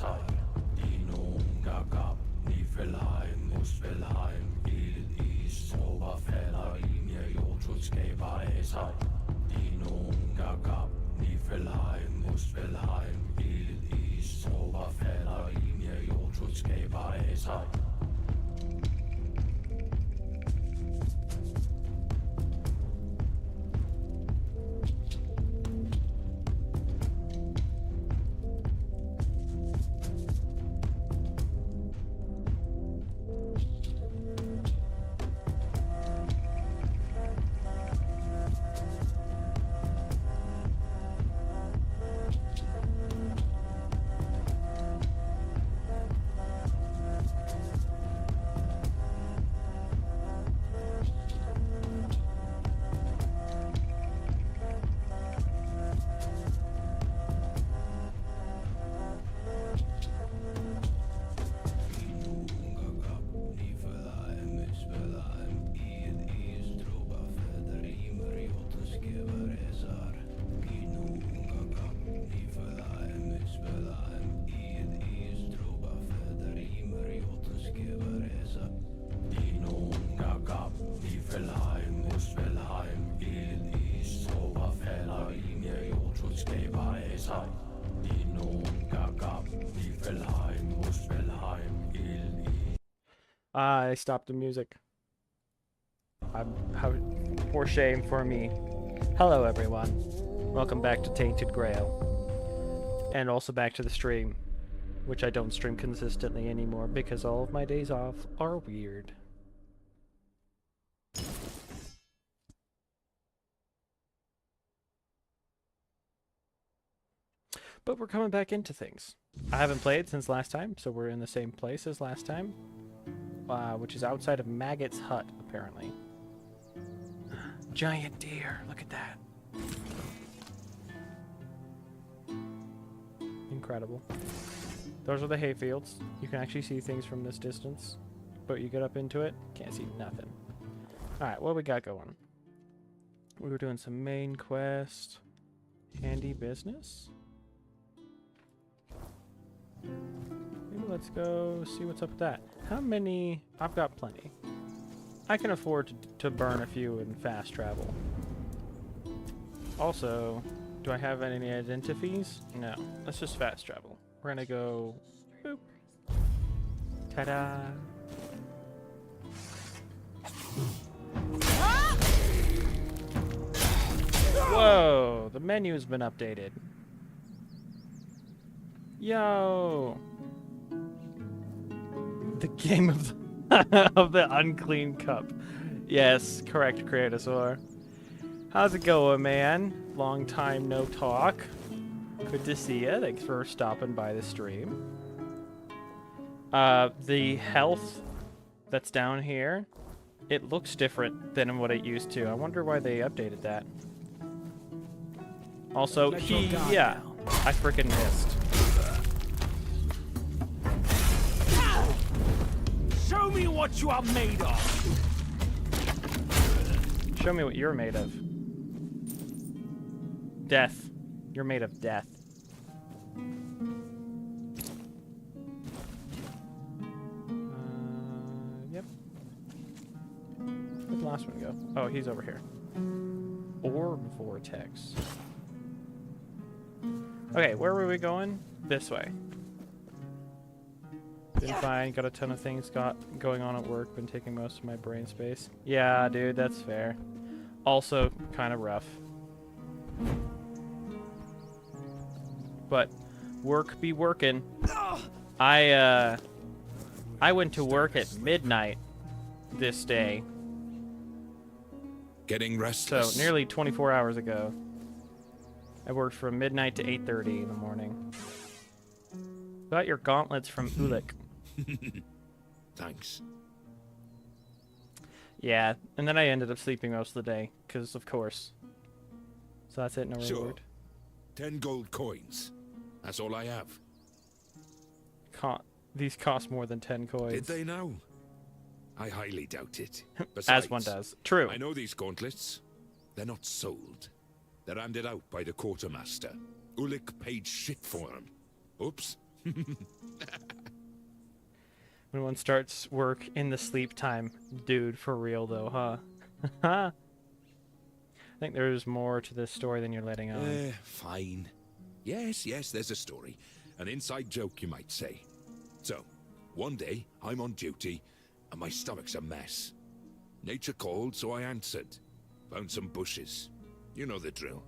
sig. Dino gab, Niflheim, Muspelheim, Ild, Is, Sober, falder i Nirjotul skaber af sig. Dino gab, Niflheim, Muspelheim, Ild, Is, Sober, falder i Nirjotul skaber af sig. I stopped the music. How for shame for me. Hello everyone. Welcome back to Tainted Grail. And also back to the stream, which I don't stream consistently anymore because all of my days off are weird. But we're coming back into things. I haven't played since last time, so we're in the same place as last time. Which is outside of Maggot's hut, apparently. Giant deer, look at that. Incredible. Those are the hayfields. You can actually see things from this distance, but you get up into it, can't see nothing. Alright, what we got going? We were doing some main quest. Handy business? Maybe let's go see what's up with that. How many? I've got plenty. I can afford to burn a few in fast travel. Also, do I have any identifies? No. Let's just fast travel. We're gonna go... Boop. Ta-da! Whoa! The menu's been updated. Yo! The game of the, of the unclean cup. Yes, correct, Creatosaur. How's it going, man? Long time no talk. Good to see you. Thanks for stopping by the stream. The health that's down here, it looks different than what it used to. I wonder why they updated that. Also, yeah, I freaking missed. Show me what you are made of! Show me what you're made of. Death. You're made of death. Yep. Where'd the last one go? Oh, he's over here. Orb vortex. Okay, where were we going? This way. Been fine, got a ton of things going on at work, been taking most of my brain space. Yeah, dude, that's fair. Also, kind of rough. But, work be working. I went to work at midnight this day. Getting restless. So, nearly 24 hours ago. I worked from midnight to 8:30 in the morning. Got your gauntlets from Ulik. Thanks. Yeah, and then I ended up sleeping most of the day, because of course. So that's it, no reward. 10 gold coins. That's all I have. These cost more than 10 coins. Did they now? I highly doubt it. As one does. True. I know these gauntlets. They're not sold. They're handed out by the quartermaster. Ulik paid shit for them. Oops. When one starts work in the sleep time. Dude, for real though, huh? I think there's more to this story than you're letting on. Fine. Yes, there's a story. An inside joke, you might say. So, one day, I'm on duty, and my stomach's a mess. Nature called, so I answered. Found some bushes. You know the drill.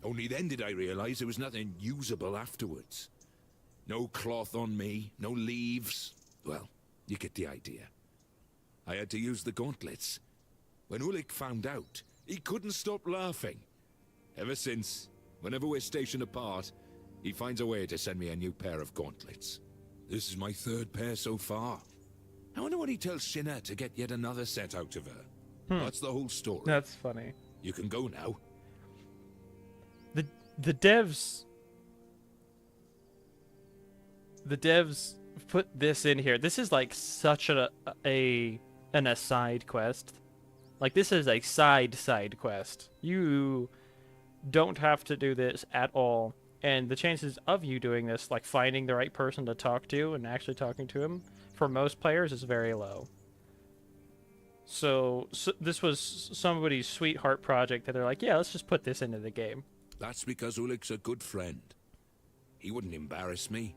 Only then did I realize there was nothing usable afterwards. No cloth on me, no leaves. Well, you get the idea. I had to use the gauntlets. When Ulik found out, he couldn't stop laughing. Ever since, whenever we're stationed apart, he finds a way to send me a new pair of gauntlets. This is my 3rd pair so far. I wonder when he tells Shinna to get yet another set out of her. That's the whole story. That's funny. You can go now. The devs put this in here. This is like such an aside quest. Like, this is a side quest. You don't have to do this at all. And the chances of you doing this, like finding the right person to talk to and actually talking to him, for most players is very low. So this was somebody's sweetheart project that they're like, yeah, let's just put this into the game. That's because Ulik's a good friend. He wouldn't embarrass me,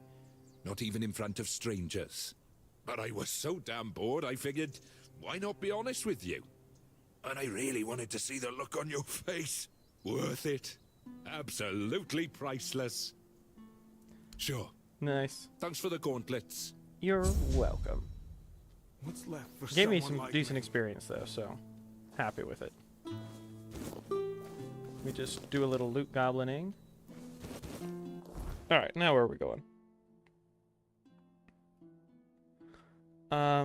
not even in front of strangers. But I was so damn bored, I figured, why not be honest with you? And I really wanted to see the look on your face. Worth it. Absolutely priceless. Sure. Nice. Thanks for the gauntlets. You're welcome. What's left for Gave me someone some like decent me? experience though, so happy with it. We just do a little loot goblining. Alright, now where are we going? I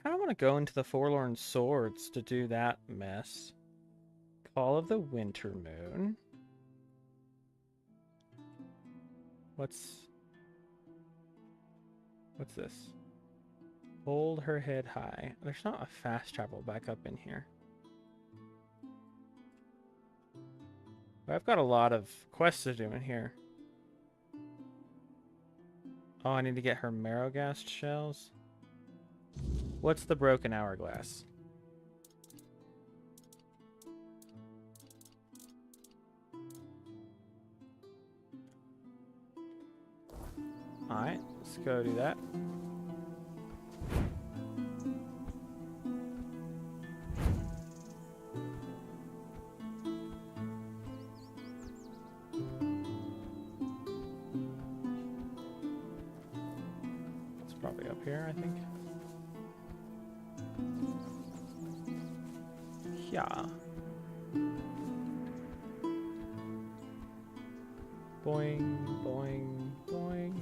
kind of want to go into the Forlorn Swords to do that mess. Call of the Winter Moon. What's this? Hold her head high. There's not a fast travel back up in here. But I've got a lot of quests to do in here. Oh, I need to get her Marrowghast shells. What's the broken hourglass? Alright, let's go do that. It's probably up here, I think. Yeah. Boing, boing, boing.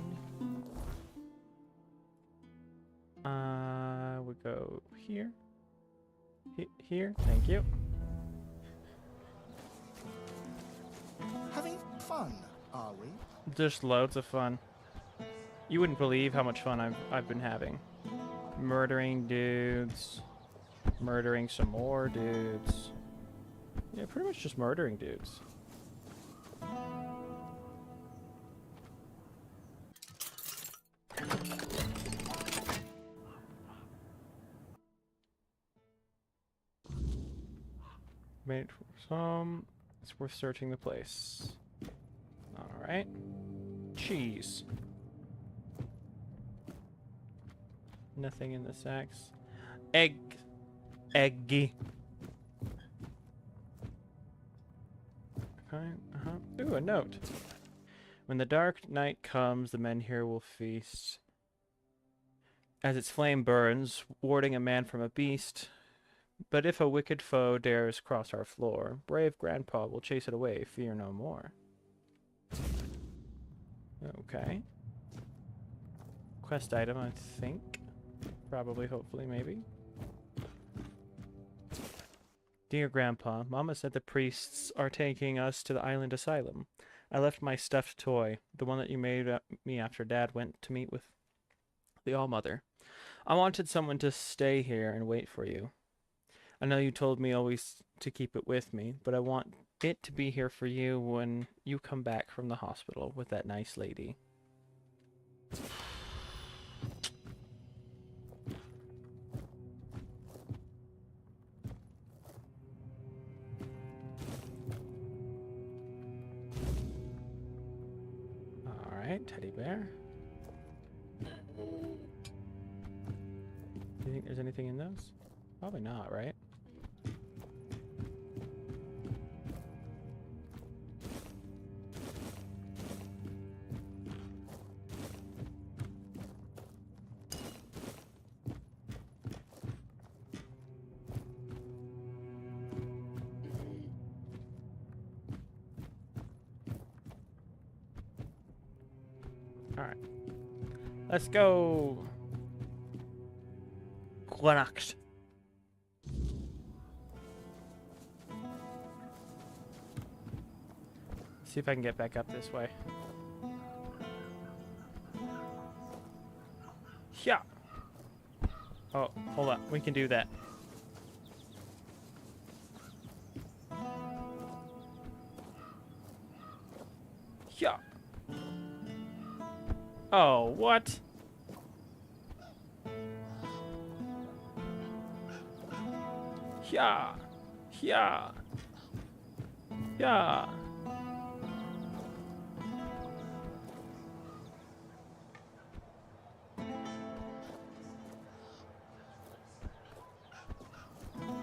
We go here. Here, thank you. Having fun, are we? Just loads of fun. You wouldn't believe how much fun I've been having. Murdering dudes. Murdering some more dudes. Yeah, pretty much just murdering dudes. Made for some. It's worth searching the place. Alright. Cheese. Nothing in the sacks. Egg. Eggy. Okay, Ooh, a note. When the dark night comes, the men here will feast. As its flame burns, warding a man from a beast. But if a wicked foe dares cross our floor, brave grandpa will chase it away, fear no more. Okay. Quest item, I think. Probably, hopefully, maybe. Dear Grandpa, Mama said the priests are taking us to the island asylum. I left my stuffed toy, the one that you made me after Dad went to meet with the All-Mother. I wanted someone to stay here and wait for you. I know you told me always to keep it with me, but I want it to be here for you when you come back from the hospital with that nice lady. Alright, teddy bear. Do you think there's anything in those? Probably not, right? Alright. Let's go! Quanacht. See if I can get back up this way. Yeah. Oh, hold on. We can do that. Yeah. Oh, what? Yeah. Yeah. Yeah.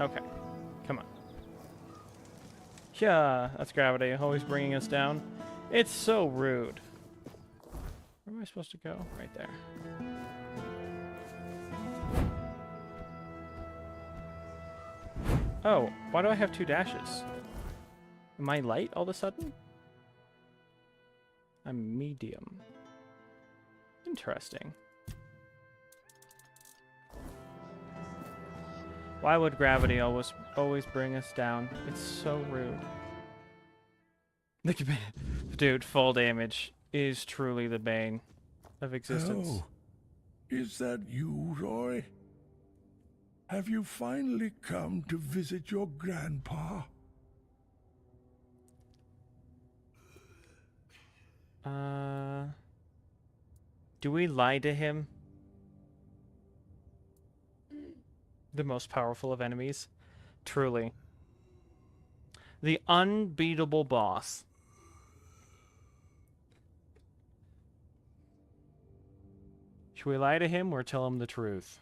Okay. Come on. Yeah, that's gravity. Always bringing us down. It's so rude. Where am I supposed to go? Right there. Oh, why do I have 2 dashes? Am I light all of a sudden? I'm medium. Interesting. Why would gravity always bring us down? It's so rude. Dude, full damage is truly the bane of existence. Oh, is that you, Roy? Have you finally come to visit your grandpa? Do we lie to him? The most powerful of enemies. Truly. The unbeatable boss. Should we lie to him or tell him the truth?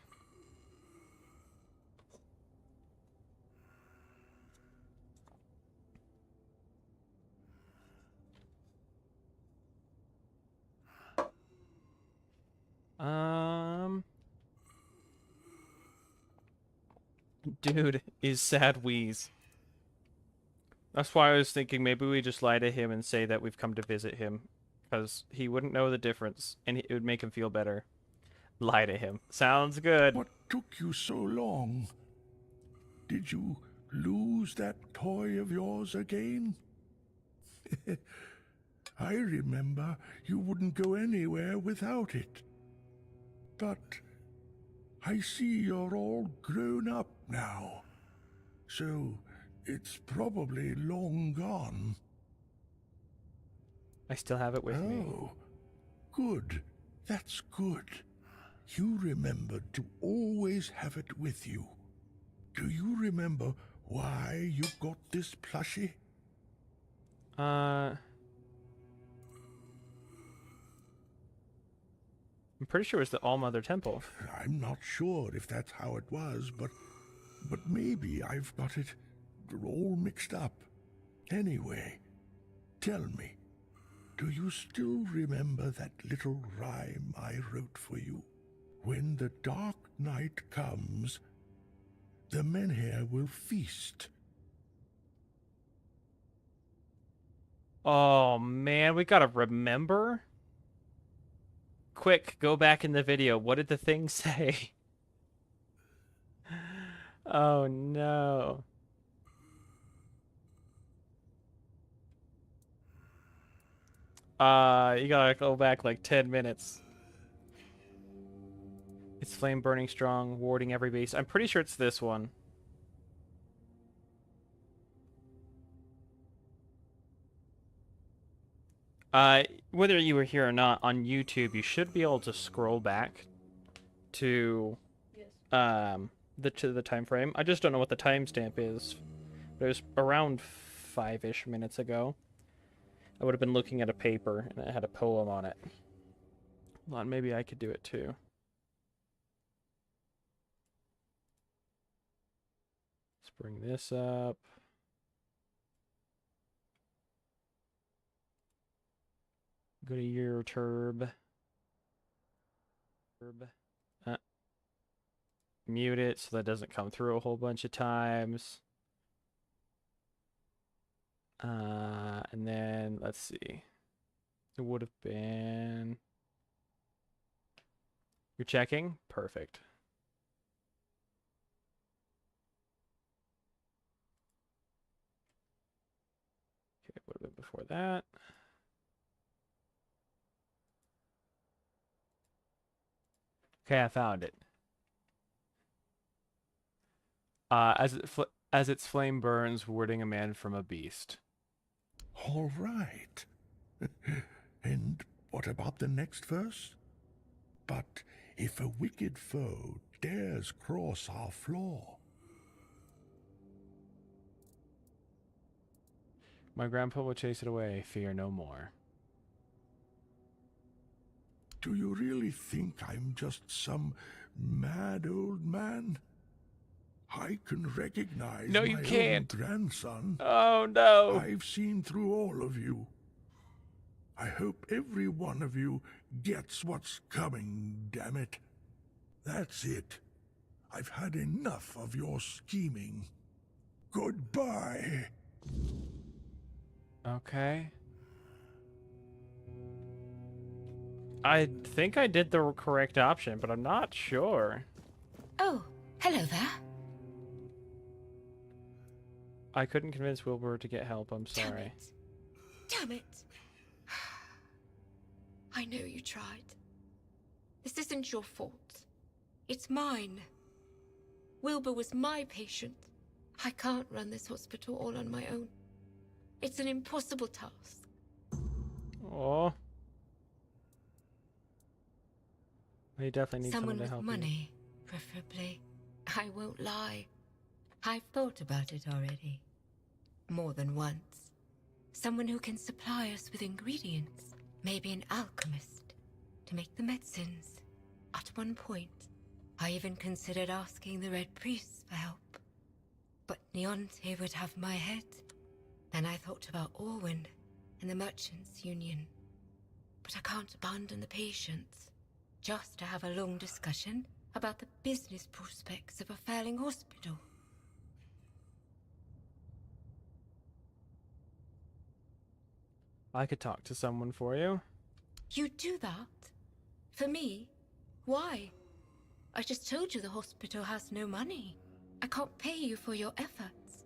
Dude is sad wheeze. That's why I was thinking maybe we just lie to him and say that we've come to visit him. Because he wouldn't know the difference, and it would make him feel better. Lie to him. Sounds good. What took you so long? Did you lose that toy of yours again? I remember you wouldn't go anywhere without it. But I see you're all grown up now, so it's probably long gone. I still have it with me. Oh, good. That's good. You remembered to always have it with you. Do you remember why you got this plushie? I'm pretty sure it's the All-Mother Temple. I'm not sure if that's how it was, but maybe I've got it all mixed up. Anyway, tell me, do you still remember that little rhyme I wrote for you? When the dark night comes, the menhir will feast. Oh, man, we gotta remember? Quick, go back in the video. What did the thing say? Oh, no. You gotta go back like 10 minutes. It's flame burning strong, warding every base. I'm pretty sure it's this one. Whether you were here or not, on YouTube, you should be able to scroll back to the time frame. I just don't know what the timestamp is. But it was around 5-ish minutes ago. I would have been looking at a paper and it had a poem on it. Hold on, maybe I could do it too. Let's bring this up. Go to your turb. Mute it so that doesn't come through a whole bunch of times. And then let's see. It would have been. You're checking? Perfect. Okay, it would have been before that. Okay, I found it. As its flame burns, warding a man from a beast. All right. And what about the next verse? But if a wicked foe dares cross our floor, My grandpa will chase it away, fear no more. do you really think I'm just some mad old man? I can recognize No, my you own can't. grandson. Oh no! I've seen through all of you. I hope every one of you gets what's coming, damn it. That's it. I've had enough of your scheming. Goodbye. Okay. I think I did the correct option, but I'm not sure. Oh, hello there. I couldn't convince Wilbur to get help, I'm Damn sorry. it. Damn it. I know you tried. This isn't your fault. It's mine. Wilbur was my patient. I can't run this hospital all on my own. It's an impossible task. Oh. We definitely need Someone someone to with help money, preferably. I won't lie. I've thought about it already. More than once. Someone who can supply us with ingredients. Maybe an alchemist. To make the medicines. At one point, I even considered asking the Red Priests for help. But Neonte would have my head. Then I thought about Orwin and the Merchants' Union. But I can't abandon the patients. Just to have a long discussion about the business prospects of a failing hospital. I could talk to someone for you. You do that? For me? Why? I just told you the hospital has no money. I can't pay you for your efforts.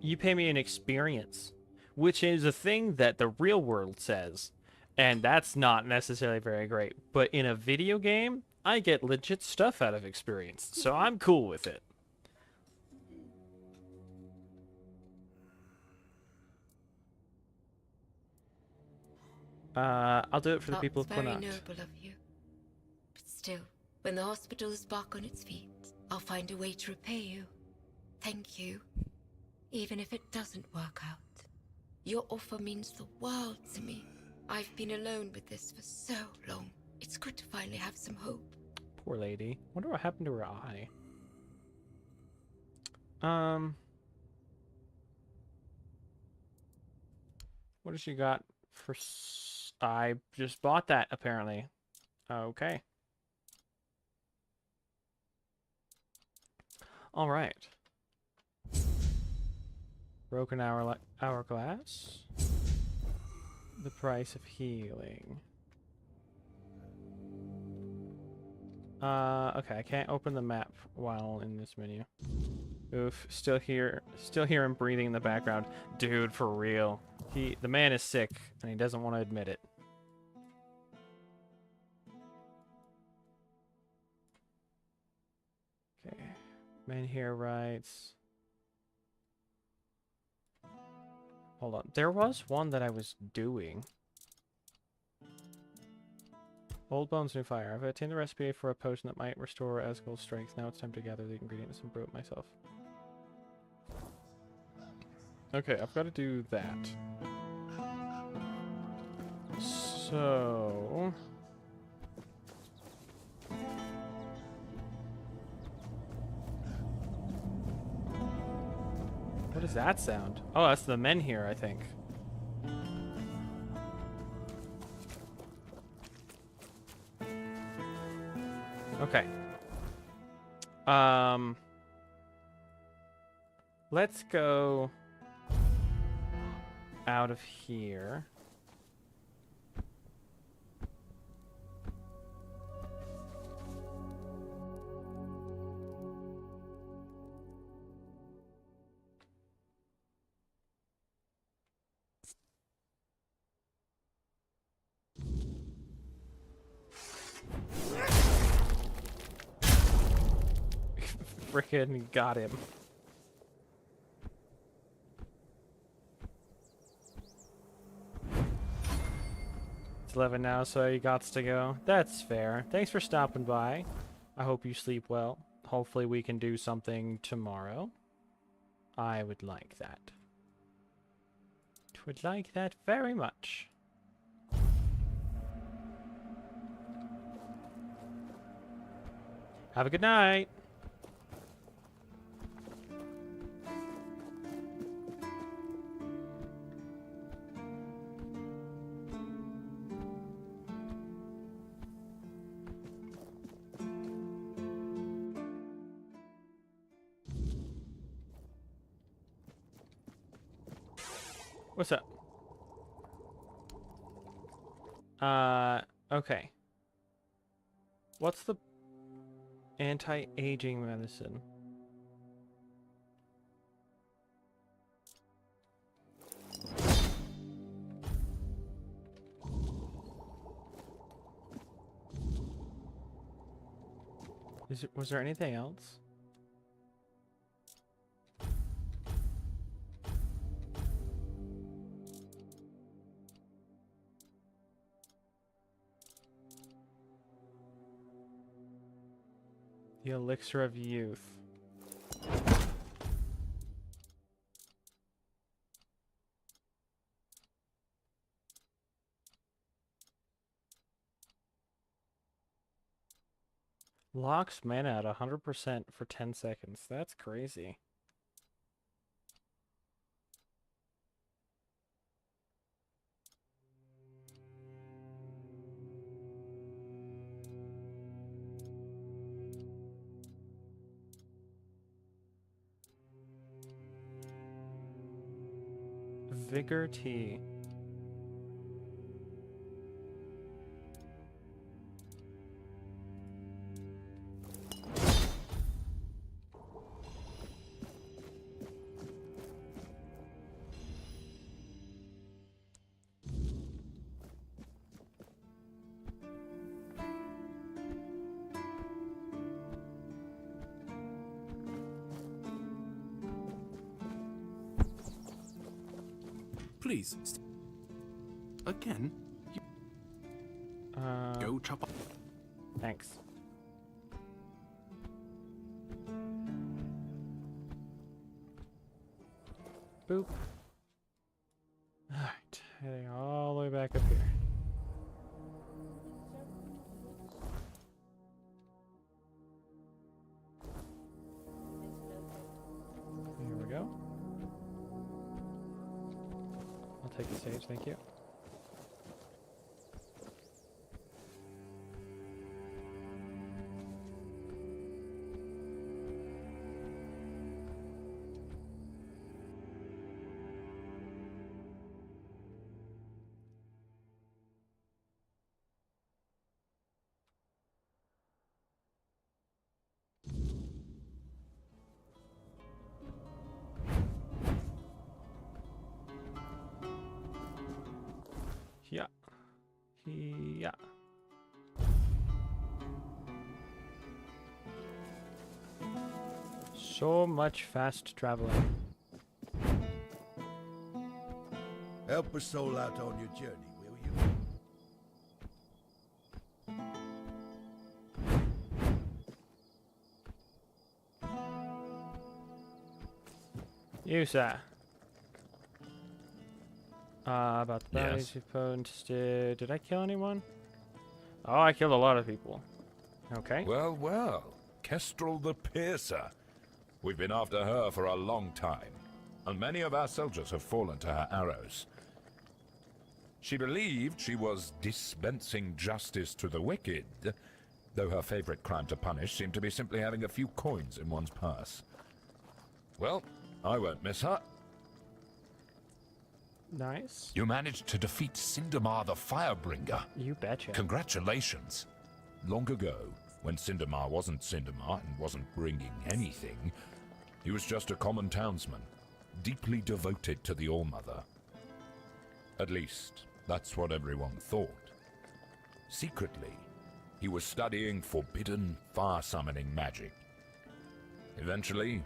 You pay me an experience, which is a thing that the real world says. And that's not necessarily very great. But in a video game, I get legit stuff out of experience. So I'm cool with it. I'll do it for the people of That's very Quinacht. noble of you. But still, when the hospital is back on its feet, I'll find a way to repay you. Thank you. Even if it doesn't work out. Your offer means the world to me. I've been alone with this for so long. It's good to finally have some hope. Poor lady. Wonder what happened to her eye. What has she got for... I just bought that, apparently. Okay. Alright. Broken hourglass. The price of healing. Okay, I can't open the map while in this menu. Oof, still hear him breathing in the background. Dude, for real. The man is sick, and he doesn't want to admit it. Okay, man here writes... Hold on, there was one that I was doing. Old bones, new fire. I've attained the recipe for a potion that might restore Asgul's strength. Now it's time to gather the ingredients and brew it myself. Okay, I've got to do that. So... what does that sound? Oh, that's the men here, I think. Okay. Let's go out of here. Frickin' got him. It's 11 now, so he gots to go. That's fair. Thanks for stopping by. I hope you sleep well. Hopefully we can do something tomorrow. I would like that. Would like that very much. Have a good night. What's up? Okay. What's the anti-aging medicine? Was there anything else? The elixir of youth. Locks mana at 100% for 10 seconds. That's crazy. Vigor tea. Please. Again? Go chop up. Thanks. Boop. Alright, heading all the way back up here. Here we go. I'll take the stage, thank you. Yeah. Yeah. So much fast traveling. Help a soul out on your journey, will you? You, sir. About the bounties Yes? you posted. Did I kill anyone? Oh, I killed a lot of people. Okay. Well, well. Kestrel the Piercer. We've been after her for a long time, and many of our soldiers have fallen to her arrows. She believed she was dispensing justice to the wicked, though her favorite crime to punish seemed to be simply having a few coins in one's purse. Well, I won't miss her. Nice. You managed to defeat Sindamar the Firebringer. You betcha. Congratulations. Long ago, when Sindamar wasn't Sindamar and wasn't bringing anything, he was just a common townsman, deeply devoted to the All-Mother. At least, that's what everyone thought. Secretly, he was studying forbidden fire-summoning magic. Eventually,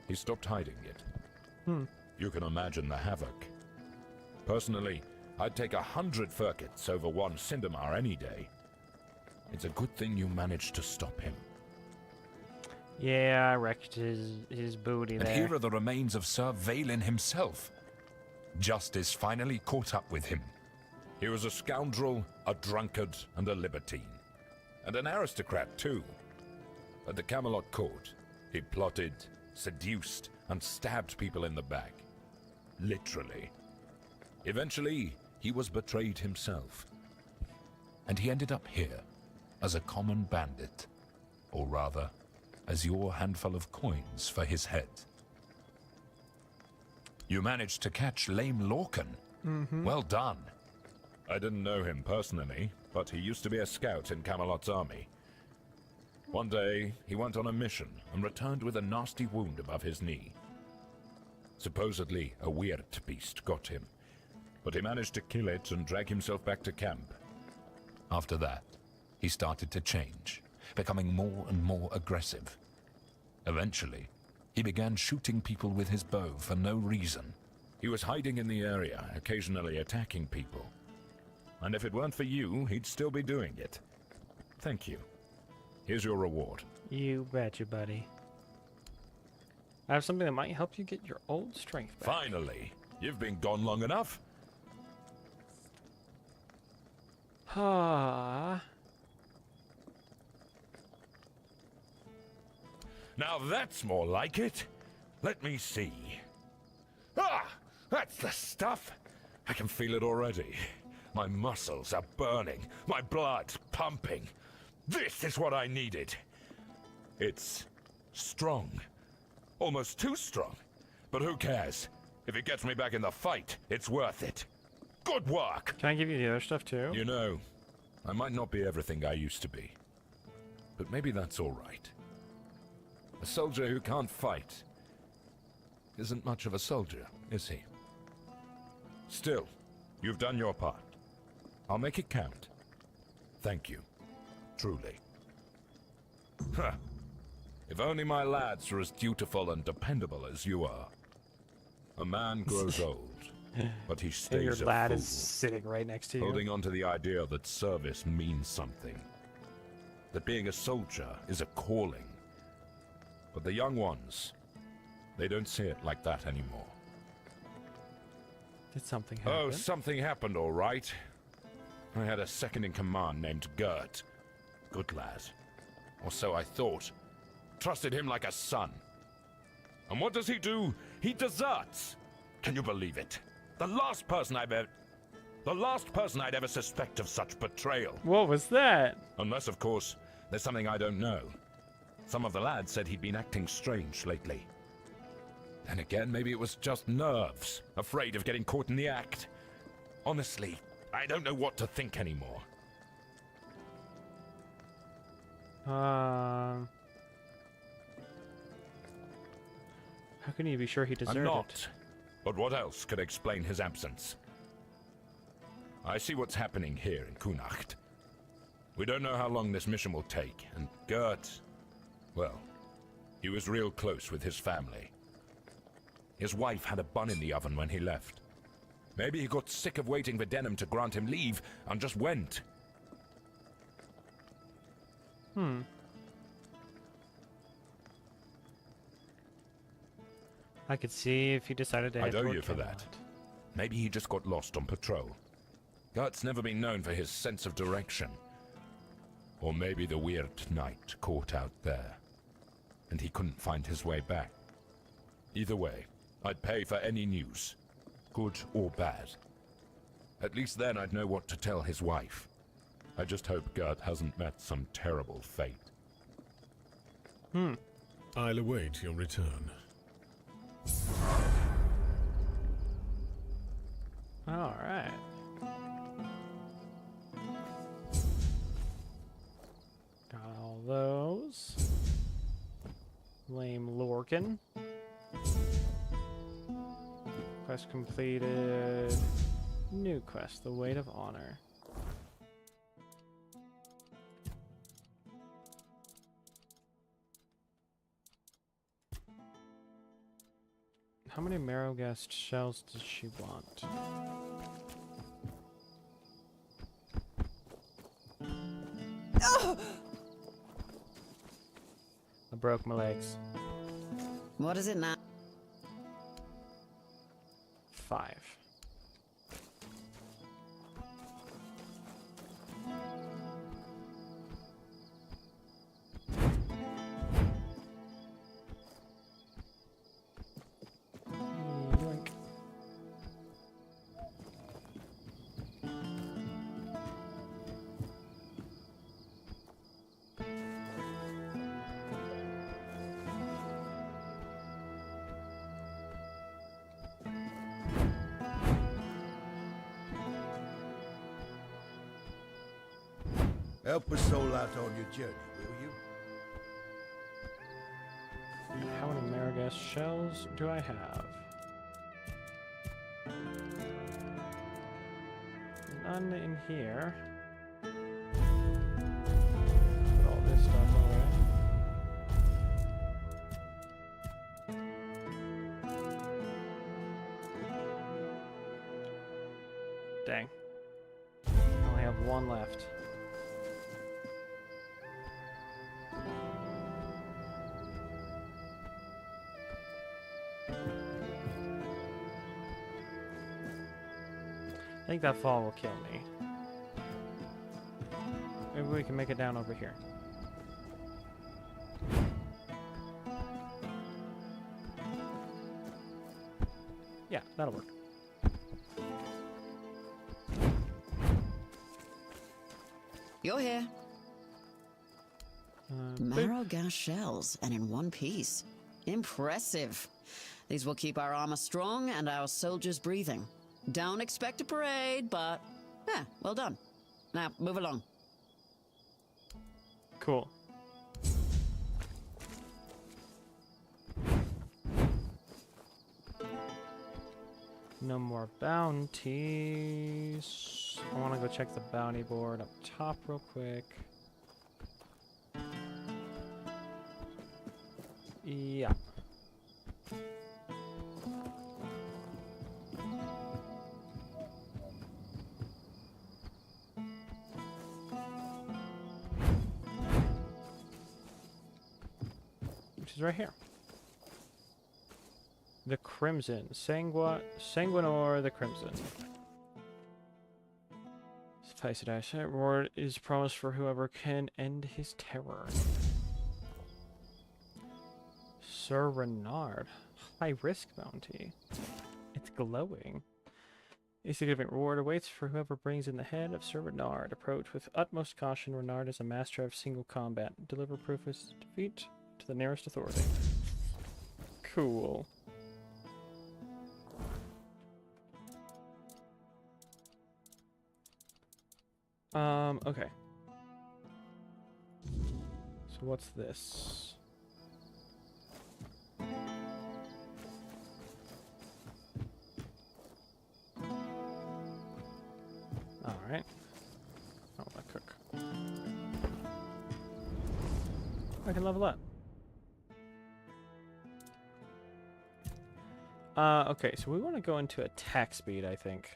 he stopped hiding it. You can imagine the havoc. Personally, I'd take 100 Furkits over one Sindamar any day. It's a good thing you managed to stop him. Yeah, I wrecked his booty And there. here are the remains of Sir Valen himself. Justice finally caught up with him. He was a scoundrel, a drunkard, and a libertine. And an aristocrat, too. At the Camelot court, he plotted, seduced, and stabbed people in the back. Literally. Eventually, he was betrayed himself. And he ended up here, as a common bandit. Or rather, as your handful of coins for his head. You managed to catch Lame Lorcan. Well done. I didn't know him personally, but he used to be a scout in Camelot's army. One day, he went on a mission and returned with a nasty wound above his knee. Supposedly, a weird beast got him, but he managed to kill it and drag himself back to camp. After that, he started to change, becoming more and more aggressive. Eventually, he began shooting people with his bow for no reason. He was hiding in the area, occasionally attacking people. And if it weren't for you, he'd still be doing it. Thank you. Here's your reward. You betcha, buddy. I have something that might help you get your old strength back. Finally! You've been gone long enough. Ah. Now that's more like it. Let me see. Ah! That's the stuff! I can feel it already. My muscles are burning. My blood's pumping. This is what I needed. It's strong. Almost too strong. But who cares? If it gets me back in the fight, it's worth it. Good work! Can I give you the other stuff too? You know, I might not be everything I used to be. But maybe that's all right. A soldier who can't fight isn't much of a soldier, is he? Still, you've done your part. I'll make it count. Thank you. Truly. Huh. If only my lads were as dutiful and dependable as you are. A man grows old, but he And stays your a lad fool, is sitting right next to you. holding on to the idea that service means something. That being a soldier is a calling. But the young ones, they don't see it like that anymore. Did something happen? Oh, something happened, all right. I had a second-in-command named Gert. Good lad. Or so I thought. Trusted him like a son. And what does he do? He deserts! Can you believe it? The last person I'd ever suspect of such betrayal. What was that? Unless, of course, there's something I don't know. Some of the lads said he'd been acting strange lately. Then again, maybe it was just nerves, afraid of getting caught in the act. Honestly, I don't know what to think anymore. How can you be sure he deserved I'm it? not. But what else could explain his absence? I see what's happening here in Kunacht. We don't know how long this mission will take, and Gert, well, he was real close with his family. His wife had a bun in the oven when he left. Maybe he got sick of waiting for Denham to grant him leave and just went. I could see if he decided to head I'd owe toward you for that. Camelot. Maybe he just got lost on patrol. Gert's never been known for his sense of direction. Or maybe the weird night caught out there, and he couldn't find his way back. Either way, I'd pay for any news, good or bad. At least then I'd know what to tell his wife. I just hope Gert hasn't met some terrible fate. I'll await your return. All right. Got all those. Lame Lorcan. Quest completed. New quest, the Weight of Honor. How many Marrowghast shells does she want? I broke my legs. What is it now? 5. Yoink. Help a soul out on your journey, will you? How many Marrowghast shells do I have? None in here. Put all this stuff away. Dang. I only have one left. I think that fall will kill me. Maybe we can make it down over here. Yeah, that'll work. You're here. Boop. Marrowghast shells, and in one piece. Impressive. These will keep our armor strong and our soldiers breathing. Don't expect a parade, but yeah, well done. Now, move along. Cool. No more bounties. I want to go check the bounty board up top real quick. Yeah. Which is right here. The Crimson. Sanguinor the Crimson. Suffice it, that reward is promised for whoever can end his terror. Sir Renard. High risk bounty. It's glowing. A significant reward awaits for whoever brings in the head of Sir Renard. Approach with utmost caution. Renard is a master of single combat. Deliver proof of his defeat to the nearest authority. Cool. Okay. So what's this? Alright. Oh, that cook. I can level up. Okay, so we want to go into attack speed, I think.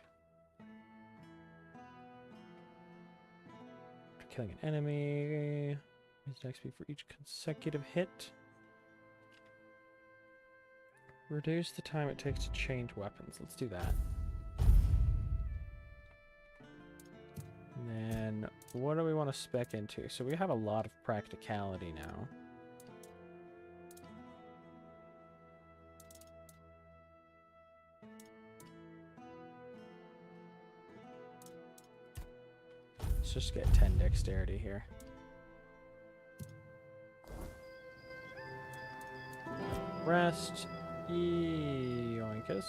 After killing an enemy, raise attack speed for each consecutive hit. Reduce the time it takes to change weapons. Let's do that. And then, what do we want to spec into? So we have a lot of practicality now. Let's just get 10 dexterity here. Rest. Yoinkus.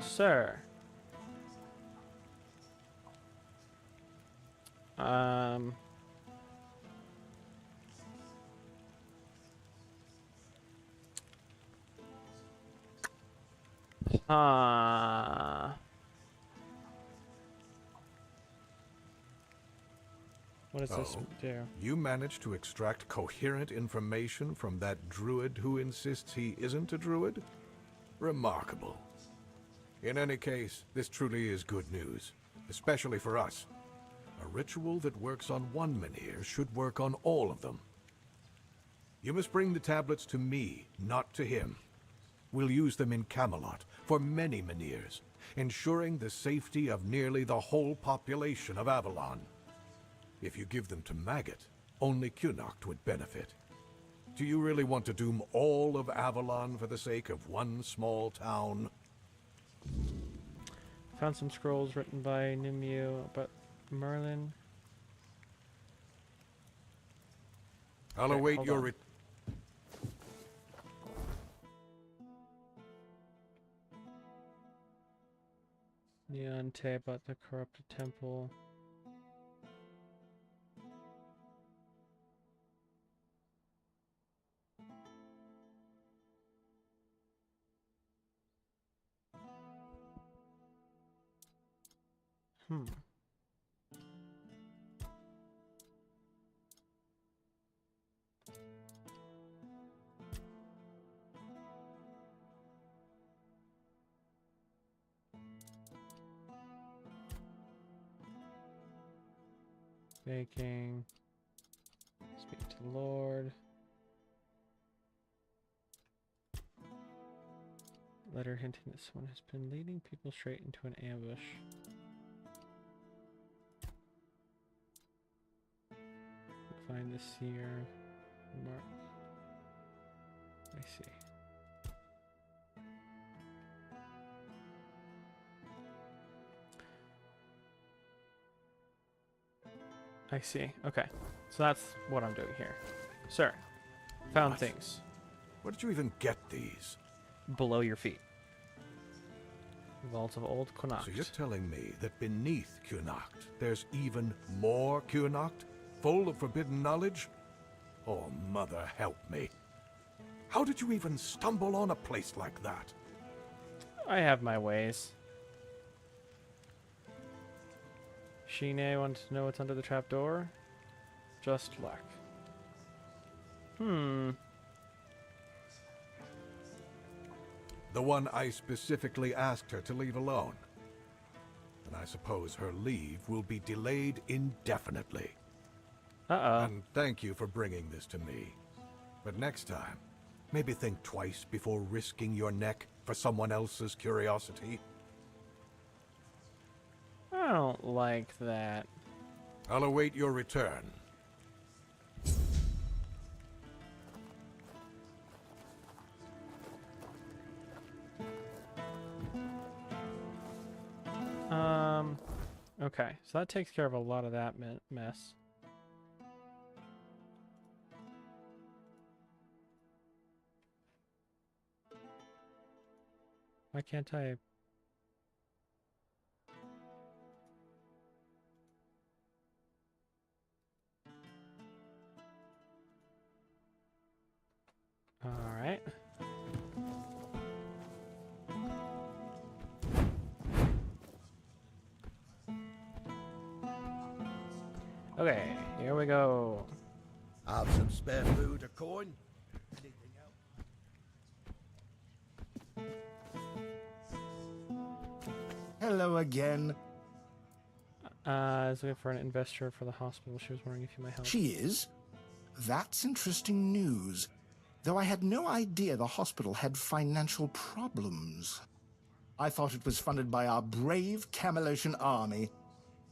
Sir. What does this do? You managed to extract coherent information from that druid who insists he isn't a druid? Remarkable. In any case, this truly is good news, especially for us. A ritual that works on one menhir should work on all of them. You must bring the tablets to me, not to him. We'll use them in Camelot for many menhirs, ensuring the safety of nearly the whole population of Avalon. If you give them to Maggot, only Cunoct would benefit. Do you really want to doom all of Avalon for the sake of one small town? Found some scrolls written by Nimue about Merlin. I'll Okay, await hold your on. Niante about the corrupted temple. Hmm. Baking. Speak to the Lord. Letter hinting that someone has been leading people straight into an ambush. Find the seer. Mark. I see. I see. Okay. So that's what I'm doing here. Sir, found What? things Where did you even get these? below your feet. Vault of Old Connacht. So you're telling me that beneath Cunoct, there's even more Cunoct, full of forbidden knowledge? Oh, mother help me. How did you even stumble on a place like that? I have my ways. Shine wanted to know what's under the trapdoor. Just luck. The one I specifically asked her to leave alone. And I suppose her leave will be delayed indefinitely. Uh-oh. And thank you for bringing this to me. But next time, maybe think twice before risking your neck for someone else's curiosity. I don't like that. I'll await your return. Okay, so that takes care of a lot of that mess. Why can't I? All right. Okay, here we go. Have some spare food or coin? Anything else? Hello again. I was looking for an investor for the hospital. She was wondering if you might help. She is? That's interesting news. Though I had no idea the hospital had financial problems. I thought it was funded by our brave Camelosian army.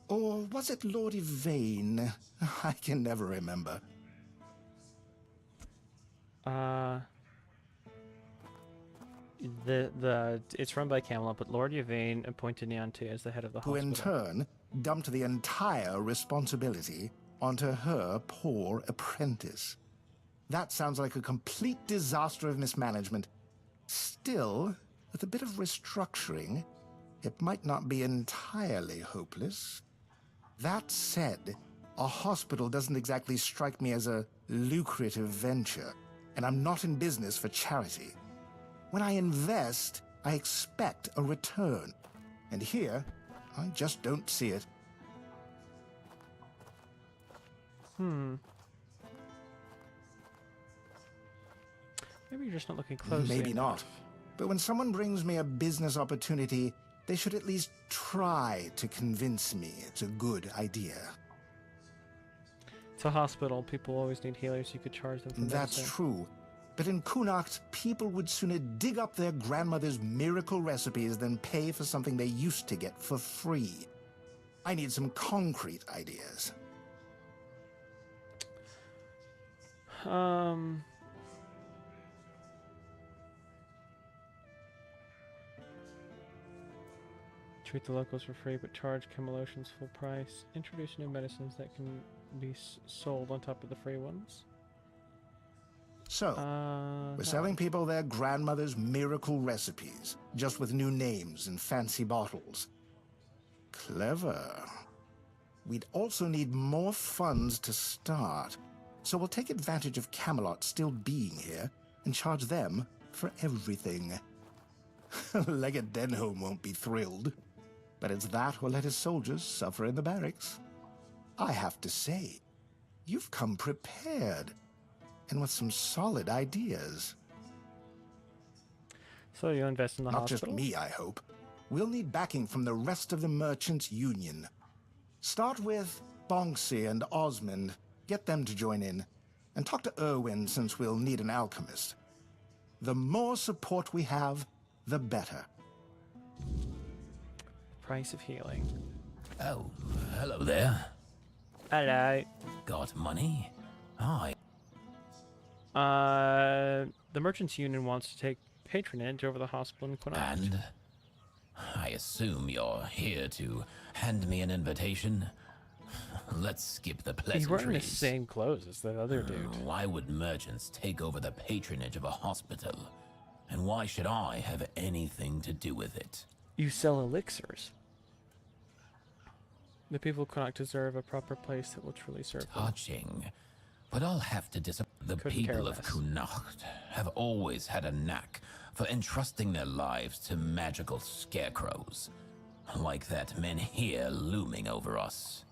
Or was it Lord Yvain? I can never remember. It's run by Camelot, but Lord Yvain appointed Nianti as the head of the Who hospital. in turn dumped the entire responsibility onto her poor apprentice. That sounds like a complete disaster of mismanagement. Still, with a bit of restructuring, it might not be entirely hopeless. That said, a hospital doesn't exactly strike me as a lucrative venture, and I'm not in business for charity. When I invest, I expect a return. And here, I just don't see it. Maybe you're just not looking closely Maybe enough. not. But when someone brings me a business opportunity, they should at least try to convince me it's a good idea. It's a hospital. People always need healers. You could charge them for That's medicine. true. But in Kunacht, people would sooner dig up their grandmother's miracle recipes than pay for something they used to get for free. I need some concrete ideas. Treat the locals for free, but charge Camelosians full price. Introduce new medicines that can be sold on top of the free ones. So, we're selling people their grandmother's miracle recipes, just with new names and fancy bottles. Clever. We'd also need more funds to start, so we'll take advantage of Camelot still being here and charge them for everything. Legate Denholm won't be thrilled, but it's that or let his soldiers suffer in the barracks. I have to say, you've come prepared, and with some solid ideas. So you'll invest in the Not hospital? just me, I hope. We'll need backing from the rest of the Merchants' Union. Start with Bonksy and Osmond. Get them to join in. And talk to Erwin, since we'll need an alchemist. The more support we have, the better. Price of healing. Oh, hello there. Hello. Got money? Hi. The Merchants Union wants to take patronage over the hospital in Quinacht. And I assume you're here to hand me an invitation? Let's skip the He's wearing the pleasantries. same clothes as the other dude. Why would merchants take over the patronage of a hospital? And why should I have anything to do with it? You sell elixirs. The people of Quinacht deserve a proper place that will truly serve them. Touching. But I'll have to disappoint. The Couldn't care people of less. Kunacht have always had a knack for entrusting their lives to magical scarecrows, like that men here looming over us.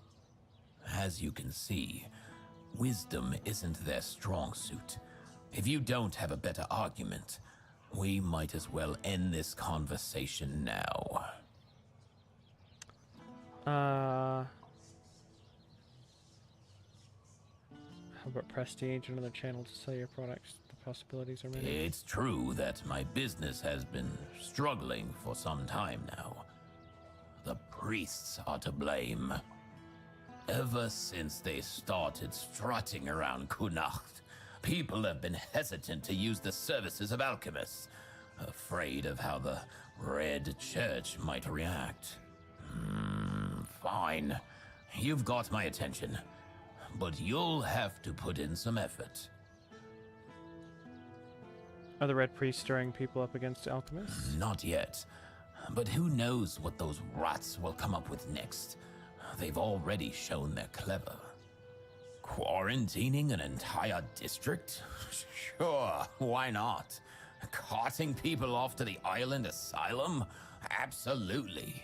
As you can see, wisdom isn't their strong suit. If you don't have a better argument, we might as well end this conversation now. How about prestige, another channel to sell your products? The possibilities are many. It's true that my business has been struggling for some time now. The priests are to blame. Ever since they started strutting around Kunacht, people have been hesitant to use the services of alchemists, afraid of how the Red Church might react. Fine. You've got my attention. But you'll have to put in some effort. Are the Red Priests stirring people up against alchemists? Not yet. But who knows what those rats will come up with next. They've already shown they're clever. Quarantining an entire district? Sure, why not? Carting people off to the island asylum? Absolutely.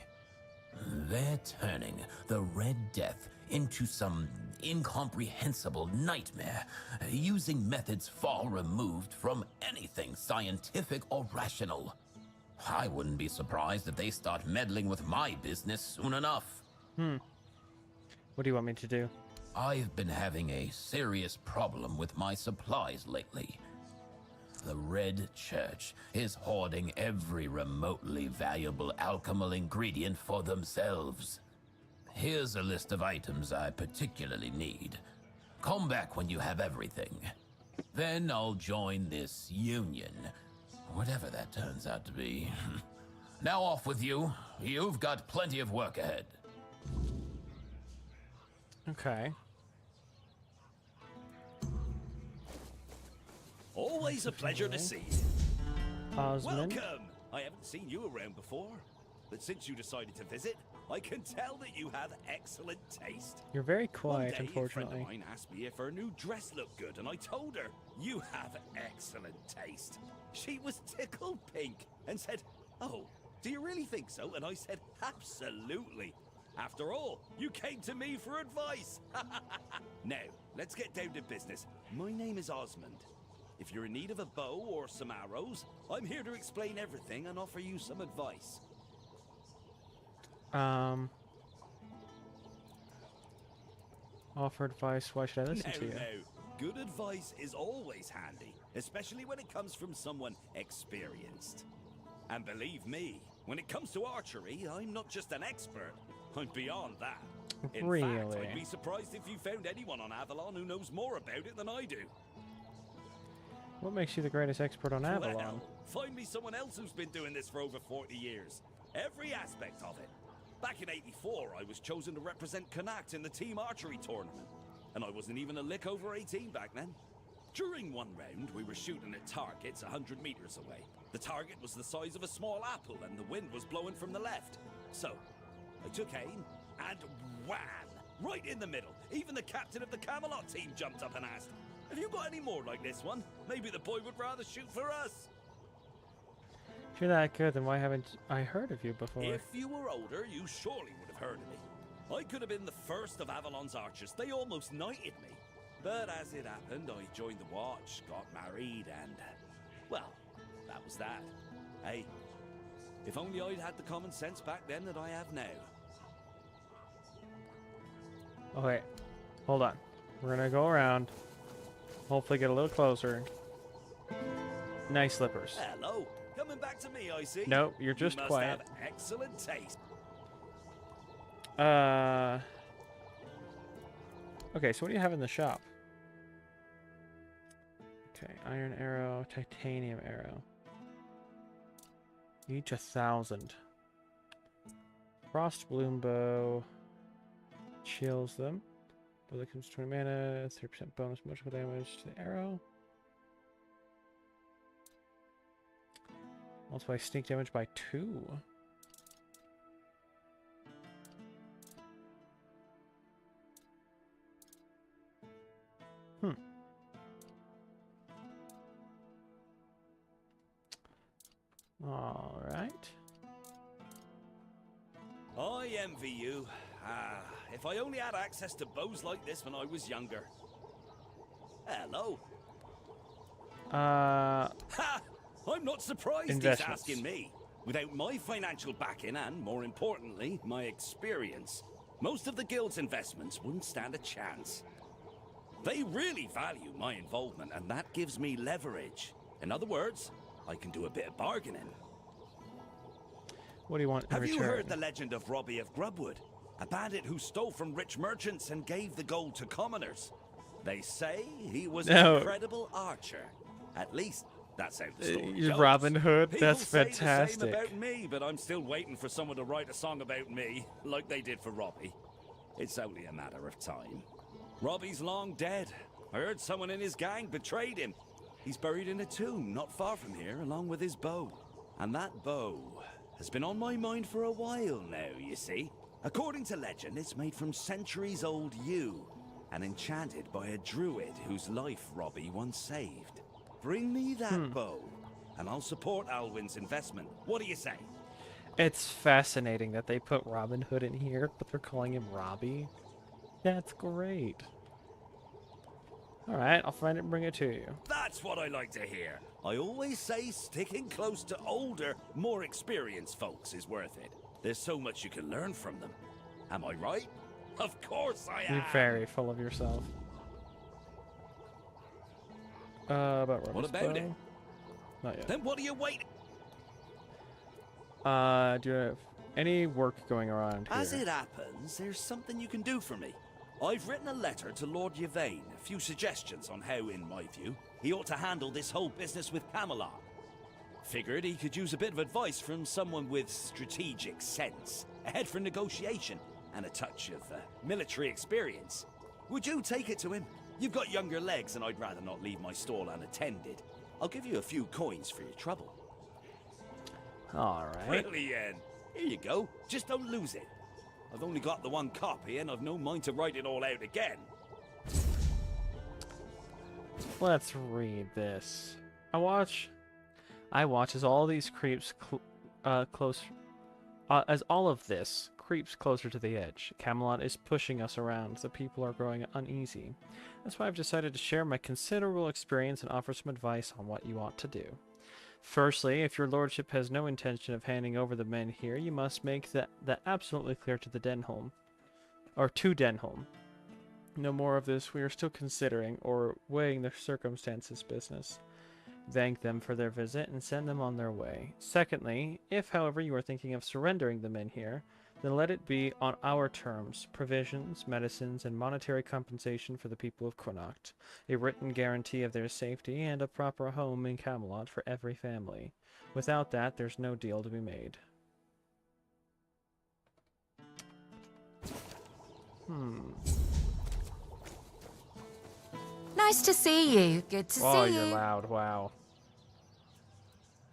They're turning the Red Death into some incomprehensible nightmare, using methods far removed from anything scientific or rational. I wouldn't be surprised if they start meddling with my business soon enough. What do you want me to do? I've been having a serious problem with my supplies lately. The Red Church is hoarding every remotely valuable alchemical ingredient for themselves. Here's a list of items I particularly need. Come back when you have everything. Then I'll join this union, whatever that turns out to be. Now off with you. You've got plenty of work ahead. Okay. Always a pleasure to see you. Osmond. Welcome! I haven't seen you around before, but since you decided to visit, I can tell that you have excellent taste. You're very quiet, One day, unfortunately. a friend of mine asked me if her new dress looked good, and I told her, you have excellent taste. She was tickled pink and said, oh, do you really think so? And I said, absolutely. After all, you came to me for advice. Now, let's get down to business. My name is Osmond. If you're in need of a bow or some arrows, I'm here to explain everything and offer you some advice. Offer advice. Why should I listen to you? No. Good advice is always handy, especially when it comes from someone experienced. And believe me, when it comes to archery, I'm not just an expert. I'm beyond that. In fact, I'd be surprised if you found anyone on Avalon who knows more about it than I do. What makes you the greatest expert on Avalon? Well, find me someone else who's been doing this for over 40 years. Every aspect of it. Back in '84, I was chosen to represent Connacht in the team archery tournament. And I wasn't even a lick over 18 back then. During one round, we were shooting at targets 100 meters away. The target was the size of a small apple and the wind was blowing from the left. So, I took aim and wham! Right in the middle. Even the captain of the Camelot team jumped up and asked, have you got any more like this one? Maybe the boy would rather shoot for us. If you're that good, then why haven't I heard of you before? If you were older, you surely would have heard of me. I could have been the first of Avalon's archers. They almost knighted me. But as it happened, I joined the watch, got married, and... well, that was that. Hey, if only I'd had the common sense back then that I have now. Okay, hold on. We're gonna go around. Hopefully get a little closer. Nice slippers. Hello. Coming back to me, I see. No, you're just you must quiet. Have excellent taste. Okay, so what do you have in the shop? Okay, iron arrow, titanium arrow. Each 1,000. Frost bloom bow. Chills them. Bow that comes 20 mana, 3% bonus magical damage to the arrow. Multiply sneak damage by 2. All right. I envy you. If I only had access to bows like this when I was younger. Hello. Ha! I'm not surprised he's asking me. Without my financial backing and, more importantly, my experience, most of the guild's investments wouldn't stand a chance. They really value my involvement, and that gives me leverage. In other words, I can do a bit of bargaining. What do you want in Have return? you heard the legend of Robbie of Grubwood? A bandit who stole from rich merchants and gave the gold to commoners. They say he was an incredible archer. At least, that's how the story goes. Robin Hood? People That's say fantastic. the same about me, but I'm still waiting for someone to write a song about me, like they did for Robbie. It's only a matter of time. Robbie's long dead. I heard someone in his gang betrayed him. He's buried in a tomb not far from here, along with his bow. And that bow has been on my mind for a while now, you see. According to legend, it's made from centuries-old yew, and enchanted by a druid whose life Robbie once saved. Bring me that bow, and I'll support Alwyn's investment. What do you say? It's fascinating that they put Robin Hood in here, but they're calling him Robbie. That's great. Alright, I'll find it and bring it to you. That's what I like to hear. I always say sticking close to older, more experienced folks is worth it. There's so much you can learn from them. Am I right? Of course I am. You're very full of yourself. About What about it? Not yet. Then what are you waiting? Do you have any work going around here? As it happens, there's something you can do for me. I've written a letter to Lord Yvain, a few suggestions on how, in my view, he ought to handle this whole business with Camelot. Figured he could use a bit of advice from someone with strategic sense, a head for negotiation, and a touch of military experience. Would you take it to him? You've got younger legs, and I'd rather not leave my stall unattended. I'll give you a few coins for your trouble. Alright. Brilliant. Here you go. Just don't lose it. I've only got the one copy, and I've no mind to write it all out again. Let's read this. I watch as all these creeps as all of this creeps closer to the edge. Camelot is pushing us around. The people are growing uneasy. That's why I've decided to share my considerable experience and offer some advice on what you ought to do. Firstly, if your lordship has no intention of handing over the men here, you must make that absolutely clear to the Denholm. Or to Denholm. No more of this. We are still considering or weighing the circumstances business. Thank them for their visit and send them on their way. Secondly, if, however, you are thinking of surrendering the men here, then let it be on our terms, provisions, medicines, and monetary compensation for the people of Connacht, a written guarantee of their safety, and a proper home in Camelot for every family. Without that, there's no deal to be made. Nice to see you. Good to see you. Oh, you're loud. Wow.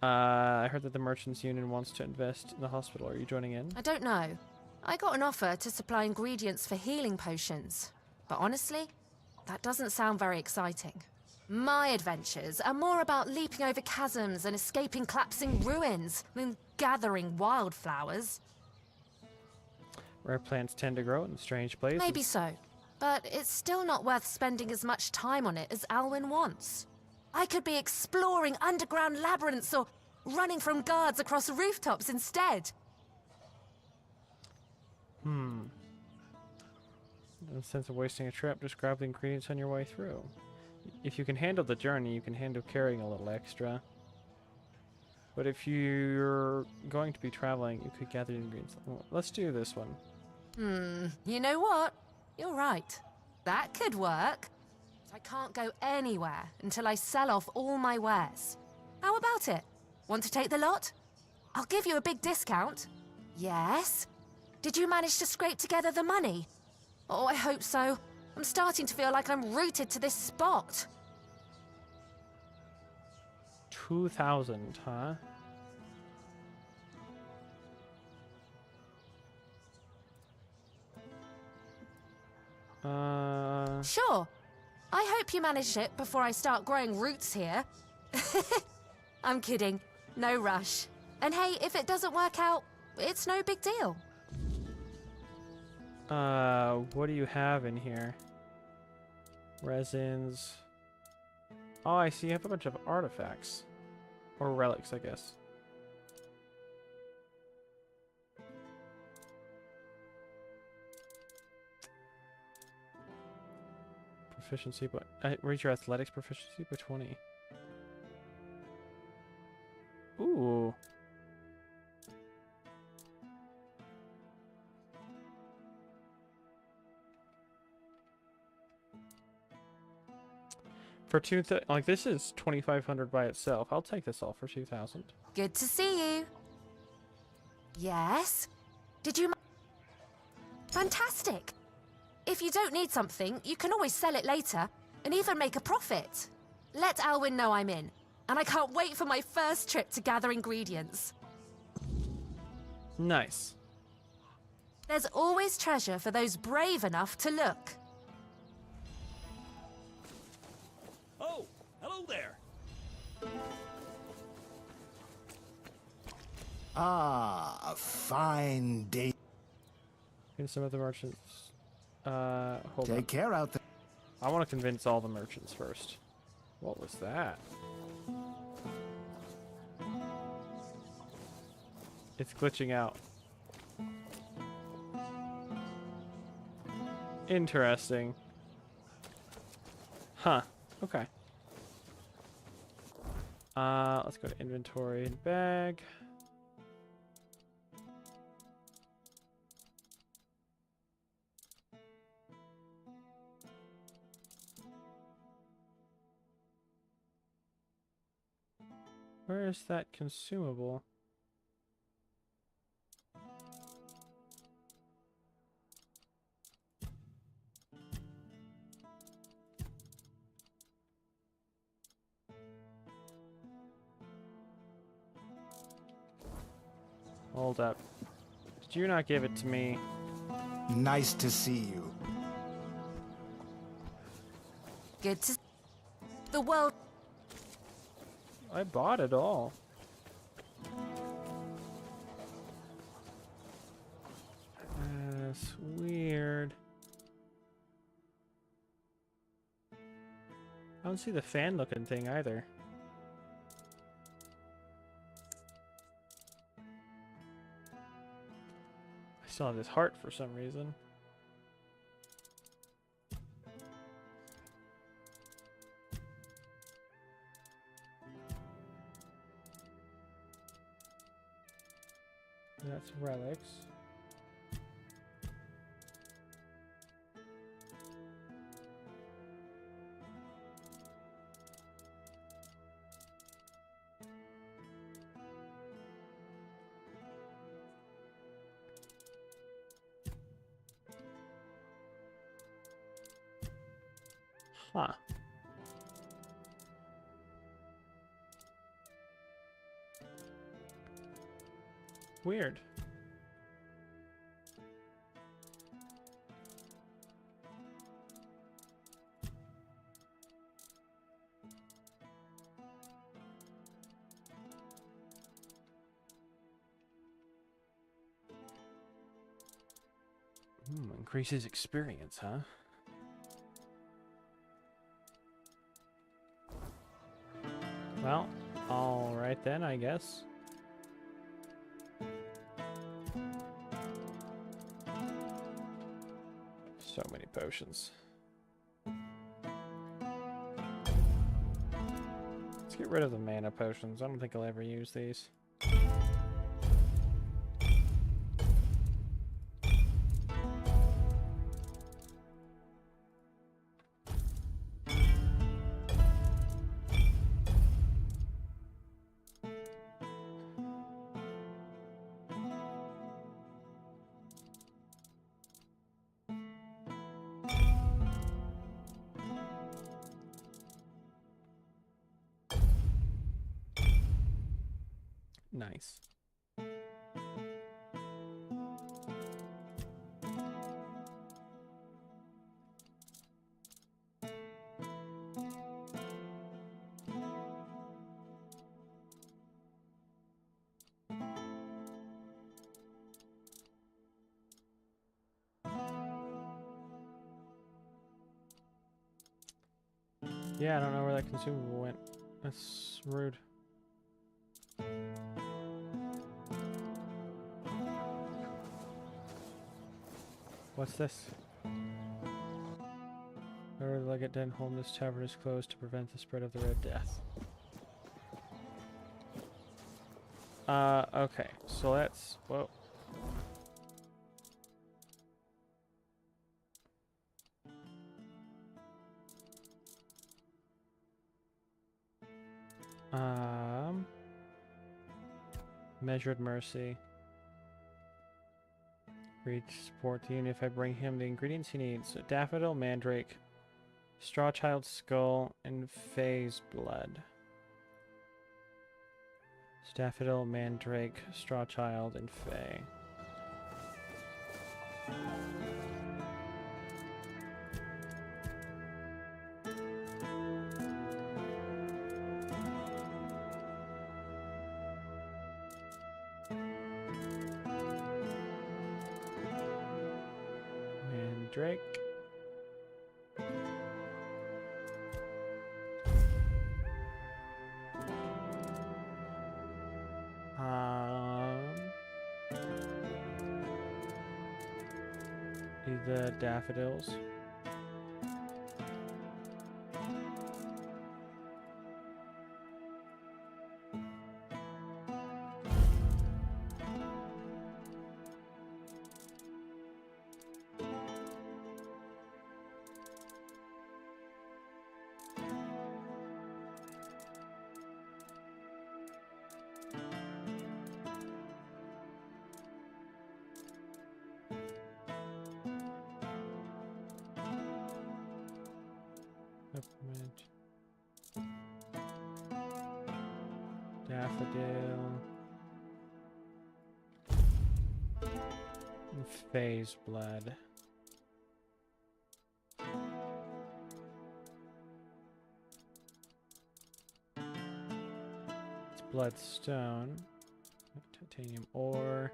I heard that the Merchants Union wants to invest in the hospital. Are you joining in? I don't know. I got an offer to supply ingredients for healing potions. But honestly, that doesn't sound very exciting. My adventures are more about leaping over chasms and escaping collapsing ruins than gathering wildflowers. Rare plants tend to grow in strange places. Maybe so. But it's still not worth spending as much time on it as Alwyn wants. I could be exploring underground labyrinths or running from guards across rooftops instead. No sense of wasting a trip. Just grab the ingredients on your way through. If you can handle the journey, you can handle carrying a little extra. But if you're going to be traveling, you could gather the ingredients. Let's do this one. You know what? You're right. That could work. I can't go anywhere until I sell off all my wares. How about it? Want to take the lot? I'll give you a big discount. Yes? Did you manage to scrape together the money? Oh, I hope so. I'm starting to feel like I'm rooted to this spot. 2,000, huh? Sure. I hope you manage it before I start growing roots here. I'm kidding. No rush. And hey, if it doesn't work out, it's no big deal. What do you have in here? Resins. Oh, I see you have a bunch of artifacts. Or relics, I guess. Proficiency, but raise your athletics proficiency by 20. Ooh. For like this is 2,500 by itself. I'll take this all for 2,000. Good to see you. Yes? Did you? Fantastic. If you don't need something, you can always sell it later and even make a profit. Let Alwyn know I'm in, and I can't wait for my first trip to gather ingredients. Nice. There's always treasure for those brave enough to look. Oh, hello there. Ah, a fine day. Here's some of the merchants. Hold on. Take care out there. I want to convince all the merchants first. What was that? It's glitching out. Interesting. Huh. Okay. Let's go to inventory and bag. Where is that consumable? Hold up. Did you not give it to me? Nice to see you. Good to... The world... I bought it all. That's weird. I don't see the fan looking thing either. I still have this heart for some reason. That's relics. Huh. Weird. Increases experience, huh? Well, alright then, I guess. So many potions. Let's get rid of the mana potions. I don't think I'll ever use these. Nice. Yeah, I don't know where that consumable went. That's rude. What's this? Whoever the legate den home, this tavern is closed to prevent the spread of the Red Death. Okay, so that's... Whoa. Measured mercy. Reach support the unit if I bring him the ingredients he needs. Daffodil, mandrake, strawchild skull, and phase blood. Daffodil, mandrake, strawchild, and fey. Drake. the daffodils. Peppermint. Daffodil. And phase blood. It's bloodstone. Titanium ore.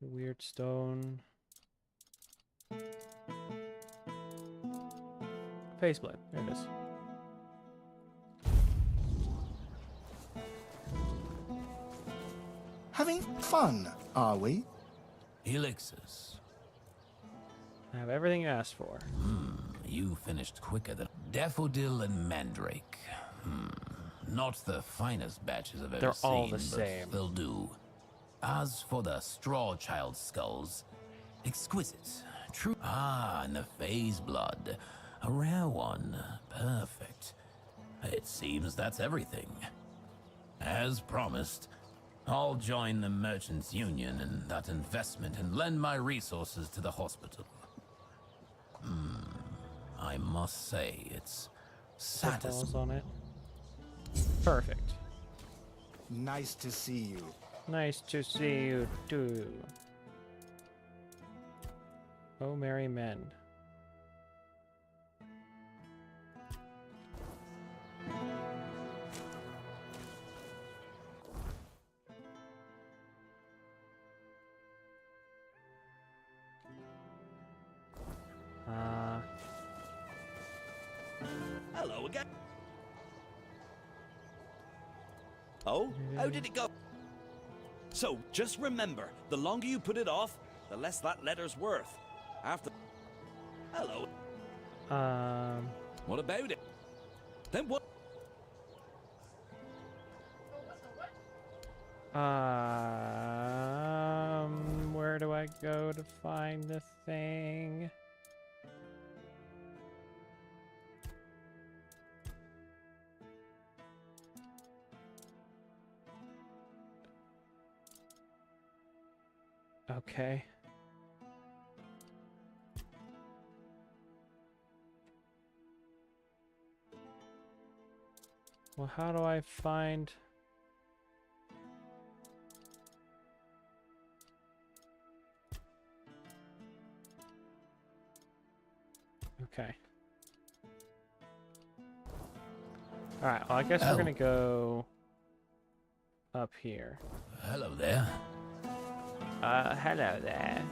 Weird stone. Face blood. There it is. Having fun, are we? Elixirs. I have everything you asked for. You finished quicker than Daffodil and Mandrake. Not the finest batches I've ever They're seen, all the but same. they'll do. As for the Straw Child skulls, exquisite. True. Ah, and the phase blood. A rare one. Perfect. It seems that's everything. As promised, I'll join the Merchants Union in that investment and lend my resources to the hospital. I must say, it's satisfying. Balls on it. Perfect. Nice to see you. Nice to see you too. Oh, merry men. Hello again. Oh, how did it go? So, just remember, the longer you put it off, the less that letter's worth. After... Hello. What about it? Then what? Where do I go to find the thing? Okay. Well, how do I find... Okay. Alright, well, I guess we're gonna go up here. Hello there. Hello there.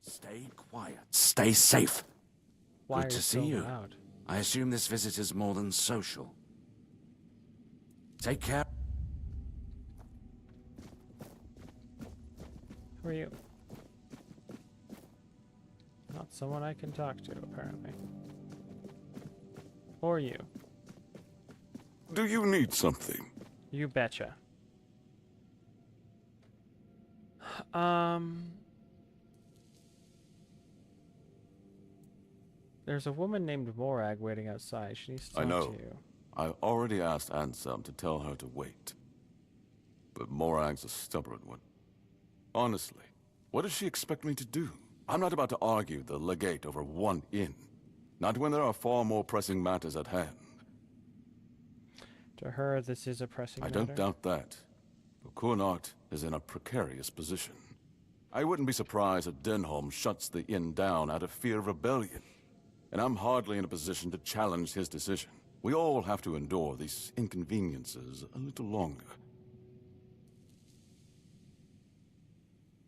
Stay quiet. Stay safe. Why Good are to see so you. loud? I assume this visit is more than social. Take care. Who are you? Not someone I can talk to, apparently. Or you. Do you need something? You betcha. There's a woman named Morag waiting outside. She needs to talk I know. to you. I already asked Ansem to tell her to wait. But Morag's a stubborn one. Honestly, what does she expect me to do? I'm not about to argue the legate over one inn. Not when there are far more pressing matters at hand. To her, this is a pressing I matter. don't doubt that. But Kunart is in a precarious position. I wouldn't be surprised if Denholm shuts the inn down out of fear of rebellion. And I'm hardly in a position to challenge his decision. We all have to endure these inconveniences a little longer.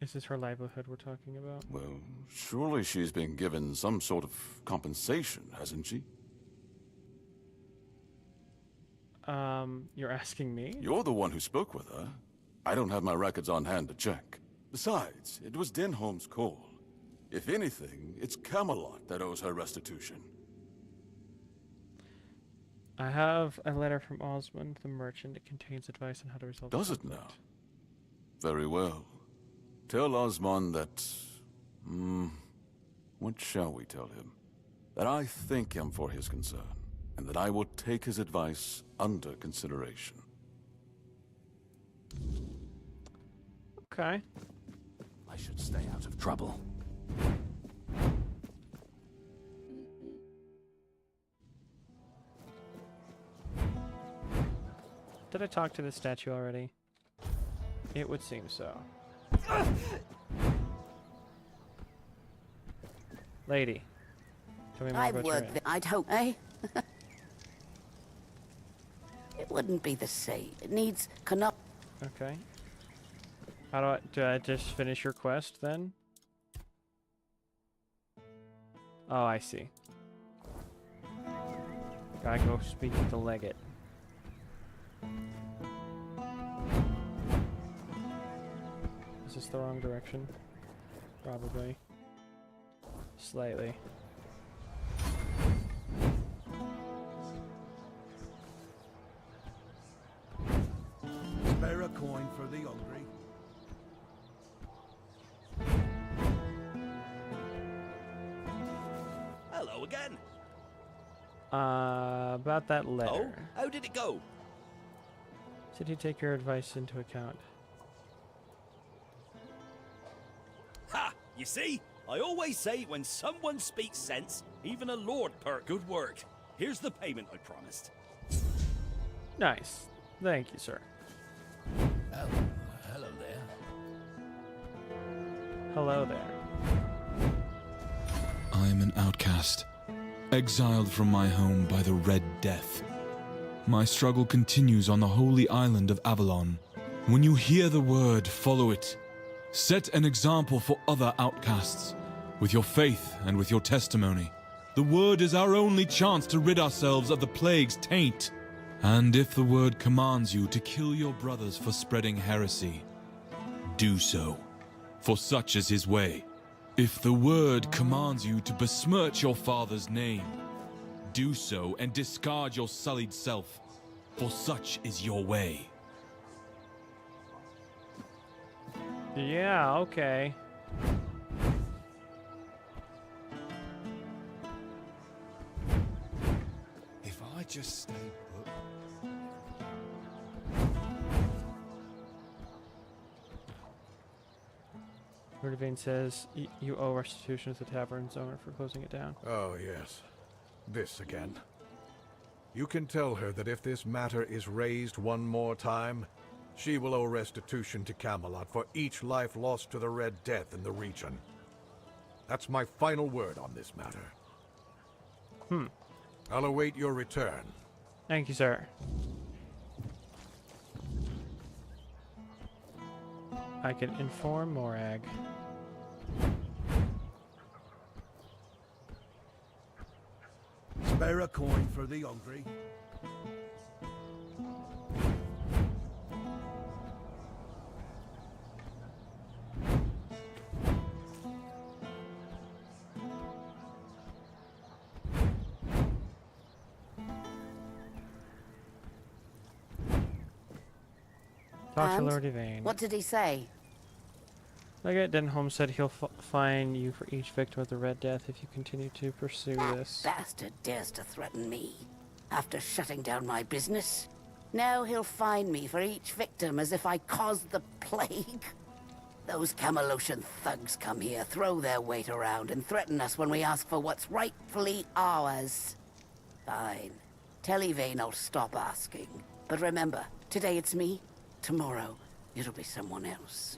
Is this her livelihood we're talking about? Well, surely she's been given some sort of compensation, hasn't she? You're asking me? You're the one who spoke with her. I don't have my records on hand to check. Besides, it was Denholm's call. If anything, it's Camelot that owes her restitution. I have a letter from Osmond, the merchant. It contains advice on how to resolve Does the it now? conflict. Very well. Tell Osmond that... what shall we tell him? That I thank him for his concern, and that I will take his advice under consideration. Okay. I should stay out of trouble. Did I talk to the statue already? It would seem so. Lady, tell me more I've about your worked inn. I'd hope, eh? It wouldn't be the same. It needs Okay. How do I just finish your quest then? Oh, I see. Gotta go speak with the legate. Is this the wrong direction? Probably. Slightly. Spare a coin for the hungry. Hello again. About that letter. Oh, how did it go? Did he take your advice into account? Ha! You see? I always say when someone speaks sense, even a lord perk. Good work. Here's the payment I promised. Nice. Thank you, sir. Oh, hello there. Hello there. I am an outcast, exiled from my home by the Red Death. My struggle continues on the holy island of Avalon. When you hear the word, follow it. Set an example for other outcasts, with your faith and with your testimony. The word is our only chance to rid ourselves of the plague's taint. And if the word commands you to kill your brothers for spreading heresy, do so, for such is his way. If the word commands you to besmirch your father's name, do so and discard your sullied self, for such is your way. Yeah, okay. If I just stay put... Rudivane says you owe restitution to the tavern's owner for closing it down. Oh, yes. This again. You can tell her that if this matter is raised one more time, she will owe restitution to Camelot for each life lost to the Red Death in the region. That's my final word on this matter. I'll await your return. Thank you, sir. I can inform Morag. Spare a coin for the hungry. Talk to And? Lord Yvain. What did he say? Legate Denholm said he'll fine you for each victim of the Red Death if you continue to pursue this. Bastard dares to threaten me. After shutting down my business. Now he'll fine me for each victim as if I caused the plague. Those Camalocian thugs come here, throw their weight around, and threaten us when we ask for what's rightfully ours. Fine. Tell Yvain I'll stop asking. But remember, today it's me, tomorrow it'll be someone else.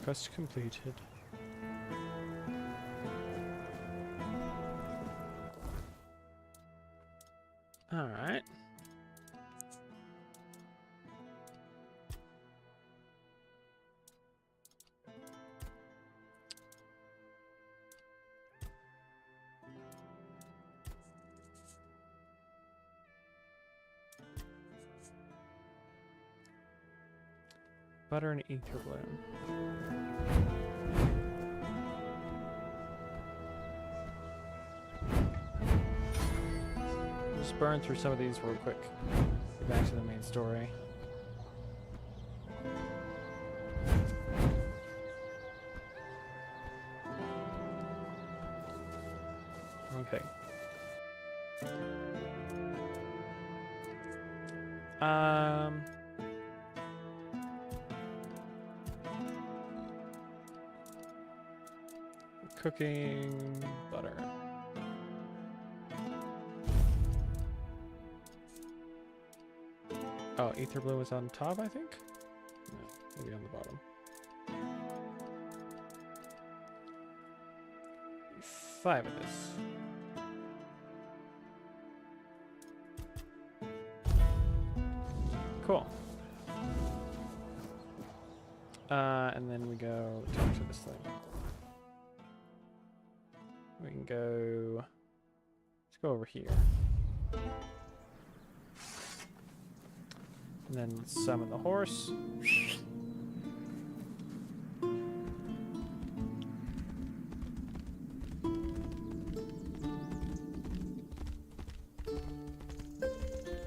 Quest completed. Alright. Butter and ether bloom. Just burn through some of these real quick. Get back to the main story. Okay. Cooking butter. Oh, ether blue is on top, I think? No, maybe on the bottom. 5 of this. Cool. And then we go talk to this thing. We can go, let's go over here. And then summon the horse.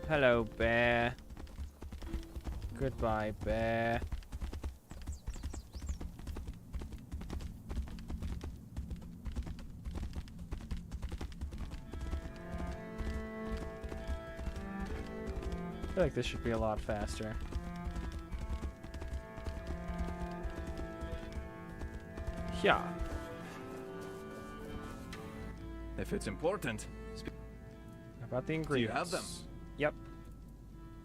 Hello, bear. Goodbye, bear. I feel like this should be a lot faster. Yeah. If it's important. About the ingredients. Do you have them? Yep.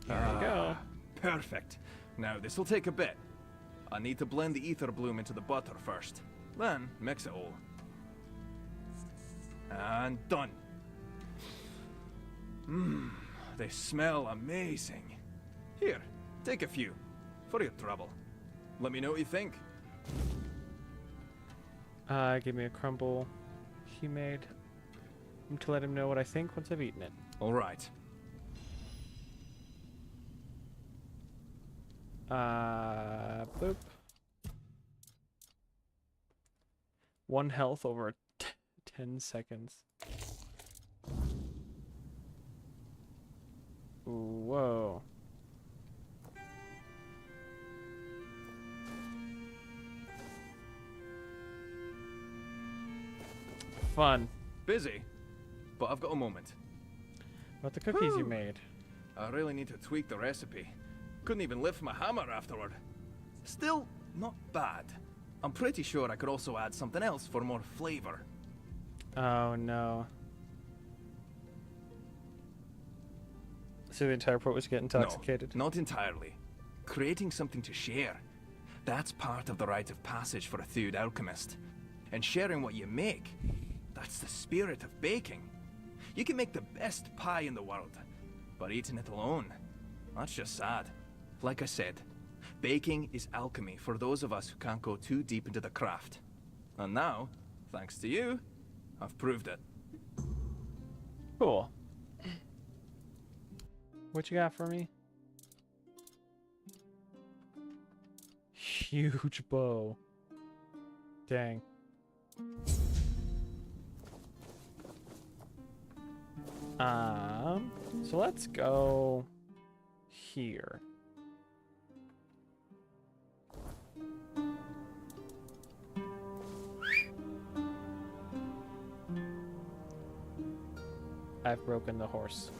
There we go. Perfect. Now this will take a bit. I need to blend the ether bloom into the butter first. Then mix it all. And done. Mmm. They smell amazing. Here, take a few. For your trouble. Let me know what you think. Give me a crumble he made. To let him know what I think once I've eaten it. Alright. Boop. 1 health over 10 seconds. Whoa. Fun. Busy, but I've got a moment. What the cookies you made? I really need to tweak the recipe. Couldn't even lift my hammer afterward. Still, not bad. I'm pretty sure I could also add something else for more flavor. Oh no. So the entire pot was getting intoxicated? No, not entirely. Creating something to share. That's part of the rite of passage for a Theud alchemist. And sharing what you make, that's the spirit of baking. You can make the best pie in the world, but eating it alone, that's just sad. Like I said, baking is alchemy for those of us who can't go too deep into the craft. And now, thanks to you, I've proved it. Cool. What you got for me? Huge bow. Dang. So let's go here. I've broken the horse.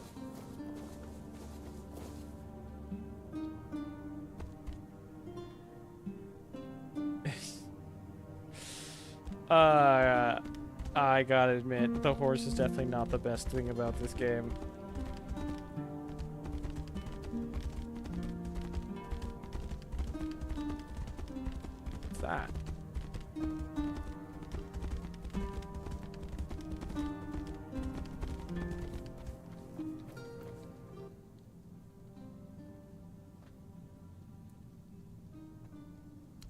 I gotta admit, the horse is definitely not the best thing about this game. What's that?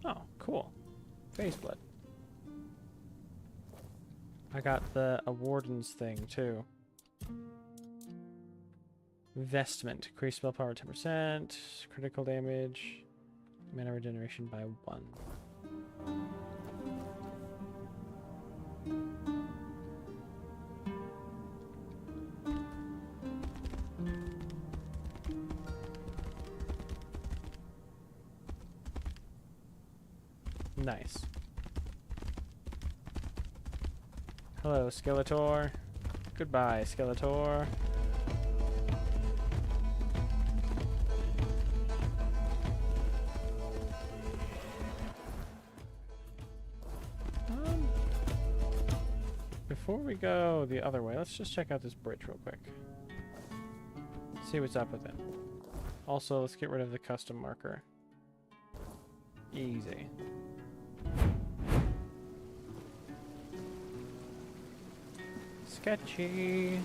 Oh, cool. Face blood. I got the Warden's thing, too. Vestment. Increase spell power 10%. Critical damage. Mana regeneration by 1. Nice. Hello, Skeletor. Goodbye, Skeletor. Before we go the other way, let's just check out this bridge real quick. See what's up with it. Also, let's get rid of the custom marker. Easy. Sketchy.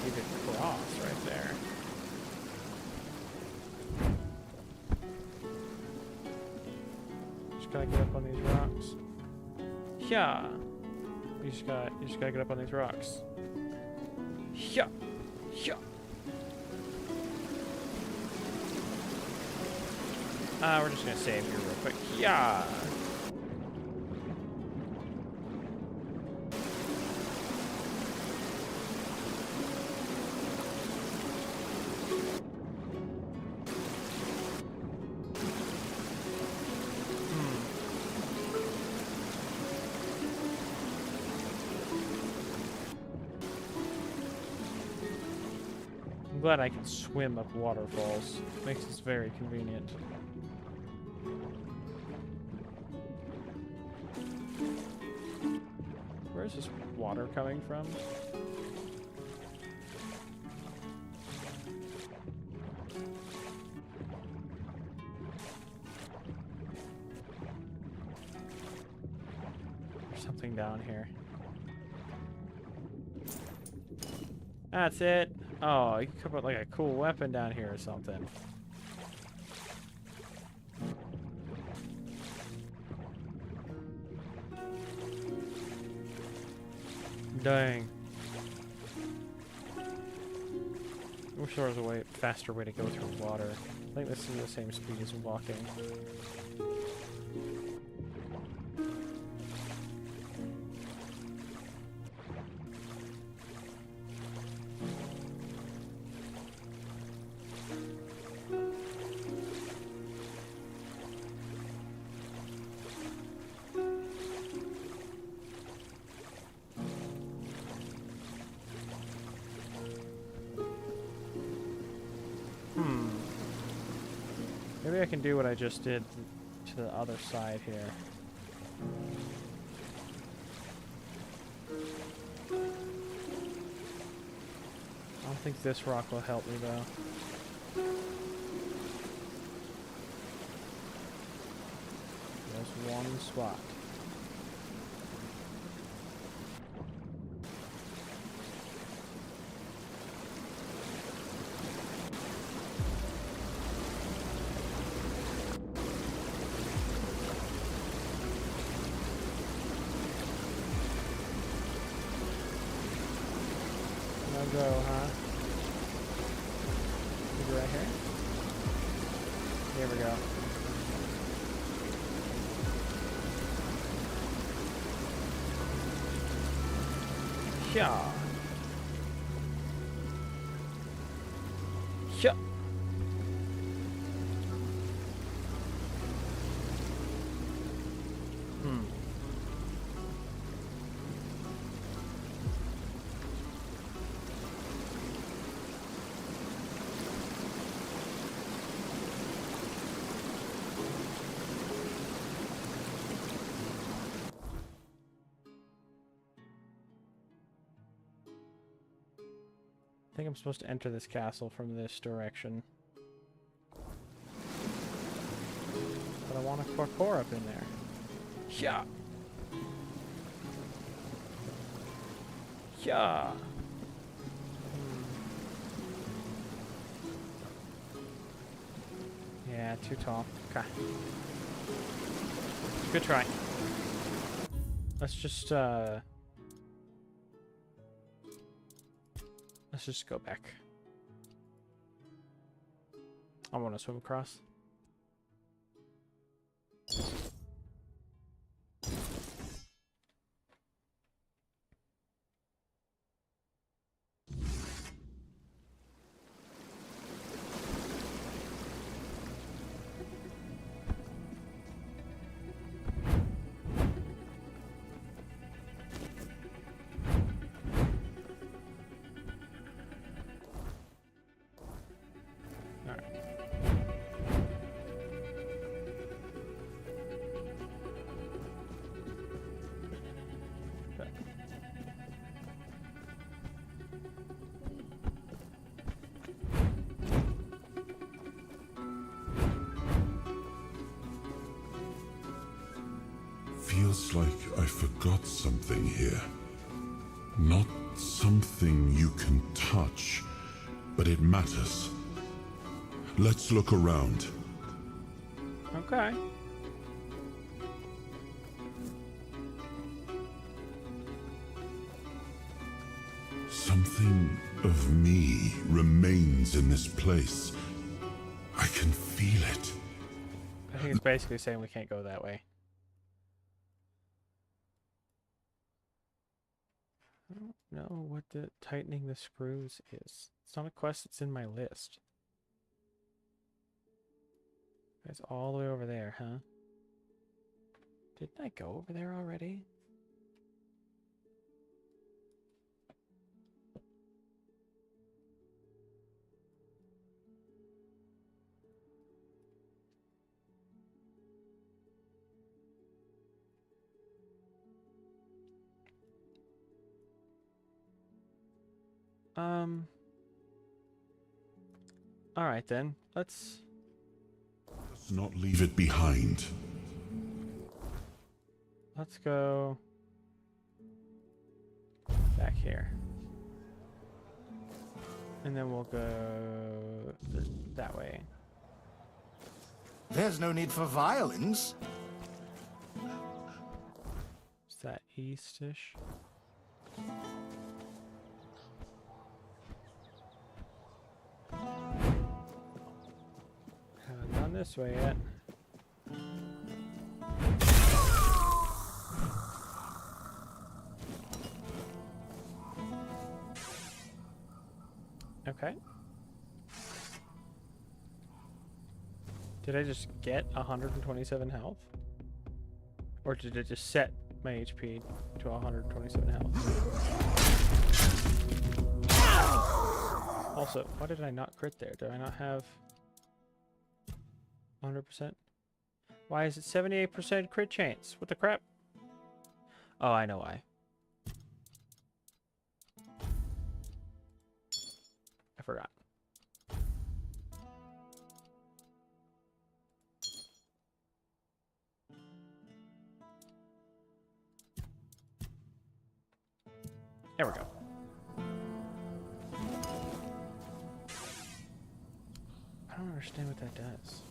You could cross right there. Just gotta get up on these rocks. Yeah. You just gotta get up on these rocks. Yeah. Yeah. We're just gonna save here real quick. Yeah. I'm glad I can swim up waterfalls. Makes this very convenient. Where's this water coming from? There's something down here. That's it. Oh, you could put like a cool weapon down here or something. Dang. I wish there was a faster way to go through water. I think this is the same speed as walking. Maybe I can do what I just did to the other side here. I don't think this rock will help me though. There's one spot. Go, huh? Maybe right here? Here we go. Yeah. Yeah. I think I'm supposed to enter this castle from this direction. But I want a parkour up in there. Yeah. Yeah. Yeah, too tall. Okay. Good try. Let's just go back. I want to swim across. Feels like I forgot something here. Not something you can touch, but it matters. Let's look around. Okay. Something of me remains in this place. I can feel it. I think it's basically saying we can't go that way. I don't know what the tightening the screws is. It's not a quest, it's in my list. It's all the way over there, huh? Didn't I go over there already? All right then. Let's not leave it behind. Let's go back here. And then we'll go that way. There's no need for violins. Is that east-ish? Haven't done this way yet. Okay. Did I just get 127 health? Or did it just set my HP to 127 health? Also, why did I not crit there? Do I not have 100%? Why is it 78% crit chance? What the crap? Oh, I know why. I forgot. There we go. I don't understand what that does.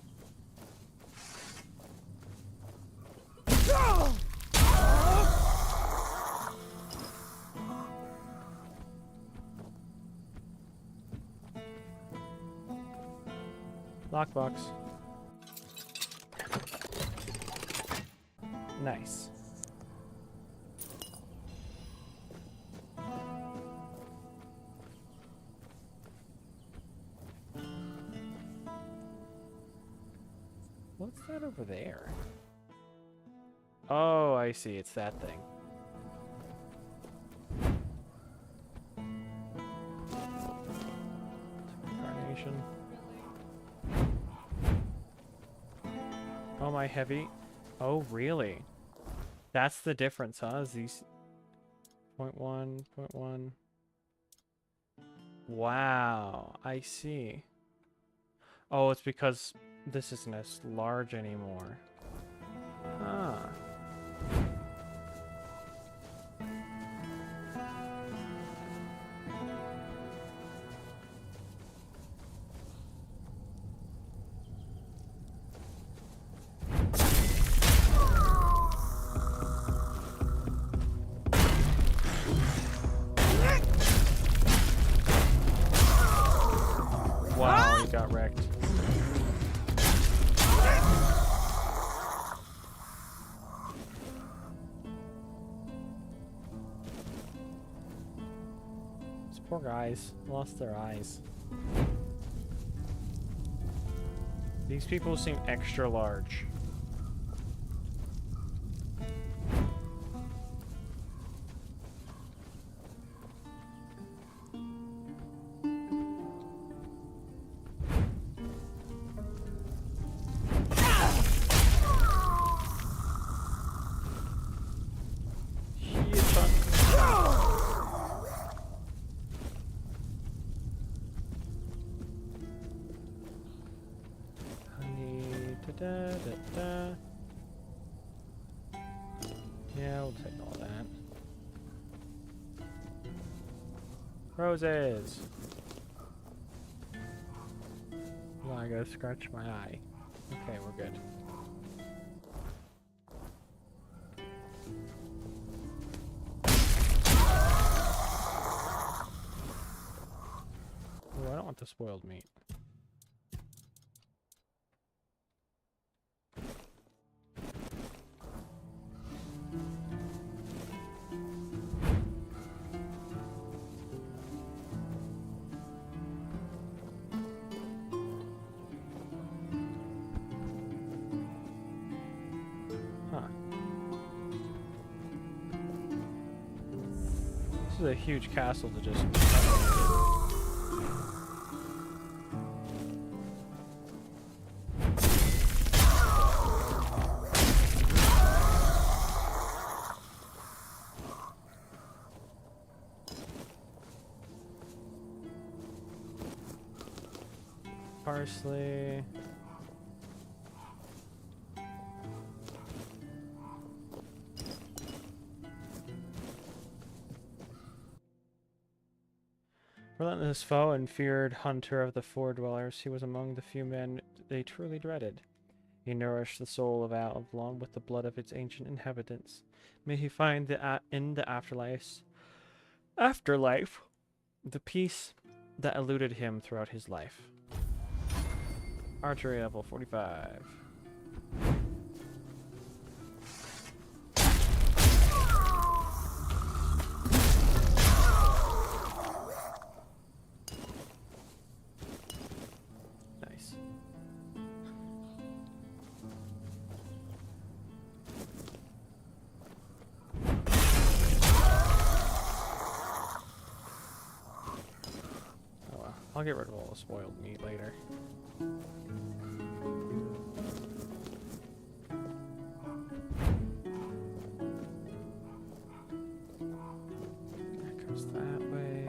Lockbox. Nice. What's that over there? Oh, I see. It's that thing. Carnation. Oh, my heavy. Oh, really? That's the difference, huh? Is these 0.1, 0.1, Wow, I see. Oh, it's because this isn't as large anymore. Huh. Wow, he got wrecked. These poor guys lost their eyes. These people seem extra large. Yeah, we'll take all that. Roses! Well, I gotta scratch my eye. Okay, we're good. Oh, I don't want the spoiled meat. This is a huge castle to just... Parsley... Relentless foe and feared hunter of the Four Dwellers, he was among the few men they truly dreaded. He nourished the soul of Avalon with the blood of its ancient inhabitants. May he find in the afterlife the peace that eluded him throughout his life. Archery level 45. I'll get rid of all the spoiled meat later. That goes that way.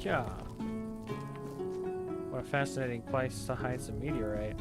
Yeah. What a fascinating place to hide some meteorite.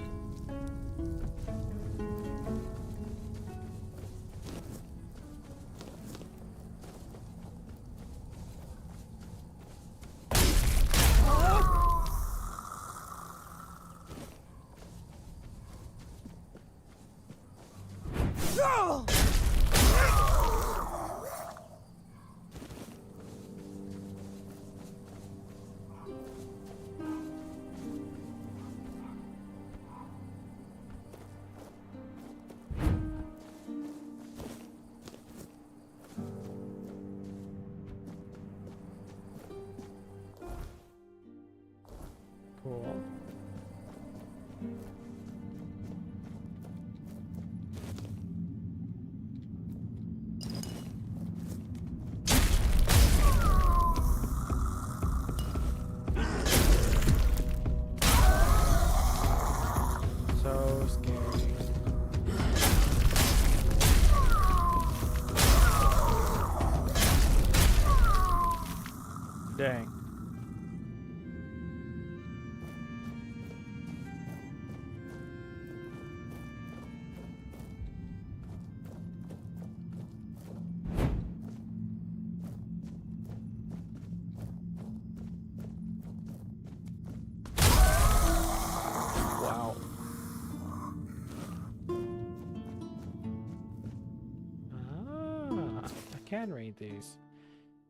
can read these.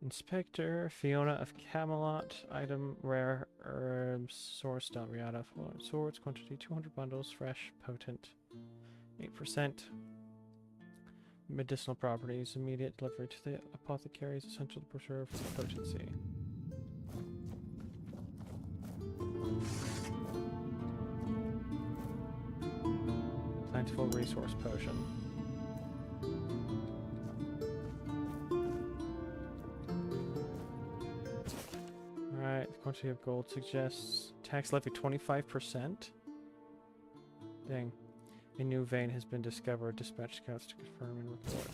Inspector, Fiona of Camelot, item rare herbs, source Dalriada, swords, quantity 200 bundles, fresh, potent, 8%. Medicinal properties, immediate delivery to the apothecaries, essential to preserve potency. Plentiful resource potion. Alright, the quantity of gold suggests tax levy 25%. Dang. A new vein has been discovered. Dispatch scouts to confirm and report.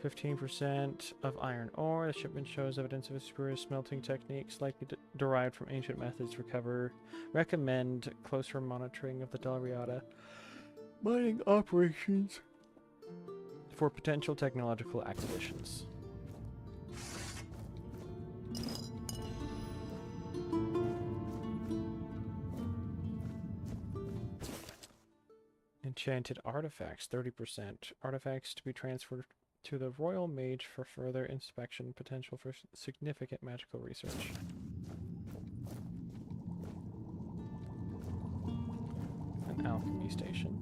15% of iron ore. The shipment shows evidence of a superior smelting techniques likely derived from ancient methods. Recommend closer monitoring of the Dalriada mining operations for potential technological acquisitions. Enchanted artifacts, 30%. Artifacts to be transferred to the Royal Mage for further inspection. Potential for significant magical research. An alchemy station.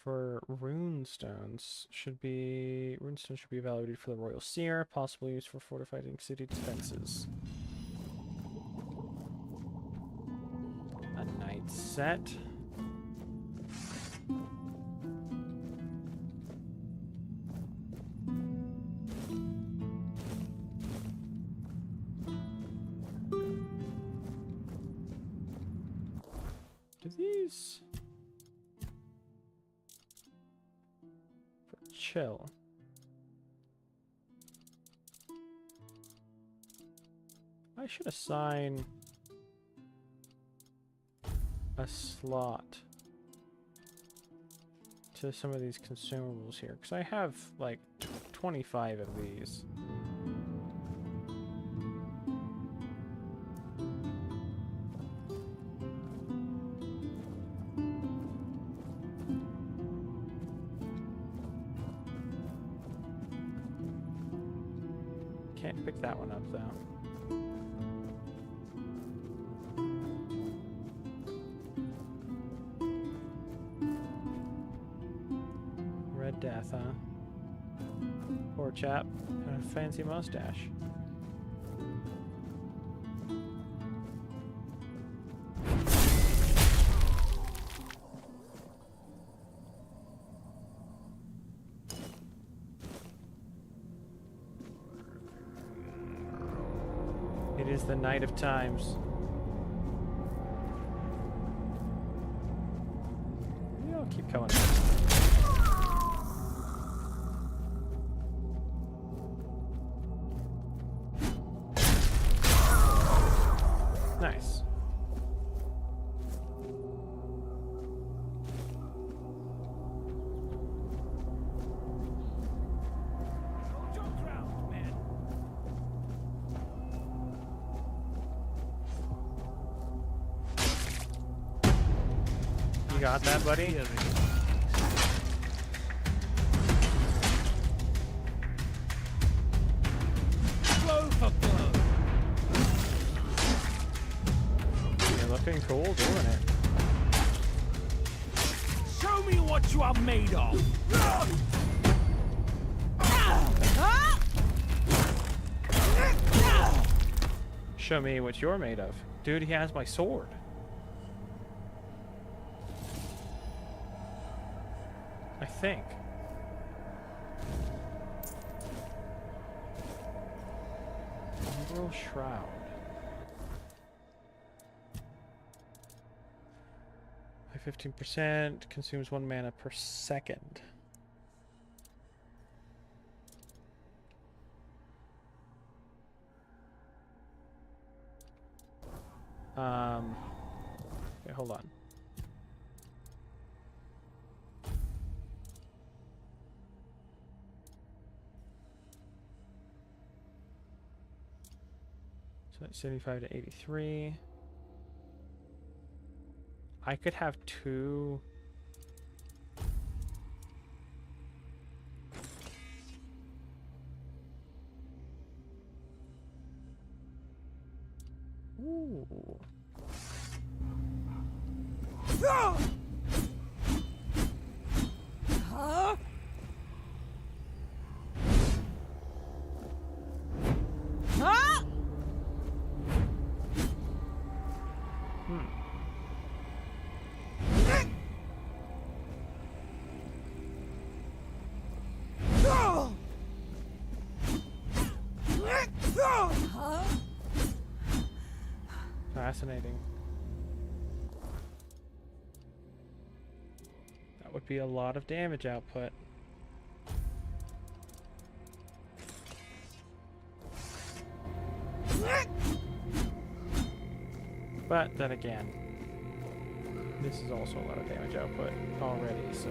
For runestones should be evaluated for the Royal Seer, possible use for fortifying city defenses. A night set. Do these for chill? I should assign a slot to some of these consumables here, because I have like 25 of these. Can't pick that one up though. Death, huh? Poor chap. Got a fancy mustache. It is the night of times. You'll keep coming. Nice. You got that, buddy? Blow for blow. Looking cool doing it. Show me what you are made of! Show me what you're made of. Dude, he has my sword. I think. Umbral Shroud. 15% consumes 1 mana per second. Okay, hold on. So that's 75 to 83. I could have two. Ooh. Fascinating. That would be a lot of damage output. But then again, this is also a lot of damage output already, so...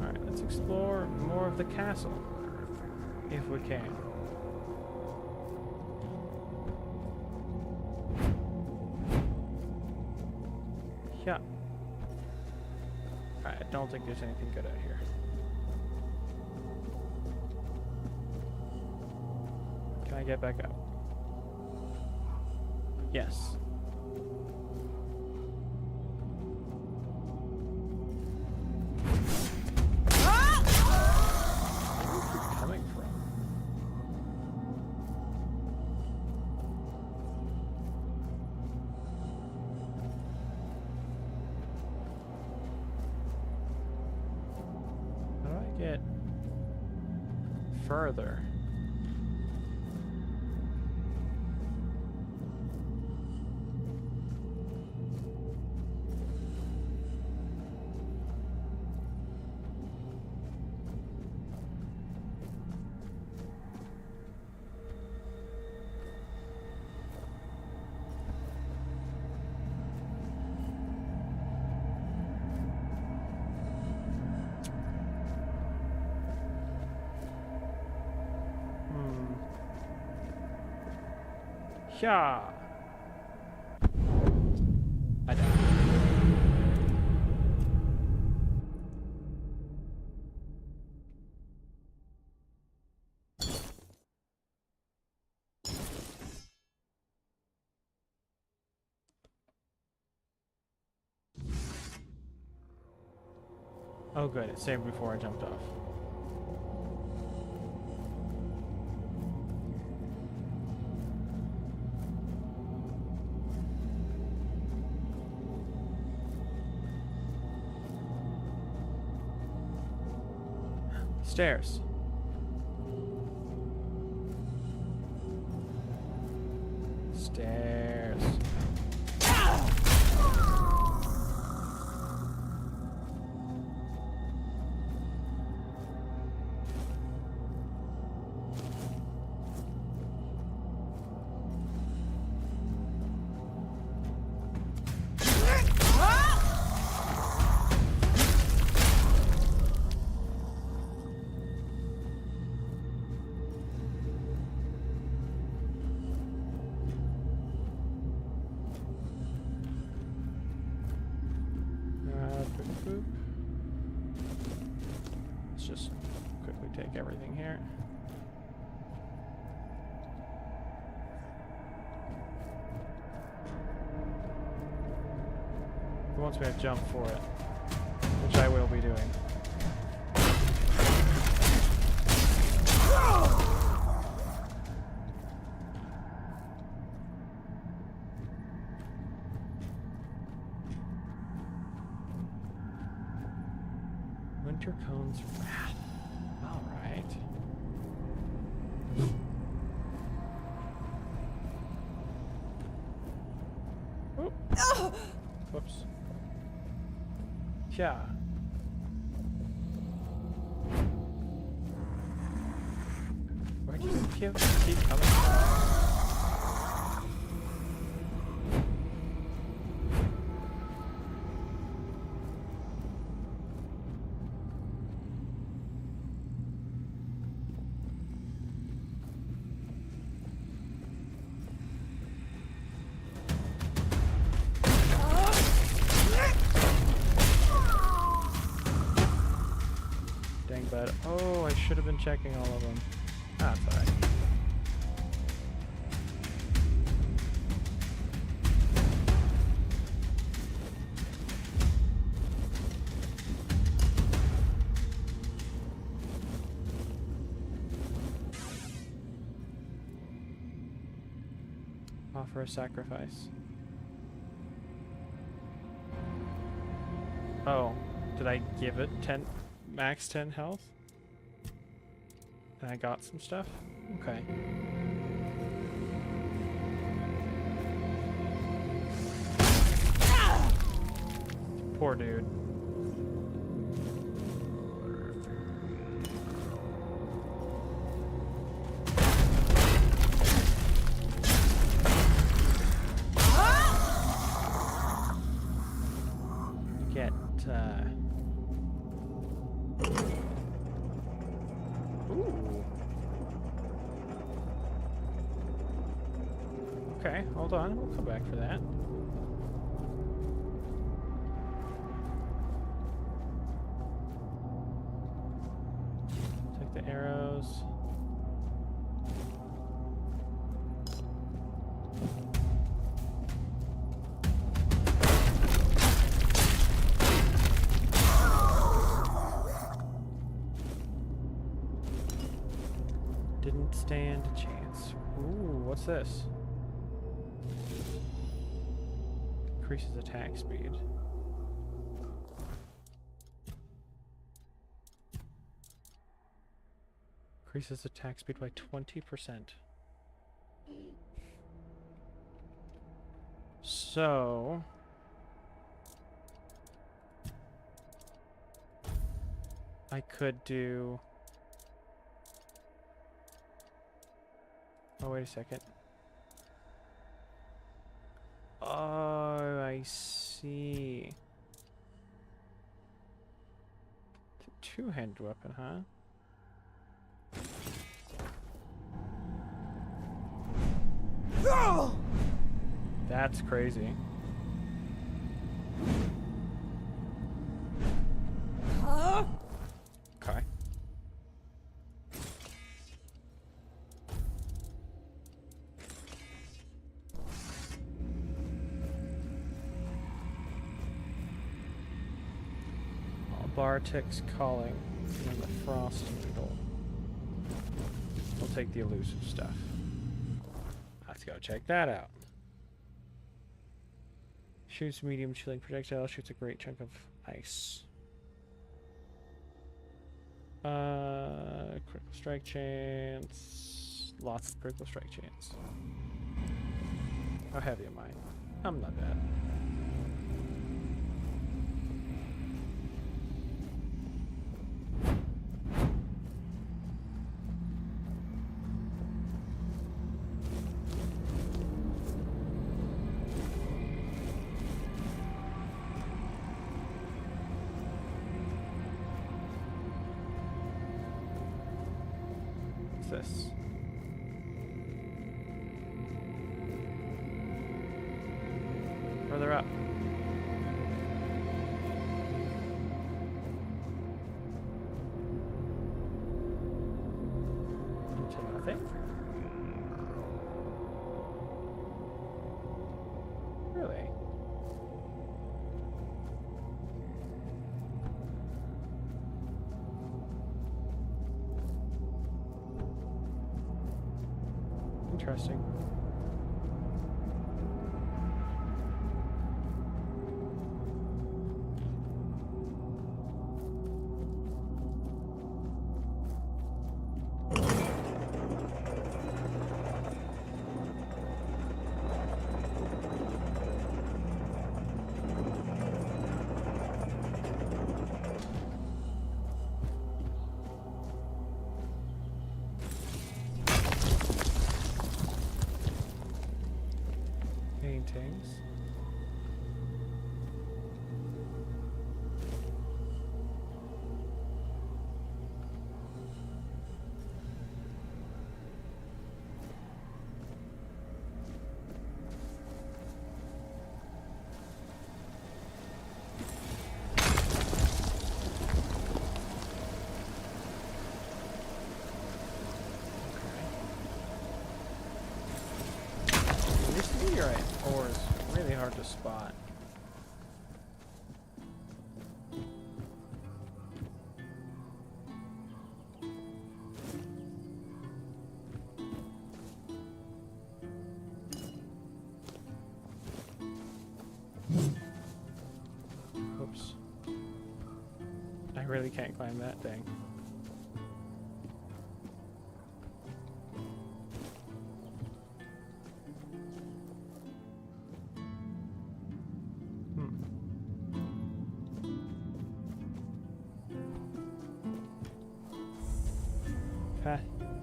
Alright, let's explore more of the castle, if we can. Yeah. I don't think there's anything good out here. Can I get back up? Yes. Coming from? How do I get further? Yeah. I died. Oh good, it saved before I jumped off. Stairs. Stairs. Let's just quickly take everything here. He wants me to jump for it, which I will be doing. Winter Cone's Wrath. Alright. Oh. Whoops. Yeah. Where do you keep coming from? bad. Oh, I should have been checking all of them. That's alright. Offer a sacrifice. Oh, did I give it 10 max 10 health? And I got some stuff? Okay. Poor dude. Get, Ooh. Okay, hold on. We'll come back for that. Take the arrows. Didn't stand a chance. Ooh, what's this? Increases attack speed. Increases attack speed by 20%. So... I could do... Oh, wait a second. Oh, I see. It's a two-handed weapon, huh? That's crazy. Okay. Bartek's calling, and then the frost needle. We'll take the elusive stuff. Let's go check that out. Shoots medium chilling projectile, shoots a great chunk of ice. Critical strike chance. Lots of critical strike chance. How heavy am I? I'm not bad. This? Further up. Into nothing? Really? Interesting. Paintings. hard to spot. Oops. I really can't climb that thing.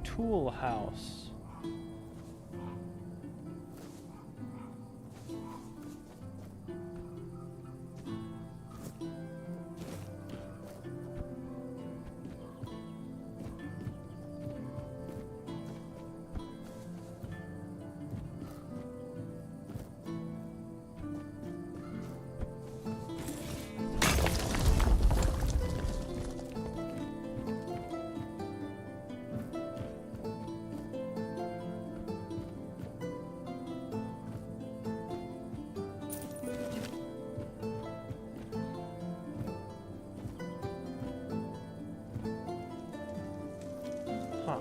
Tool house. Huh.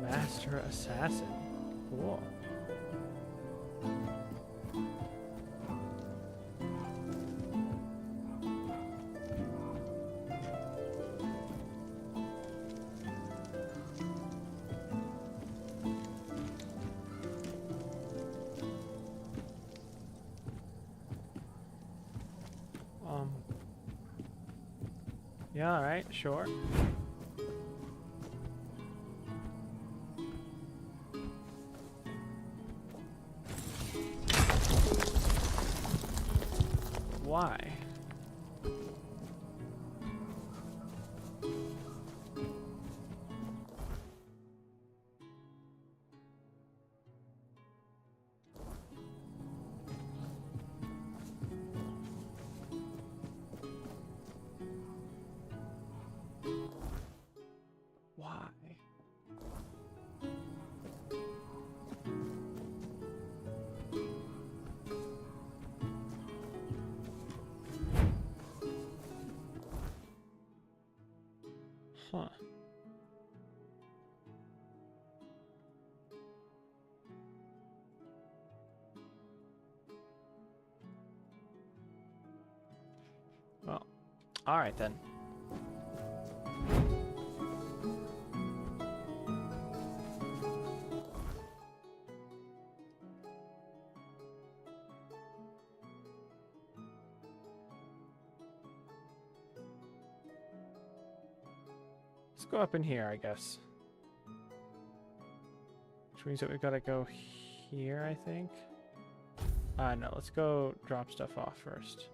Master Assassin. Cool. Yeah, alright, sure. Why? Why? Huh. Well, all right then. Let's go up in here, I guess. Which means that we've got to go here, I think. No, let's go drop stuff off first.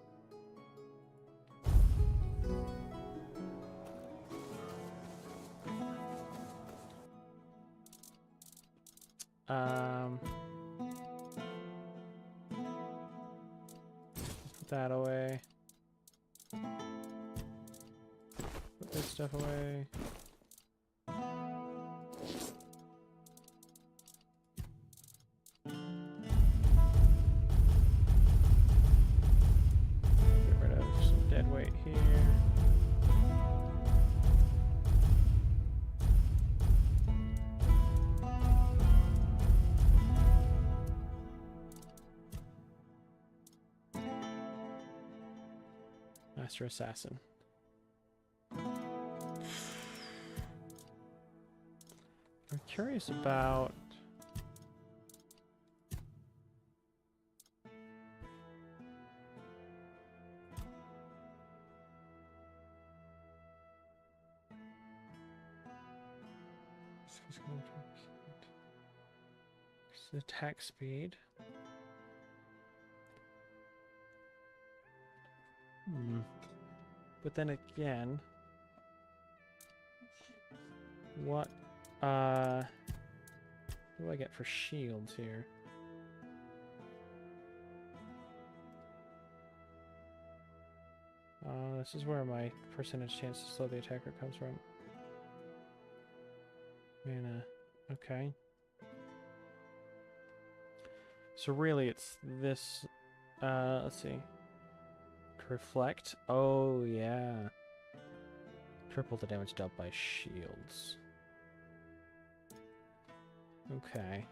Put that away. Put this stuff away. Get rid of some dead weight here. Master Assassin. I'm curious about... the attack speed. But then again, what What do I get for shields here? This is where my percentage chance to slow the attacker comes from. Mana. Okay. So really it's this, let's see. Reflect. Oh, yeah. Triple the damage dealt by shields. Okay.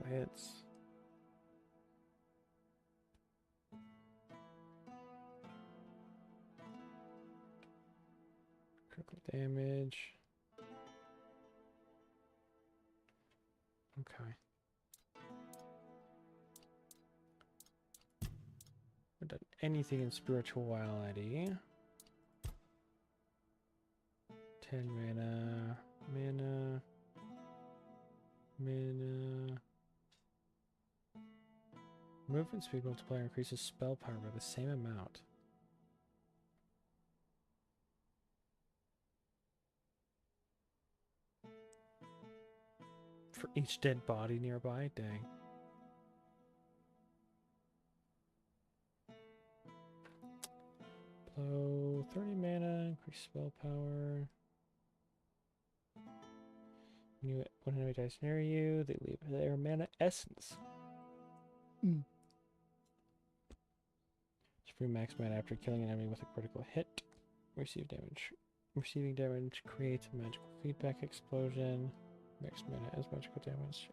Hits. Critical damage. Okay. Haven't done anything in spirituality. 10 mana. Mana. Movement speed multiplier increases spell power by the same amount. For each dead body nearby? Dang. Blow 30 mana, increase spell power. When enemy dies near you, they leave their mana essence. Free max mana after killing an enemy with a critical hit. Receive damage. Receiving damage creates a magical feedback explosion. Max mana as magical damage.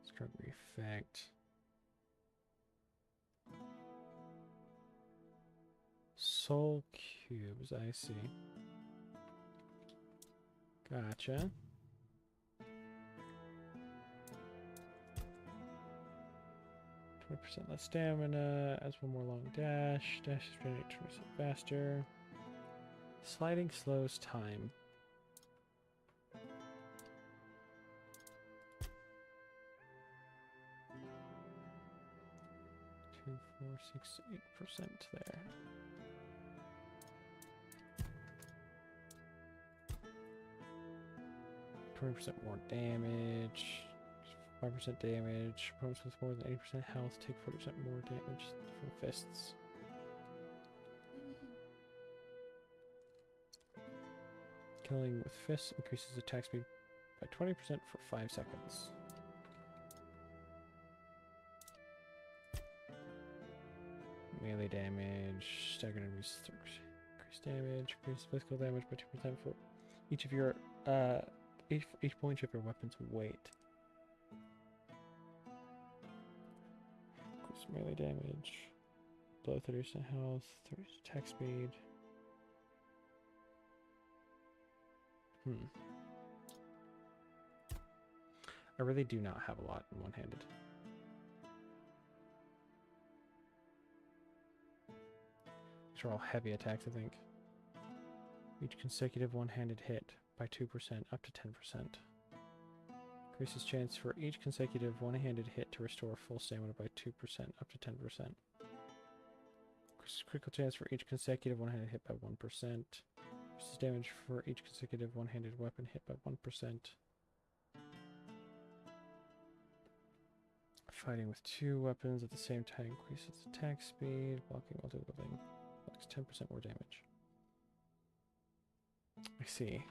Strawberry effect. Soul cubes, I see. Gotcha. %, less stamina, adds one more long dash. Dash is 20% faster. Sliding slows time. 2, 4, 6, 8% there. %, more damage. 5% damage. Opponents with more than 80% health take 40% more damage from fists. Killing with fists increases attack speed by 20% for 5 seconds. Melee damage. Staggered enemies increase damage. Increase physical damage by 2% for each of your each point of your weapon's weight. Increase melee damage. Blow 30% health. 30% attack speed. I really do not have a lot in one-handed. These are all heavy attacks, I think. Each consecutive one-handed hit by 2% up to 10%. Increases chance for each consecutive one-handed hit to restore full stamina by 2% up to 10%. Increases critical chance for each consecutive one-handed hit by 1%. Increases damage for each consecutive one-handed weapon hit by 1%. Fighting with 2 weapons at the same time increases attack speed. Blocking while dealing blocks 10% more damage. I see.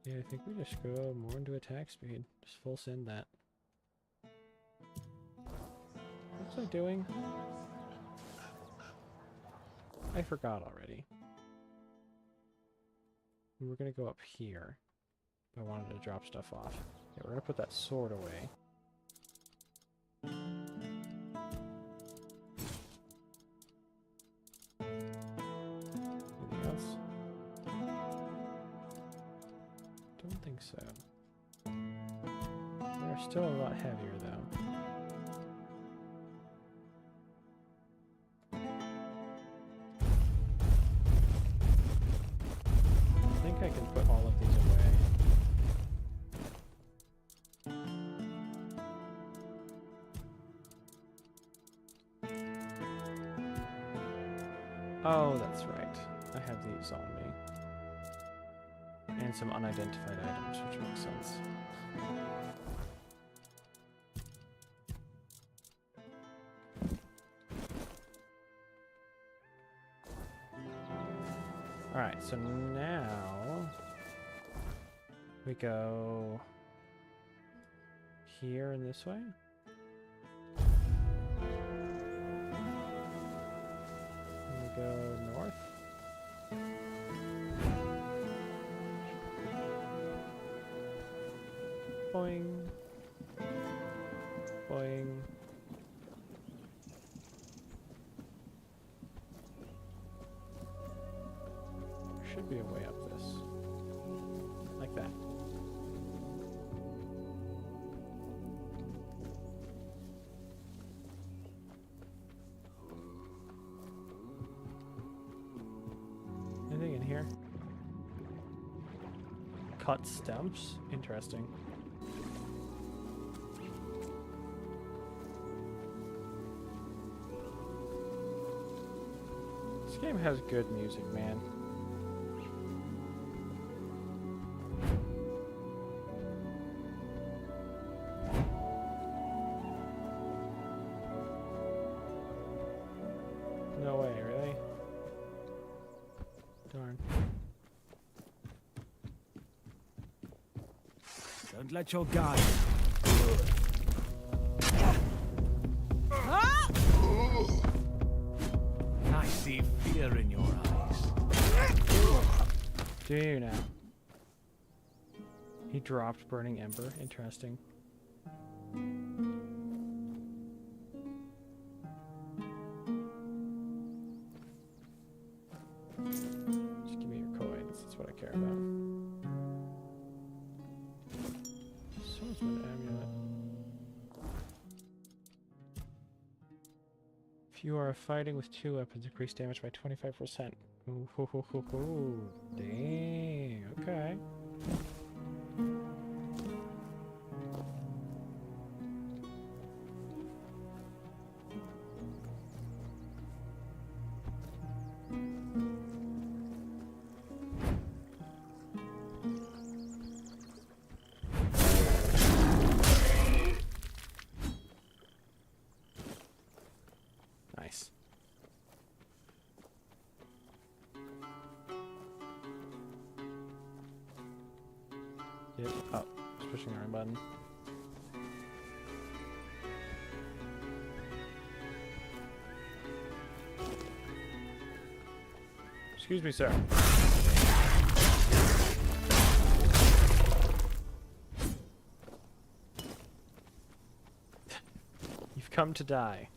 Yeah, I think we just go more into attack speed. Just full send that. What was I doing? I forgot already. We were gonna go up here. But I wanted to drop stuff off. Yeah, we're gonna put that sword away. Anything else? Don't think so. They're still a lot heavier though. I think I can put all of these away. Oh, that's right. I have these on me. And some unidentified items, which makes sense. Alright, so now we go here and this way. And we go north. Boing. Boing. Should be a way up this. Like that. Anything in here? Cut stumps? Interesting. This game has good music, man. No way, really? Darn. Don't let your guard. I see fear in your eyes. Do you now? He dropped Burning Ember. Interesting. Just give me your coins. That's what I care about. Swordsman amulet. If you are fighting with two weapons, increase damage by 25%. Ooh, hoo, hoo, hoo, hoo. Dang. Okay. Nice. Yep. Oh, just pushing the right button. Excuse me, sir. You've come to die.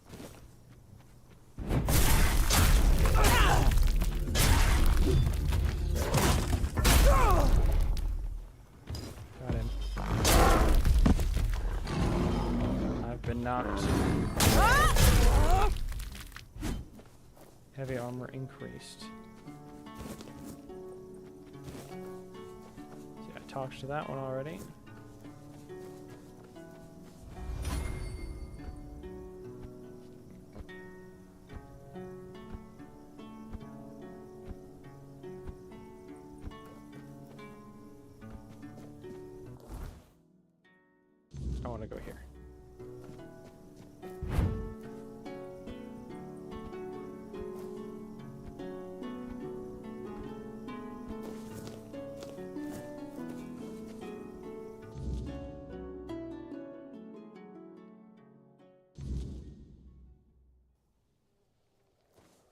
Got him. I've been knocked. Heavy armor increased. See, I talked to that one already. I want to go here.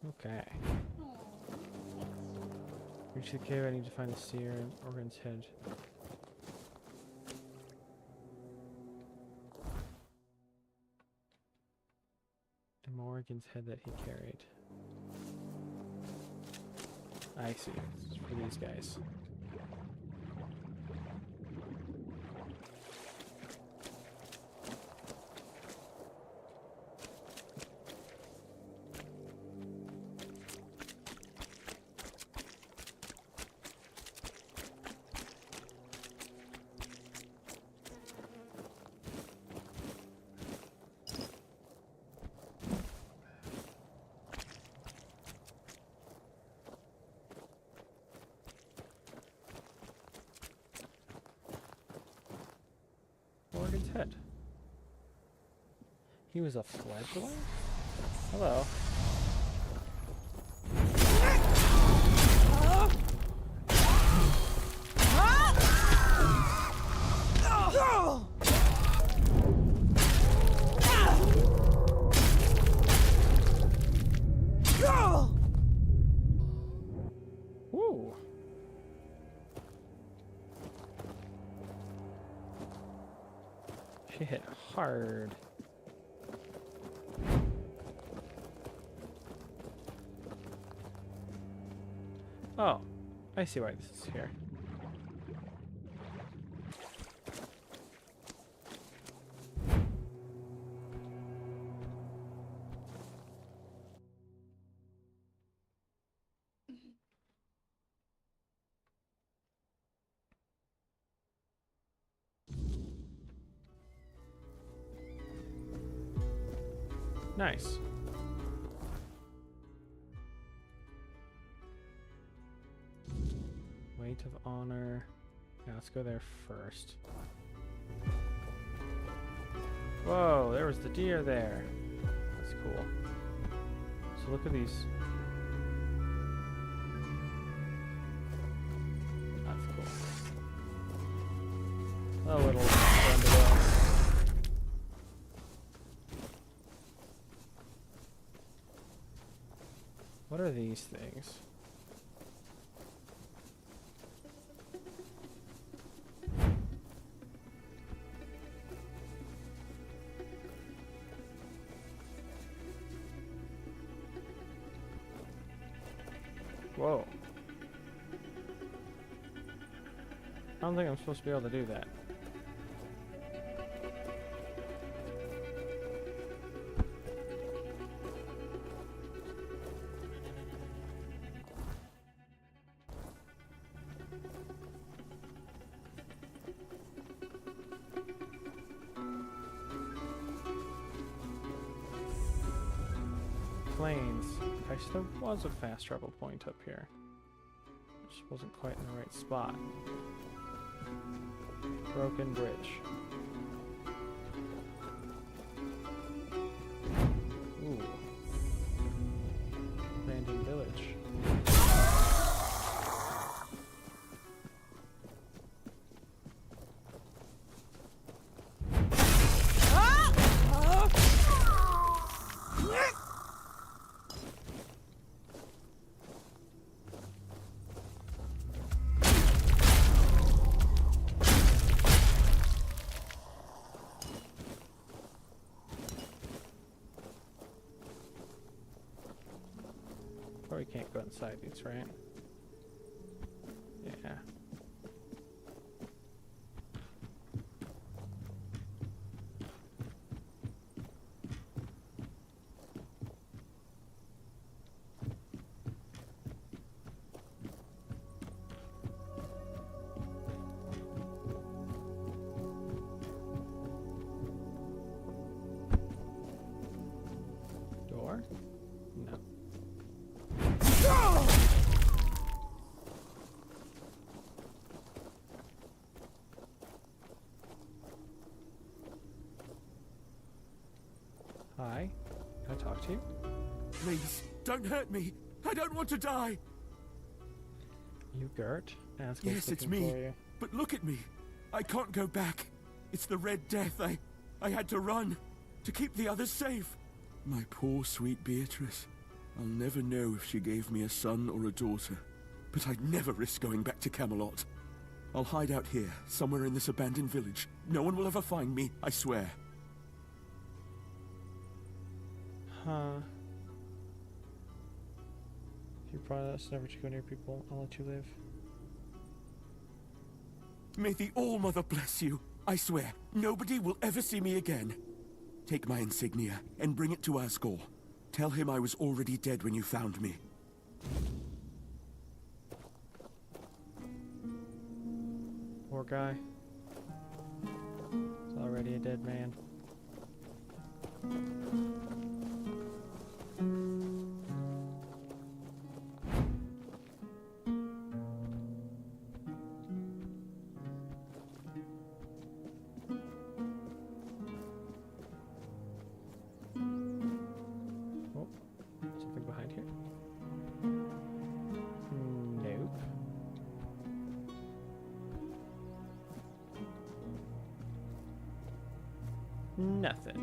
Okay. Reach the cave, I need to find the seer and Organ's head. And Morgan's head that he carried. I see. It's for these guys. Morgan's head. He was a fledgling? Hello. Woo. She hit hard. Oh, I see why this is here. Nice. Weight of honor. Yeah, let's go there first. Whoa, there was the deer there. That's cool. So look at these. That's cool. A little standalone. What are these things? Whoa. I don't think I'm supposed to be able to do that. Plains. Okay, so there was a fast travel point up here. Just wasn't quite in the right spot. Broken bridge. Ooh. Abandoned village. Probably can't go inside these, right? Yeah. Door? No. Hi, can I talk to you? Please, don't hurt me. I don't want to die. You Gert? Yes, it's me. But look at me. I can't go back. It's the Red Death. I had to run to keep the others safe. My poor, sweet Beatrice. I'll never know if she gave me a son or a daughter. but I'd never risk going back to Camelot. I'll hide out here, somewhere in this abandoned village. No one will ever find me, I swear. Huh. If you promise never to go near people, I'll let you live. May the All-Mother bless you. I swear, nobody will ever see me again. Take my insignia and bring it to Asgore. Tell him I was already dead when you found me. Poor guy. He's already a dead man. Oh, something behind here? Nope. Nothing.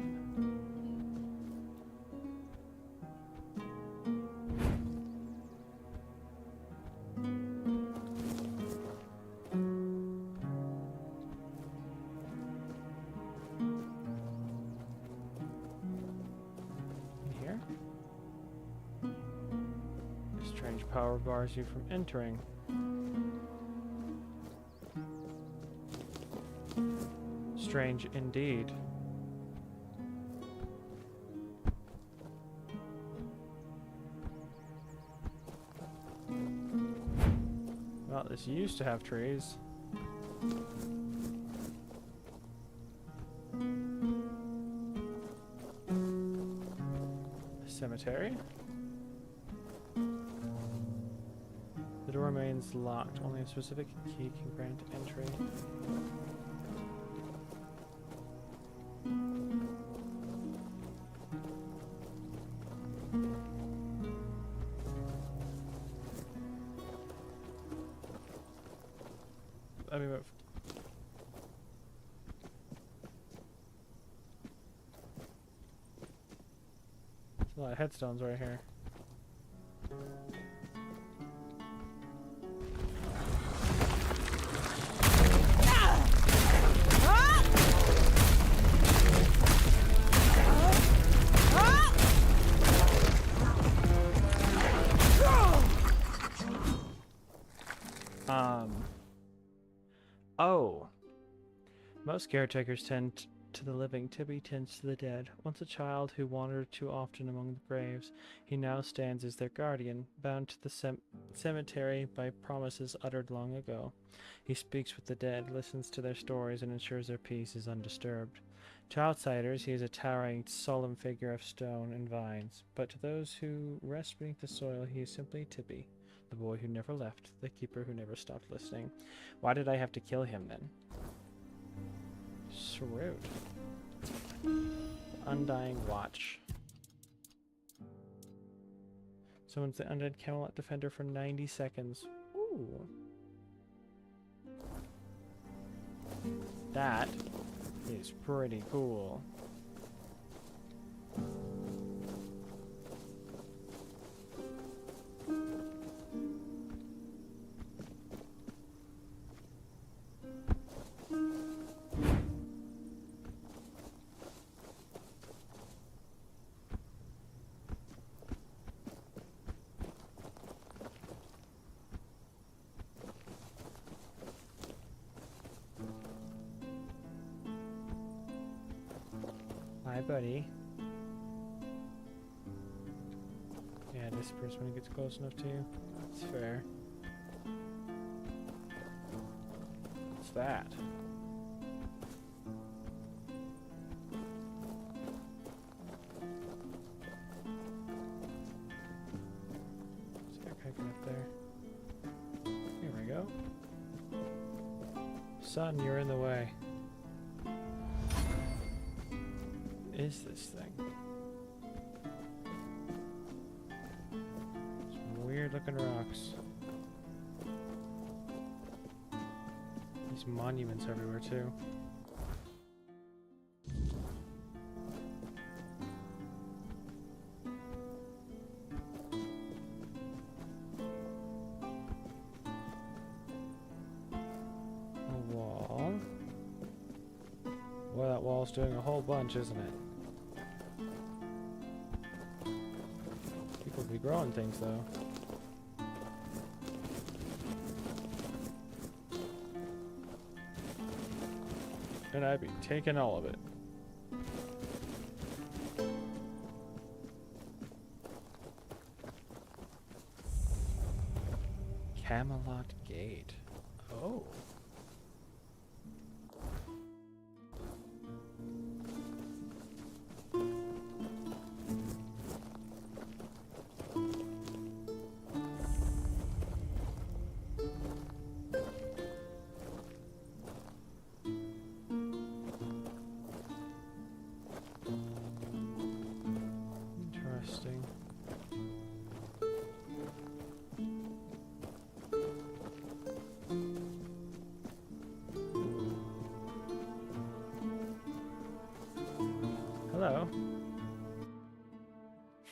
In here? Strange power bars you from entering. Strange indeed. Well, this used to have trees. A cemetery? The door remains locked. Only a specific key can grant entry. Let me move. There's a lot of headstones right here. Oh. Most caretakers tend to the living. Tibby tends to the dead. Once a child who wandered too often among the graves, he now stands as their guardian, bound to the cemetery by promises uttered long ago. He speaks with the dead, listens to their stories, and ensures their peace is undisturbed. To outsiders, he is a towering, solemn figure of stone and vines, but to those who rest beneath the soil, he is simply Tibby. The boy who never left, the keeper who never stopped listening. Why did I have to kill him then? So rude. Undying Watch. Someone's the undead Camelot defender for 90 seconds. Ooh. That is pretty cool. Hi, buddy. Yeah, disappears when it gets close enough to you. That's fair. What's that? Is that guy up there? Here we go. Son, you're in the way. Is this thing? Some weird looking rocks. These monuments everywhere too. Well, that wall's doing a whole bunch, isn't it? People be growing things, though. And I'd be taking all of it. Camelot Gate. Oh. Interesting. Hello.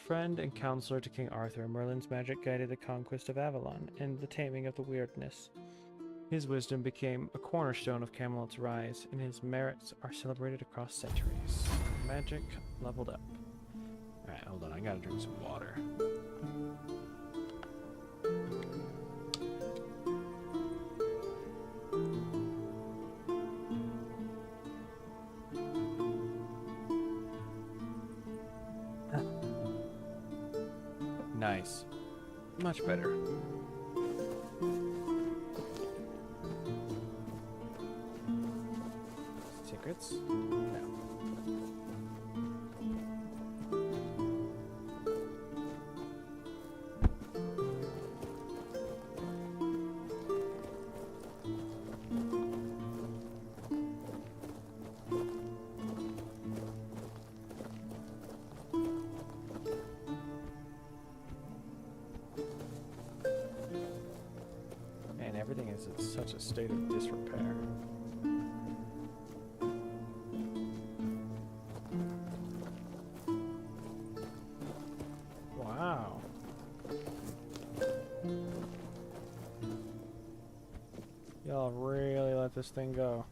Friend and counselor to King Arthur, Merlin's magic guided the conquest of Avalon and the taming of the weirdness. His wisdom became a cornerstone of Camelot's rise, and his merits are celebrated across centuries. Magic leveled up. Alright, hold on, I gotta drink some water. Nice. Much better. Secrets? No. Man, everything is in such a state of disrepair. Wow. Y'all really let this thing go.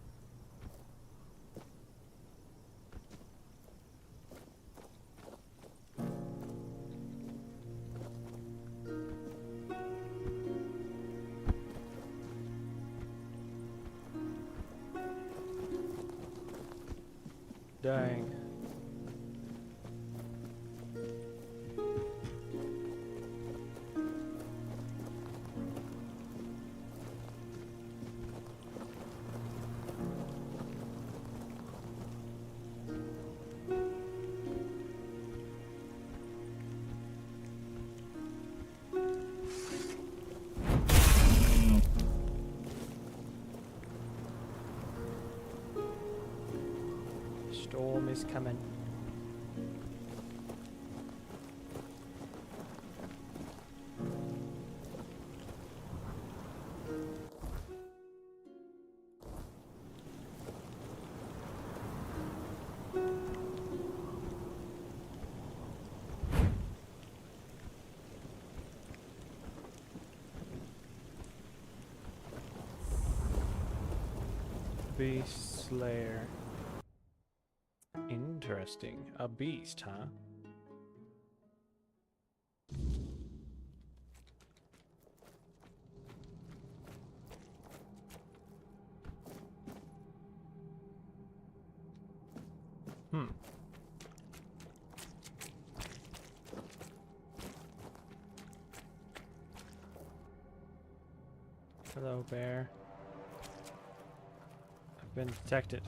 Dang. Storm is coming. Beast Slayer. Interesting. A beast, huh? Hmm. Hello, bear. I've been detected.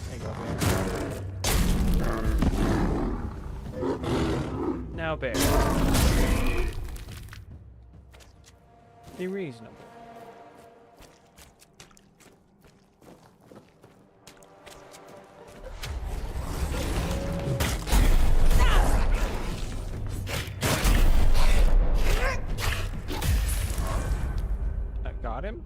There you go, bear. Now, bear. Be reasonable. Got him?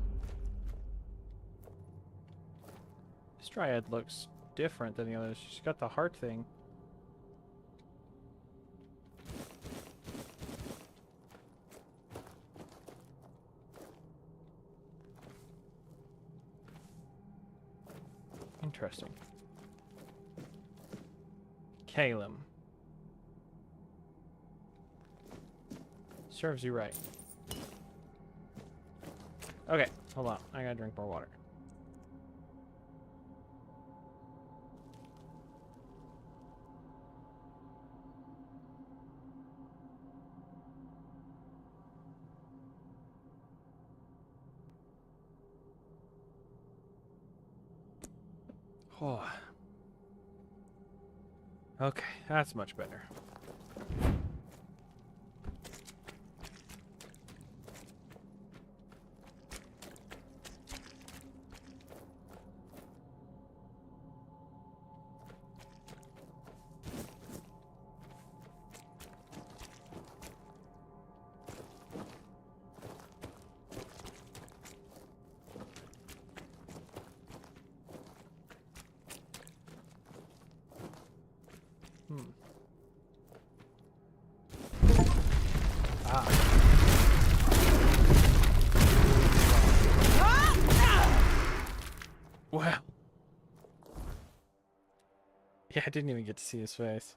This Dryad looks different than the others. She's got the heart thing. interesting. Calum. Serves you right. Okay, hold on. I gotta drink more water. Oh. Okay, that's much better. Wow. Yeah, I didn't even get to see his face.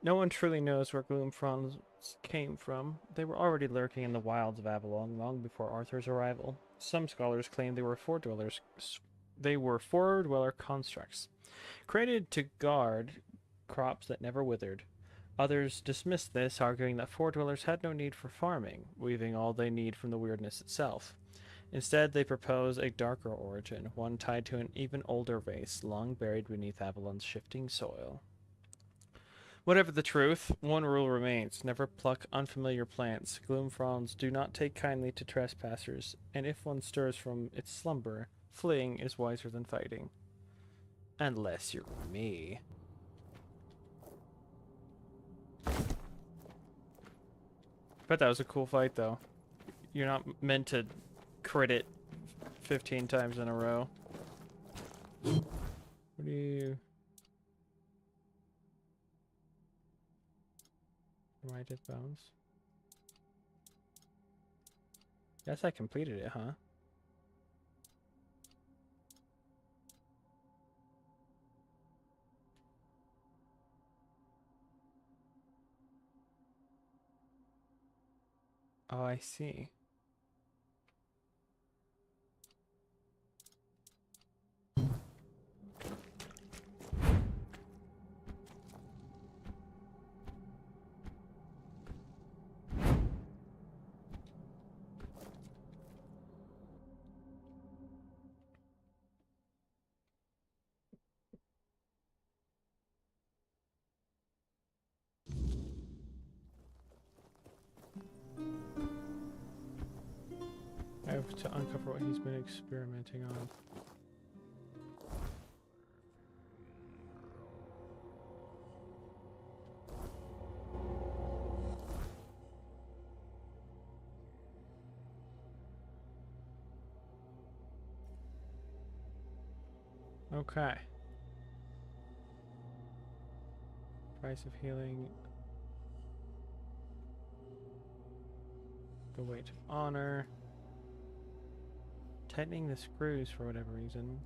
No one truly knows where gloom fronds came from. They were already lurking in the wilds of Avalon long before Arthur's arrival. Some scholars claim they were four-dweller constructs, created to guard crops that never withered. Others dismiss this, arguing that four-dwellers had no need for farming, weaving all they need from the weirdness itself. Instead, they propose a darker origin, one tied to an even older race, long buried beneath Avalon's shifting soil. Whatever the truth, one rule remains: never pluck unfamiliar plants. Gloom fronds do not take kindly to trespassers, and if one stirs from its slumber, fleeing is wiser than fighting. Unless you're me. Bet that was a cool fight, though. You're not meant to crit it 15 times in a row. What do you... Reminded bones. Guess I completed it, huh? Oh, I see. I have to uncover what he's been experimenting on. Okay. Price of healing. The weight of honor. Tightening the screws for whatever reason.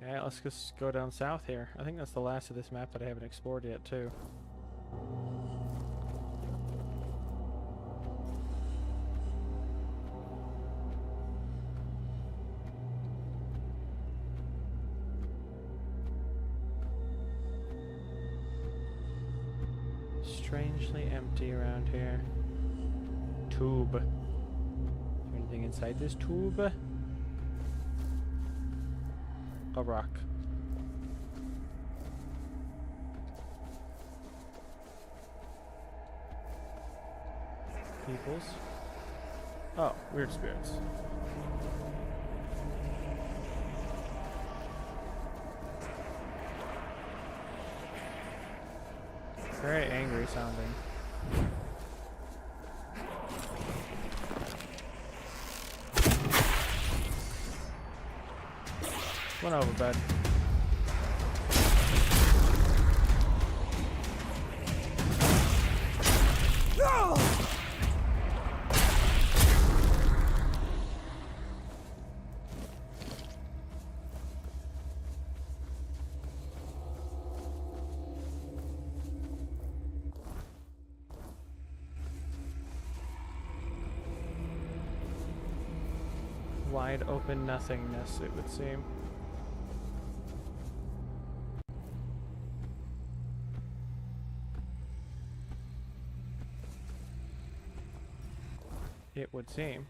Yeah, let's just go down south here. I think that's the last of this map that I haven't explored yet, too. Strangely empty around here. Tube. Is there anything inside this tube? A rock. Peoples. Oh, weird spirits. Very angry sounding. One over, bud. No! wide open nothingness, it would seem. It would seem.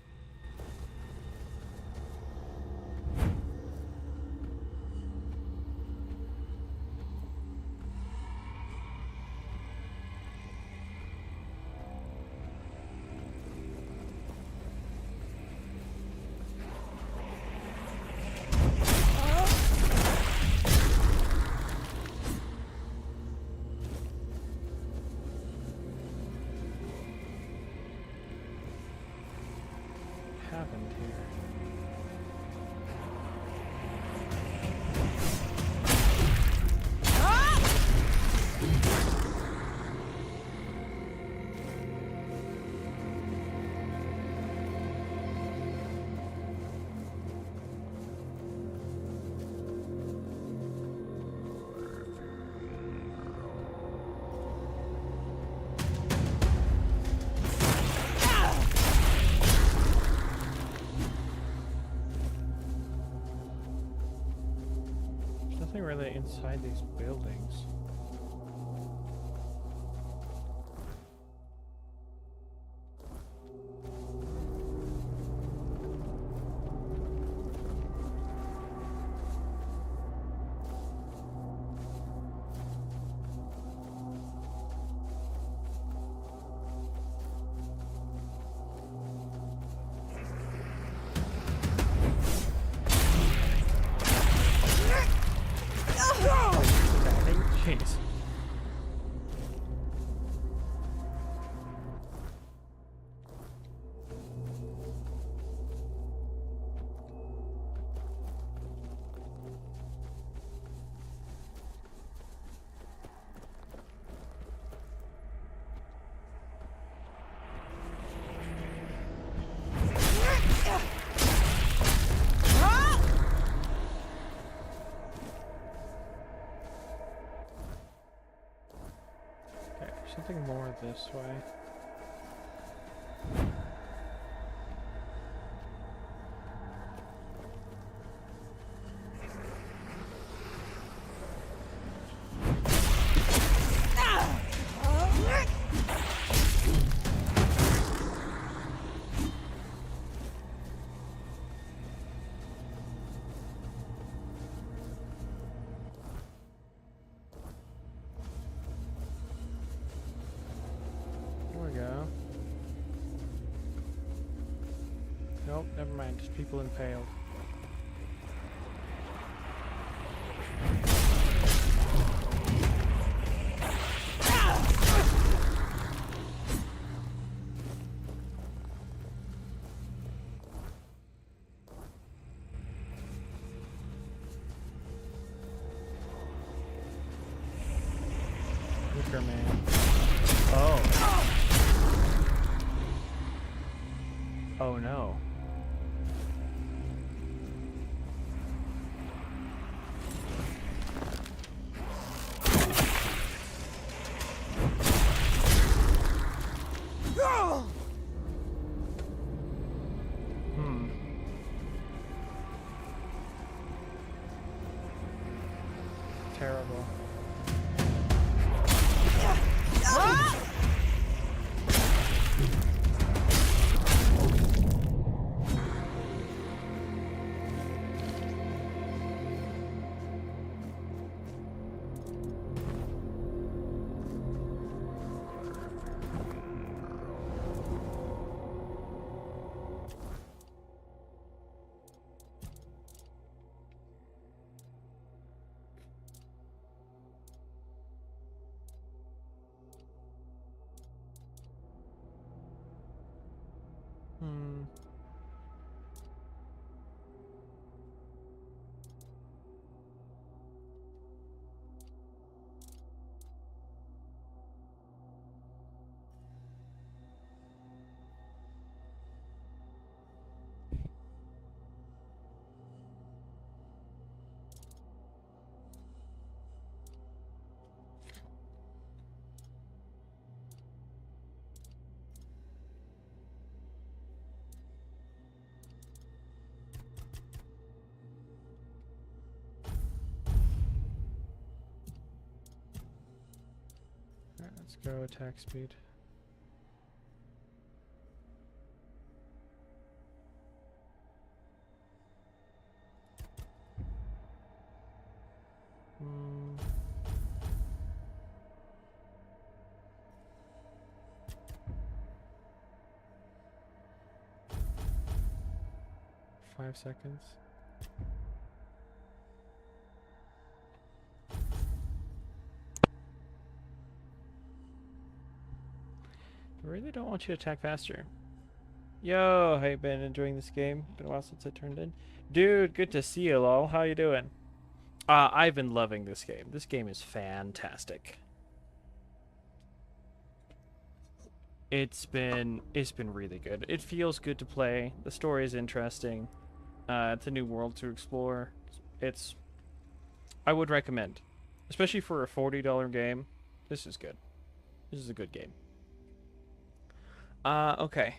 Happened here? Nothing really inside these buildings. Jeez. Something more this way. Nope, never mind. Just people impaled. Wicker Man. Oh. Oh no. Terrible. Let's go attack speed. Hmm. Five seconds. I really don't want you to attack faster. Yo, how you been enjoying this game? Been a while since I turned in. Dude, good to see you, lol. How you doing? I've been loving this game. This game is fantastic. It's been really good. It feels good to play. The story is interesting. It's a new world to explore. I would recommend, especially for a $40 game. This is good. This is a good game. Okay.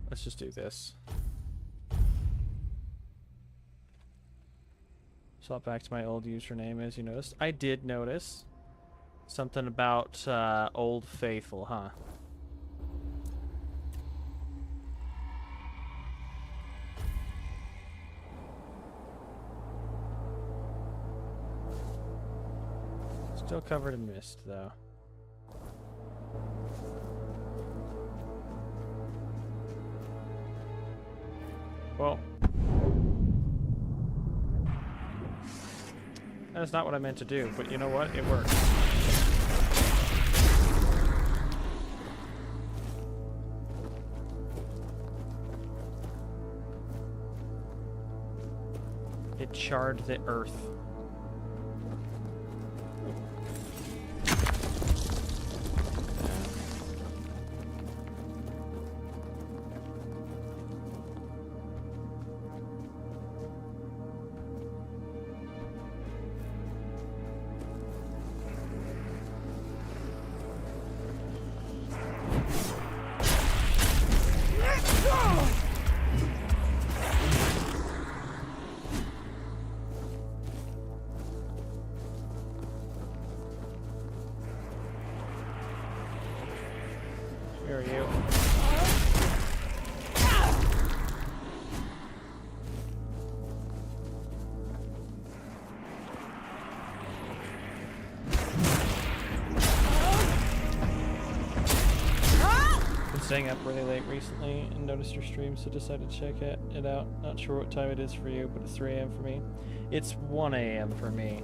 Let's just do this. Swap back to my old username, as you noticed. I did notice something about Old Faithful, huh? Still covered in mist, though. Well, that's not what I meant to do, but you know what? It worked. It charred the earth. Where are you? Been staying up really late recently and noticed your stream, so decided to check it out. Not sure what time it is for you, but it's 3 a.m. for me. It's 1 a.m. for me.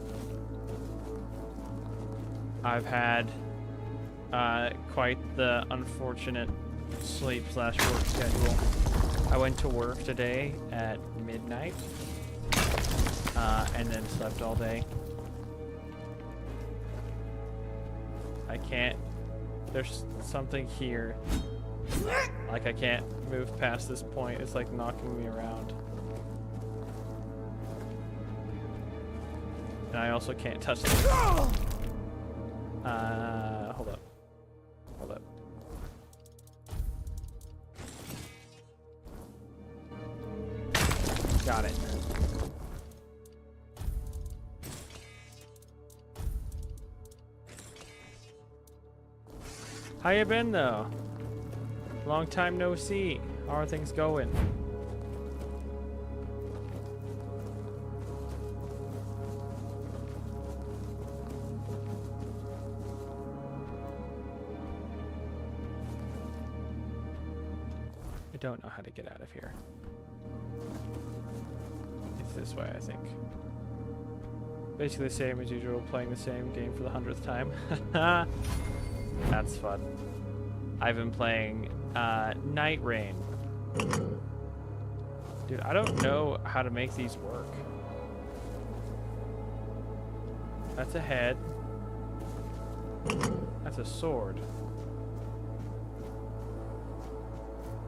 I've had quite the unfortunate sleep/work schedule. I went to work today at midnight and then slept all day. I can't. There's something here. Like I can't move past this point. It's like knocking me around. And I also can't touch it. Hold up. Hold up. Got it. How you been though? Long time no see. How are things going? I don't know how to get out of here. It's this way, I think. Basically the same as usual, playing the same game for the 100th time. That's fun. I've been playing Night Rain. Dude, I don't know how to make these work. That's a head. That's a sword.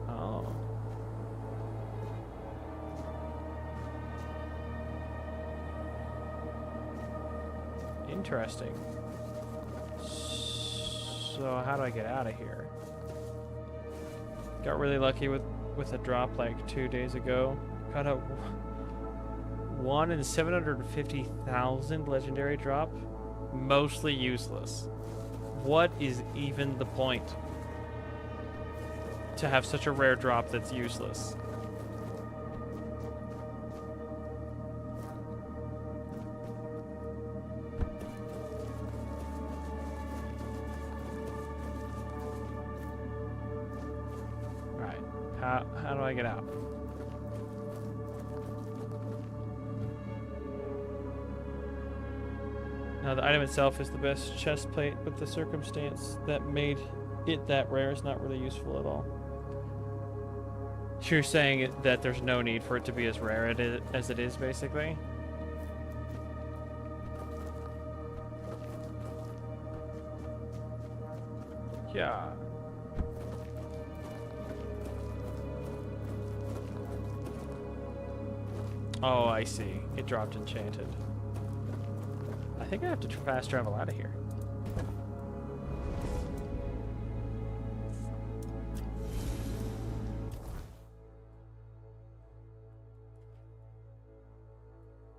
Oh. Interesting. So how do I get out of here? Got really lucky with a drop like 2 days ago. Got a 1 in 750,000 legendary drop mostly useless. What is even the point to have such a rare drop that's useless? Right. How do I get out? Now, the item itself is the best chest plate, but the circumstance that made it that rare is not really useful at all. You're saying that there's no need for it to be as rare as it is, basically? Yeah. Oh, I see. It dropped enchanted. I think I have to fast travel out of here.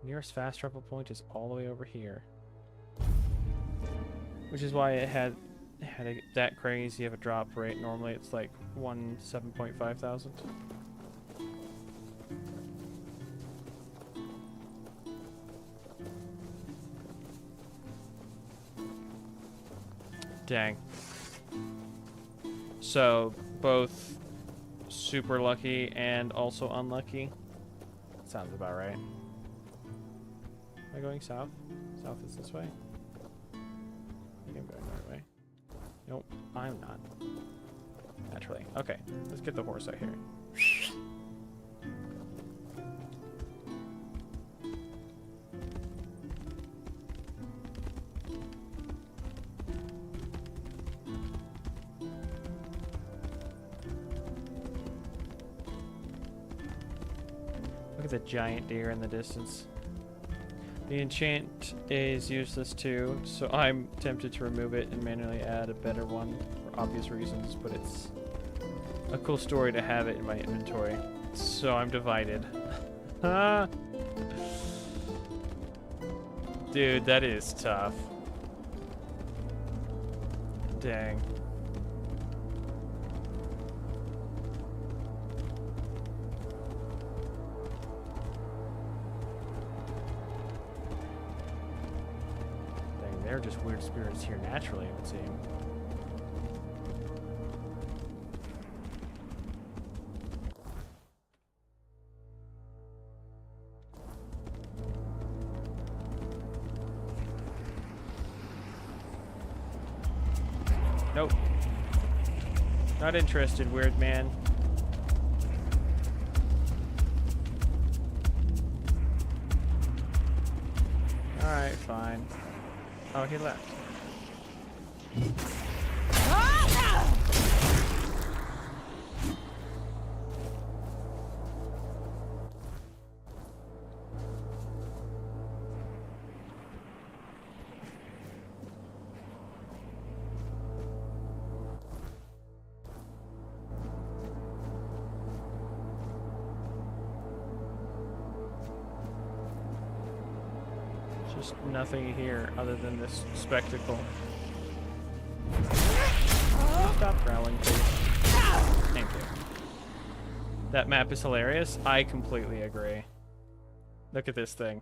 Nearest fast travel point is all the way over here. Which is why it had that crazy of a drop rate. Normally it's like 7.5 thousand. Dang. So, both super lucky and also unlucky? Sounds about right. Am I going south? South is this way? I think I'm going the right way. Nope, I'm not. Naturally. Okay, let's get the horse out here. Look at the giant deer in the distance. The enchant is useless too, so I'm tempted to remove it and manually add a better one for obvious reasons, but it's a cool story to have it in my inventory. So I'm divided. Dude, that is tough. Dang. They're just weird spirits here naturally, it would seem. Nope. Not interested, weird man. Alright, fine. Oh, he left. Just nothing here other than this spectacle. Stop growling, please. Thank you. That map is hilarious. I completely agree. Look at this thing.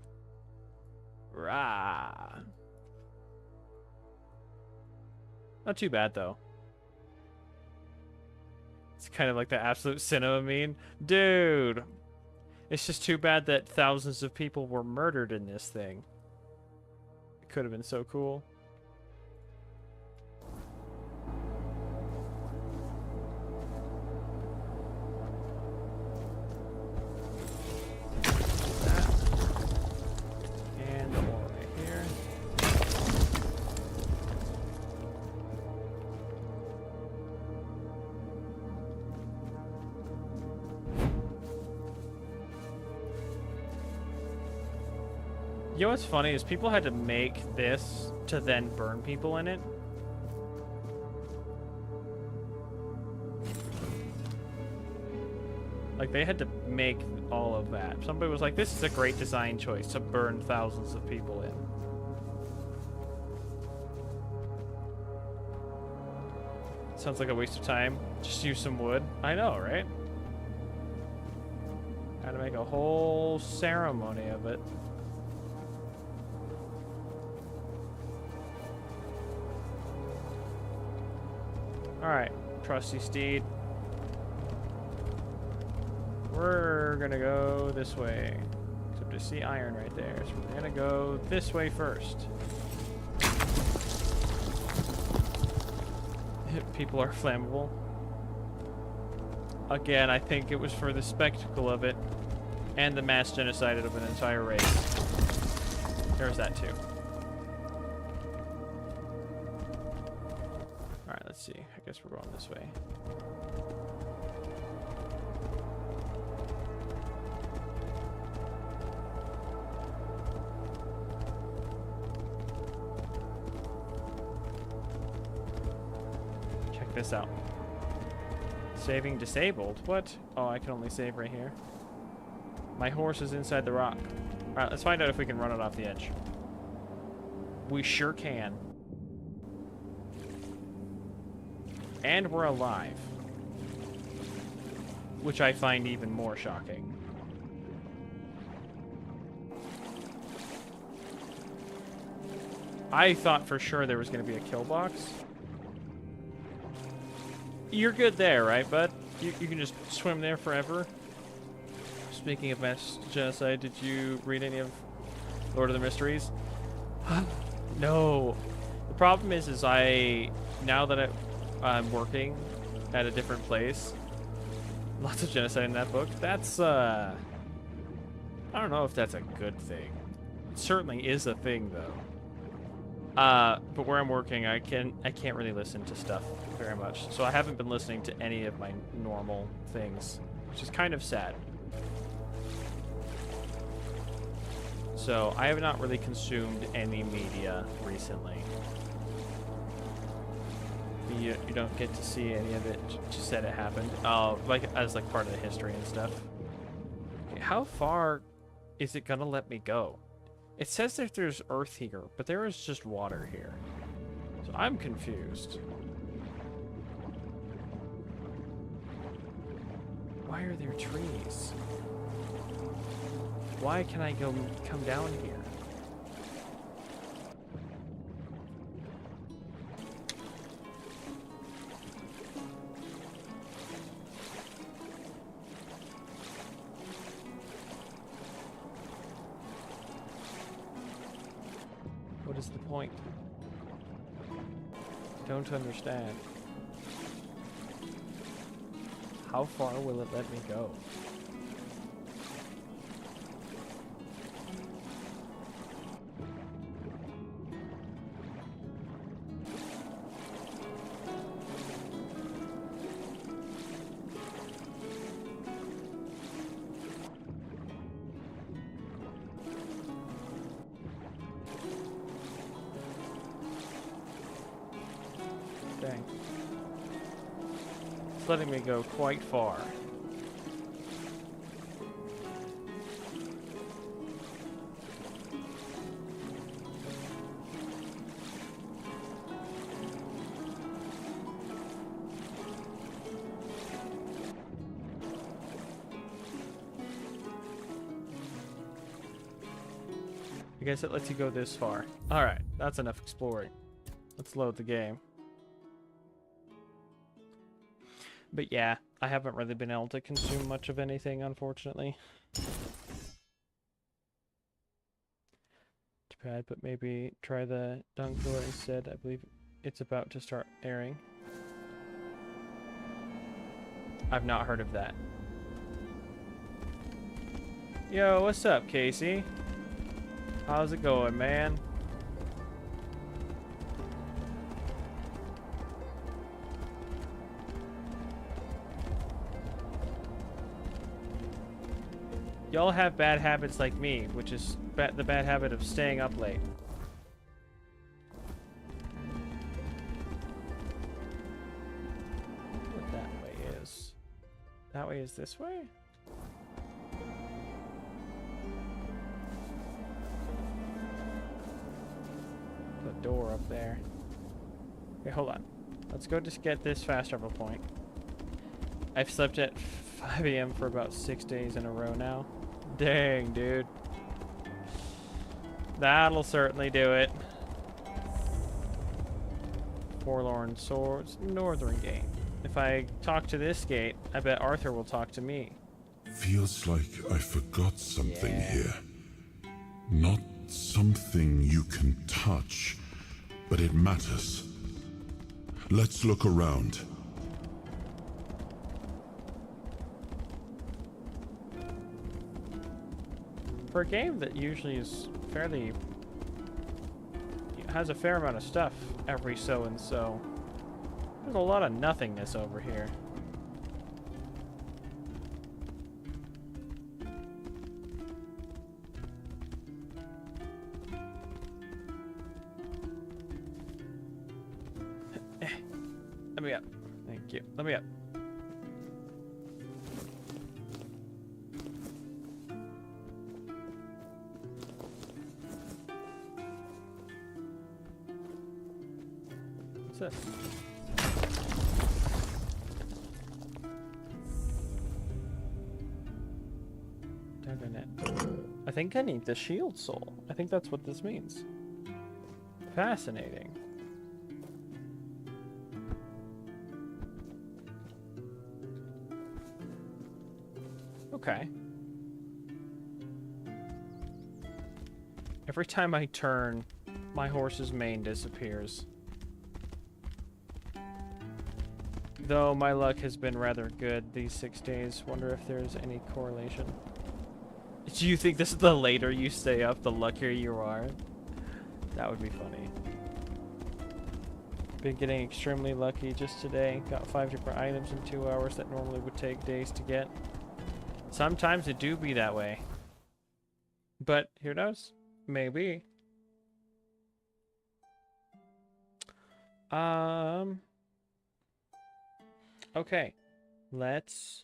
Rah. Not too bad, though. It's kind of like the absolute cinema meme. Dude! It's just too bad that thousands of people were murdered in this thing. Could have been so cool. And the wall right here. You know what's funny is people had to make this to then burn people in it. Like, they had to make all of that. Somebody was like, this is a great design choice to burn thousands of people in. Sounds like a waste of time. Just use some wood. I know, right? Had to make a whole ceremony of it. Alright, trusty steed. We're gonna go this way. Except I see iron right there, so we're gonna go this way first. People are flammable. Again, I think it was for the spectacle of it and the mass genocide of an entire race. There's that too. Alright, let's see. I guess we're going this way. Check this out. Saving disabled? What? Oh, I can only save right here. My horse is inside the rock. Alright, let's find out if we can run it off the edge. We sure can. And we're alive. Which I find even more shocking. I thought for sure there was going to be a kill box. You're good there, right, bud? You can just swim there forever. Speaking of mass genocide, did you read any of Lord of the Mysteries? No. The problem is now that I'm working at a different place, lots of genocide in that book. That's, I don't know if that's a good thing. It certainly is a thing, though. But where I'm working, I can't really listen to stuff very much. So I haven't been listening to any of my normal things, which is kind of sad. So I have not really consumed any media recently. You don't get to see any of it, just said it happened. Oh, as part of the history and stuff. Okay, how far is it gonna let me go? It says that there's earth here, but there is just water here. So I'm confused. Why are there trees? Why can I come down here? What is the point? Don't understand. How far will it let me go? Dang. It's letting me go quite far. I guess it lets you go this far. Alright, that's enough exploring. Let's load the game. But yeah, I haven't really been able to consume much of anything, unfortunately. Too bad, but maybe try the Dung Tour instead. I believe it's about to start airing. I've not heard of that. Yo, what's up, Casey? How's it going, man? Y'all have bad habits like me, which is the bad habit of staying up late. What that way is? That way is this way? The door up there. Okay, hold on. Let's go just get this fast travel point. I've slept at 5 a.m. for about 6 days in a row now. Dang, dude. That'll certainly do it. Forlorn Swords, Northern Gate. If I talk to this gate, I bet Arthur will talk to me. Feels like I forgot something here. Not something you can touch, but it matters. Let's look around. For a game that usually is fairly... has a fair amount of stuff every so and so, there's a lot of nothingness over here. Let me up. Thank you. Let me up. What's this? I think I need the shield soul. I think that's what this means. Fascinating. Okay. Every time I turn, my horse's mane disappears. Though my luck has been rather good these 6 days, wonder if there's any correlation. Do you think this is the later you stay up, the luckier you are? That would be funny. Been getting extremely lucky just today. Got 5 different items in 2 hours that normally would take days to get. Sometimes it do be that way. But who knows? Maybe. Okay. Let's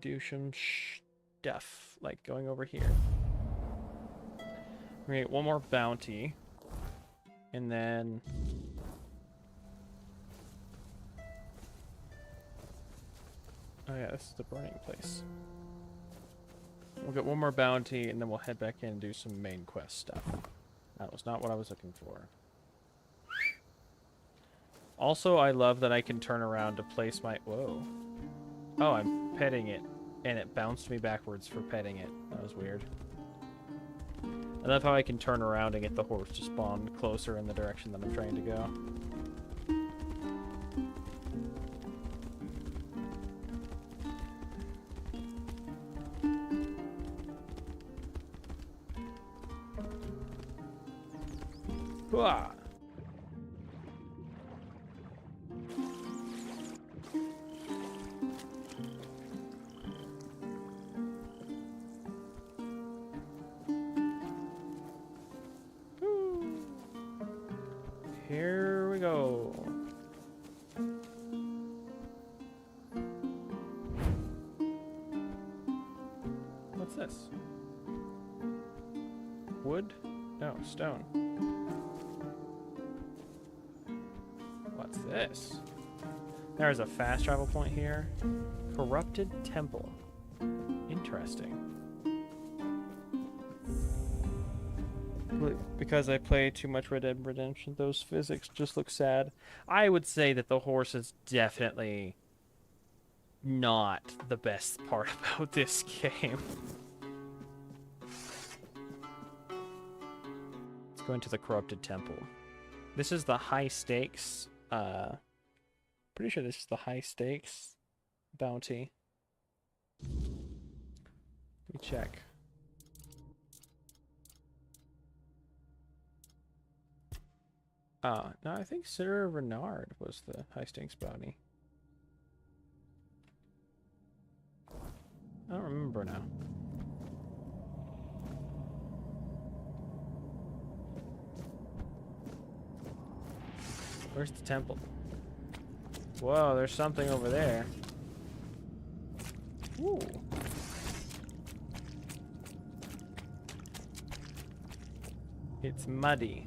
do some stuff, like going over here. We're gonna get one more bounty. And then oh yeah, this is the burning place. We'll get one more bounty and then we'll head back in and do some main quest stuff. That was not what I was looking for. Also, I love that I can turn around to place my... Whoa. Oh, I'm petting it. And it bounced me backwards for petting it. That was weird. I love how I can turn around and get the horse to spawn closer in the direction that I'm trying to go. Hooah! Here we go. What's this? Wood? No, stone. What's this? There's a fast travel point here. Corrupted Temple. Interesting. Because I play too much Red Dead Redemption, those physics just look sad. I would say that the horse is definitely not the best part about this game. Let's go into the Corrupted Temple. This is the high stakes. Pretty sure this is the high stakes bounty. Let me check. No, I think Sarah Renard was the high stakes bounty. I don't remember now. Where's the temple? Whoa, there's something over there. Ooh. It's muddy.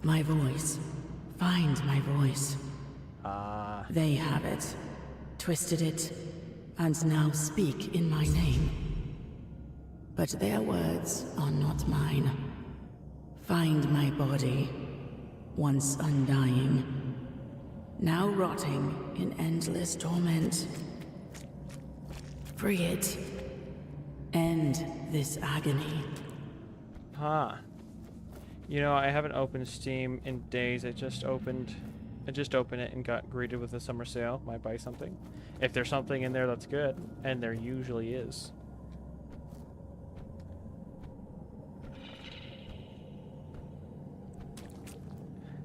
My voice. Find my voice. Ah. They have it. Twisted it. And now speak in my name. But their words are not mine. Find my body. Once undying. Now rotting in endless torment. Free it. End this agony. Huh. You know, I haven't opened Steam in days. I just opened it and got greeted with a summer sale. Might buy something. If there's something in there that's good, and there usually is.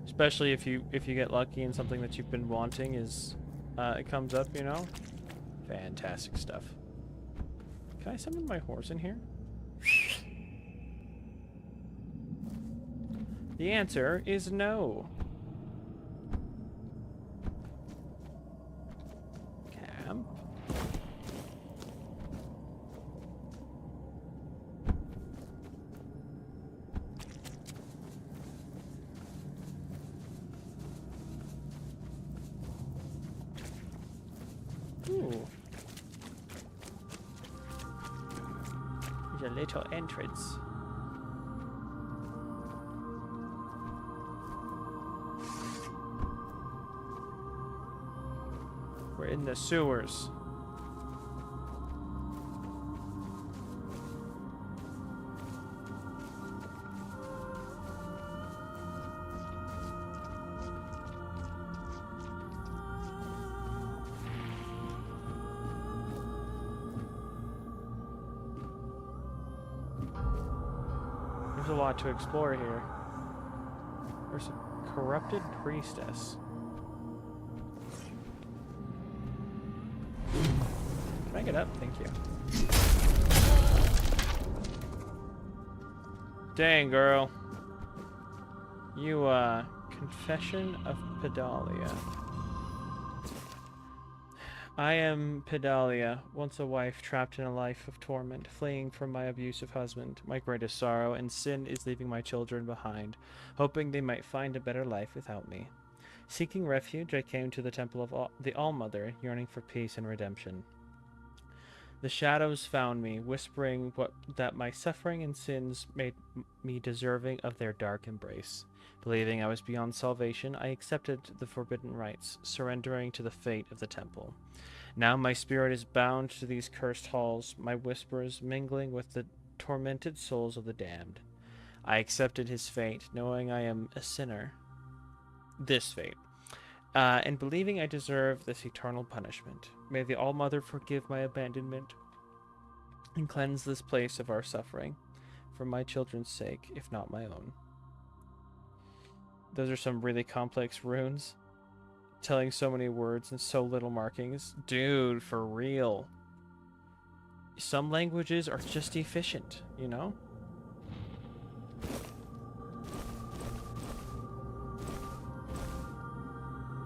Especially if you get lucky and something that you've been wanting is it comes up, you know? Fantastic stuff. Can I summon my horse in here? The answer is no. Camp. Ooh. There's a little entrance. We're in the sewers. There's a lot to explore here. There's a corrupted priestess. Can I get up? Thank you. Dang, girl. You, Confession of Pedalia. I am Pedalia, once a wife trapped in a life of torment, fleeing from my abusive husband. My greatest sorrow and sin is leaving my children behind, hoping they might find a better life without me. Seeking refuge, I came to the temple of the All-Mother, yearning for peace and redemption. The shadows found me, whispering that my suffering and sins made me deserving of their dark embrace. Believing I was beyond salvation, I accepted the forbidden rites, surrendering to the fate of the temple. Now my spirit is bound to these cursed halls, my whispers mingling with the tormented souls of the damned. I accepted his fate, knowing I am a sinner. This fate. And believing I deserve this eternal punishment. May the All-Mother forgive my abandonment and cleanse this place of our suffering, for my children's sake, if not my own. Those are some really complex runes, telling so many words and so little markings. Dude, for real. Some languages are just efficient, you know?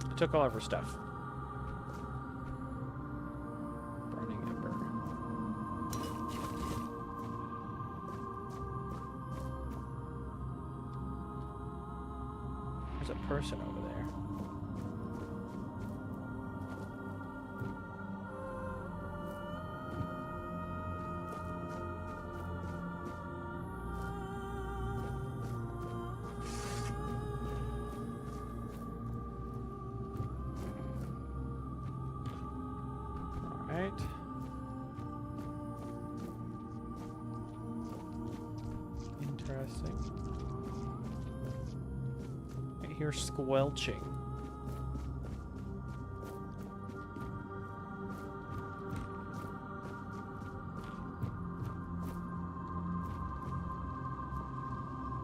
I took all of her stuff. Burning Ember. There's a person over there. Interesting. I hear squelching.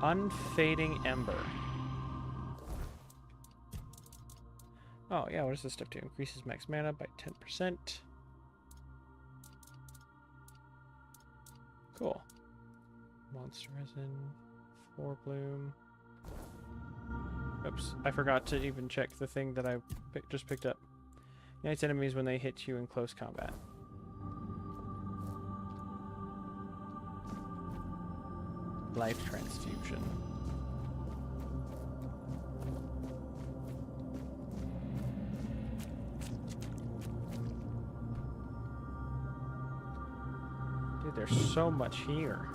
Unfading Ember. Oh yeah, what does this stuff do? Increases max mana by 10%. Cool. Monster Resin, 4 Bloom. Oops, I forgot to even check the thing that I just picked up. Unites enemies when they hit you in close combat. Life Transfusion. Dude, there's so much here.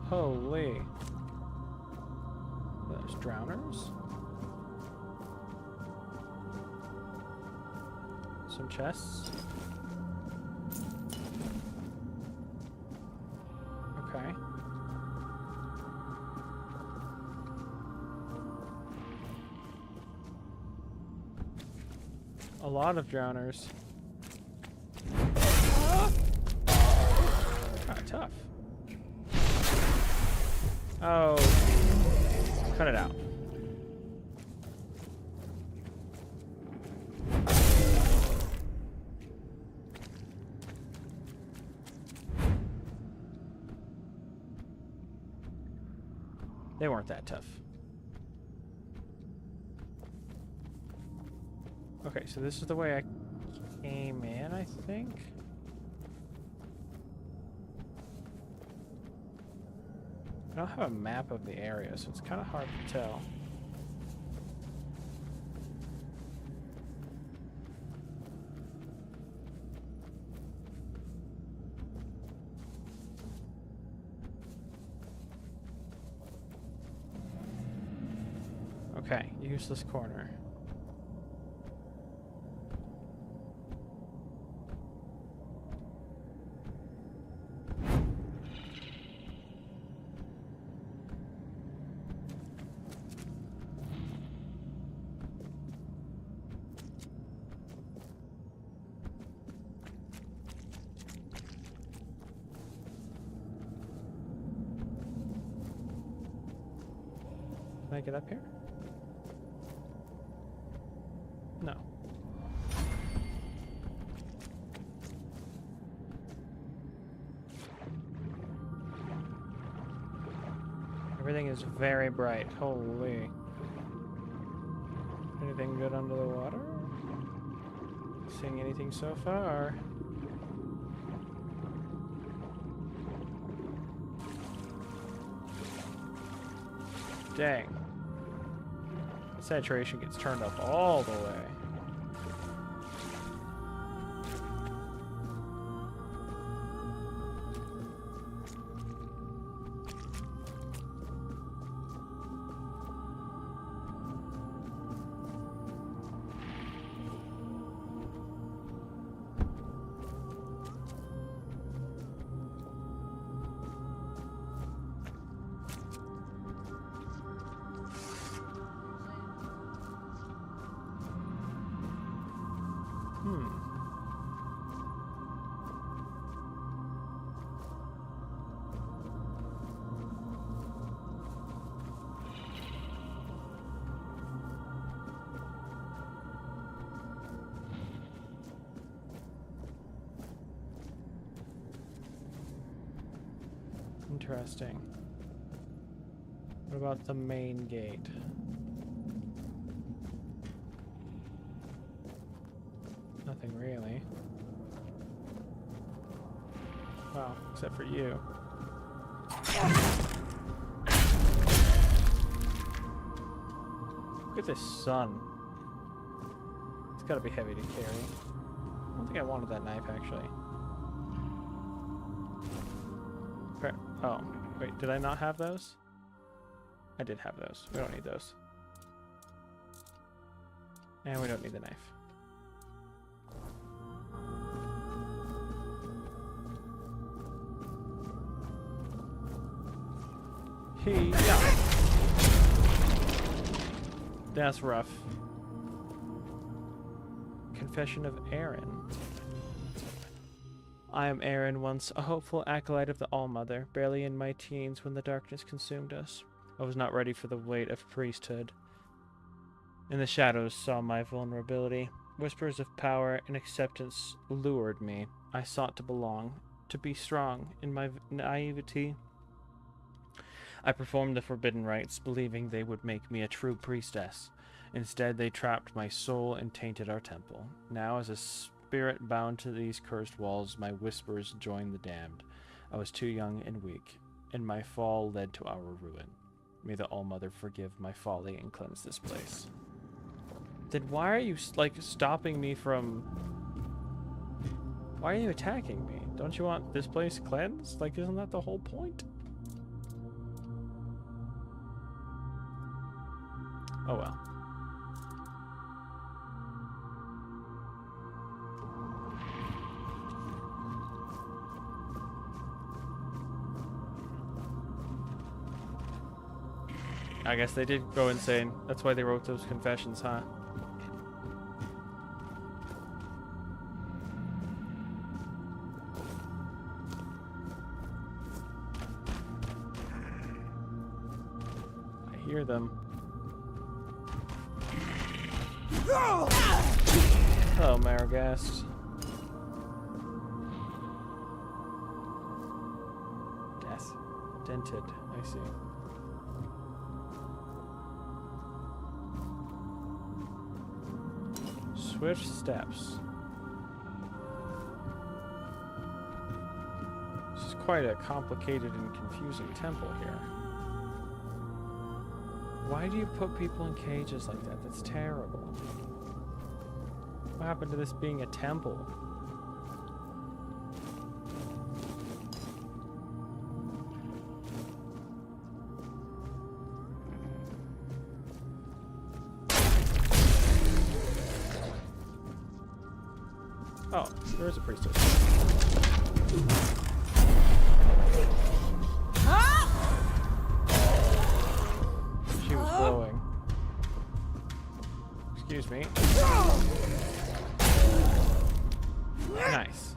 Holy. There's drowners. Some chests. Okay. A lot of drowners. Ah, tough. Oh. Cut it out. They weren't that tough. Okay, so this is the way I came in, I think. I don't have a map of the area, so it's kind of hard to tell. Okay, useless corner. Can I get up here? No. Everything is very bright. Holy. Anything good under the water? Seeing anything so far? Dang. Saturation gets turned up all the way. Interesting. What about the main gate? Nothing really. Well, except for you. Look at this sun. It's gotta be heavy to carry. I don't think I wanted that knife, actually. Oh, wait, did I not have those? I did have those. We don't need those. And we don't need the knife. Yeah. That's rough. Confession of Aaron. I am Aaron, once a hopeful acolyte of the All-Mother, barely in my teens when the darkness consumed us. I was not ready for the weight of priesthood. In the shadows saw my vulnerability. Whispers of power and acceptance lured me. I sought to belong, to be strong. In my naivety, I performed the forbidden rites, believing they would make me a true priestess. Instead, they trapped my soul and tainted our temple. Now, as a spirit bound to these cursed walls, my whispers joined the damned. I was too young and weak, and my fall led to our ruin. May the All-Mother forgive my folly and cleanse this place. Then why are you, like, stopping me from... Why are you attacking me? Don't you want this place cleansed? Like, isn't that the whole point? Oh well. I guess they did go insane. That's why they wrote those confessions, huh? I hear them. Hello, Maragast. Death. Tainted. I see. Swift steps. This is quite a complicated and confusing temple here. Why do you put people in cages like that? That's terrible. What happened to this being a temple? Oh, there is a priestess. She was glowing. Excuse me. Nice.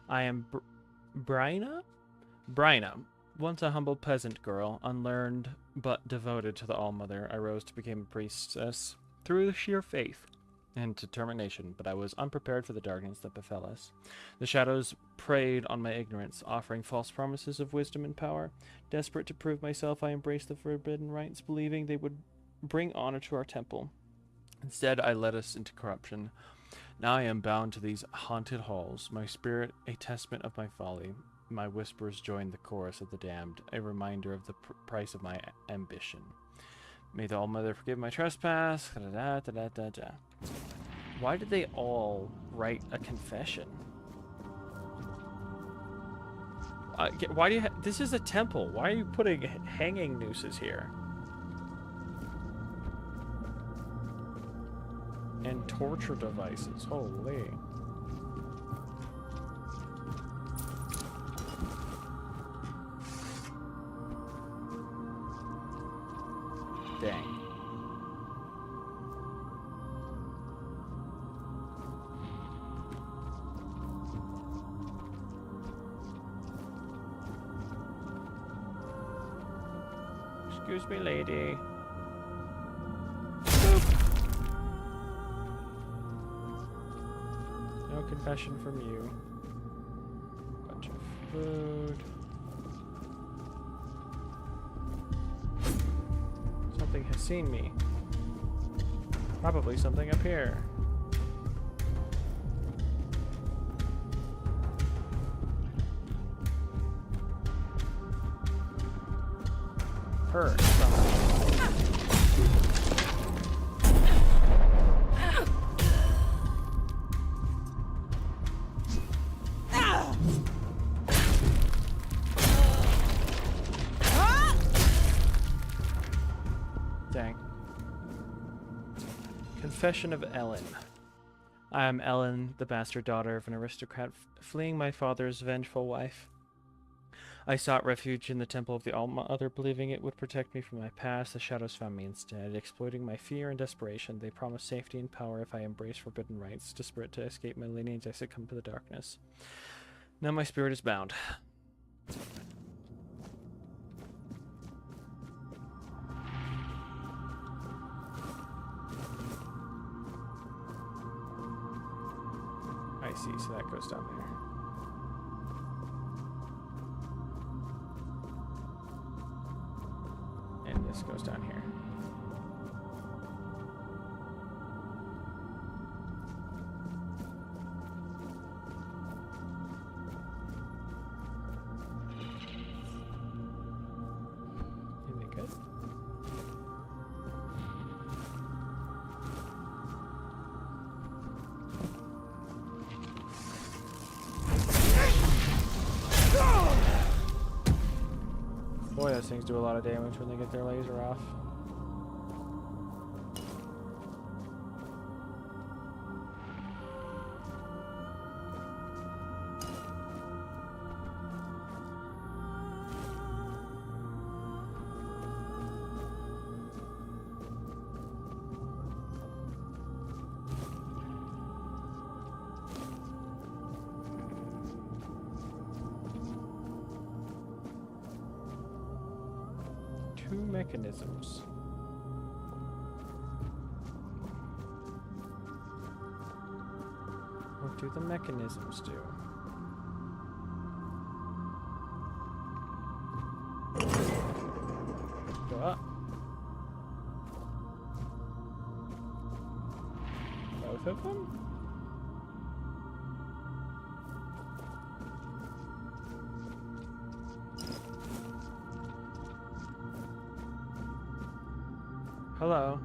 I am Bryna? Bryna. Once a humble peasant girl, unlearned but devoted to the All-Mother, I rose to become a priestess through sheer faith and determination, but I was unprepared for the darkness that befell us. The shadows preyed on my ignorance, offering false promises of wisdom and power. Desperate to prove myself, I embraced the forbidden rites, believing they would bring honor to our temple. Instead, I led us into corruption. Now I am bound to these haunted halls, my spirit a testament of my folly. My whispers join the chorus of the damned, a reminder of the price of my ambition. May the All-Mother forgive my trespass. Why did they all write a confession? Why do you this is a temple. Why are you putting hanging nooses here? And torture devices. Holy. Dang. Excuse me, lady. Boop. No confession from you. Bunch of food. Something has seen me. Probably something up here. Her. Dang. Confession of Ellen. I am Ellen, the bastard daughter of an aristocrat fleeing my father's vengeful wife. I sought refuge in the temple of the All-Mother, believing it would protect me from my past. The shadows found me instead. Exploiting my fear and desperation, they promised safety and power if I embraced forbidden rites. Desperate to escape my lineage, I succumbed to the darkness. Now my spirit is bound. I see, so that goes down there. And this goes down here. Anything good? Boy, those things do a lot of damage when they get their laser off. Mechanisms. What do the mechanisms do? Go up. Both of them? Hello.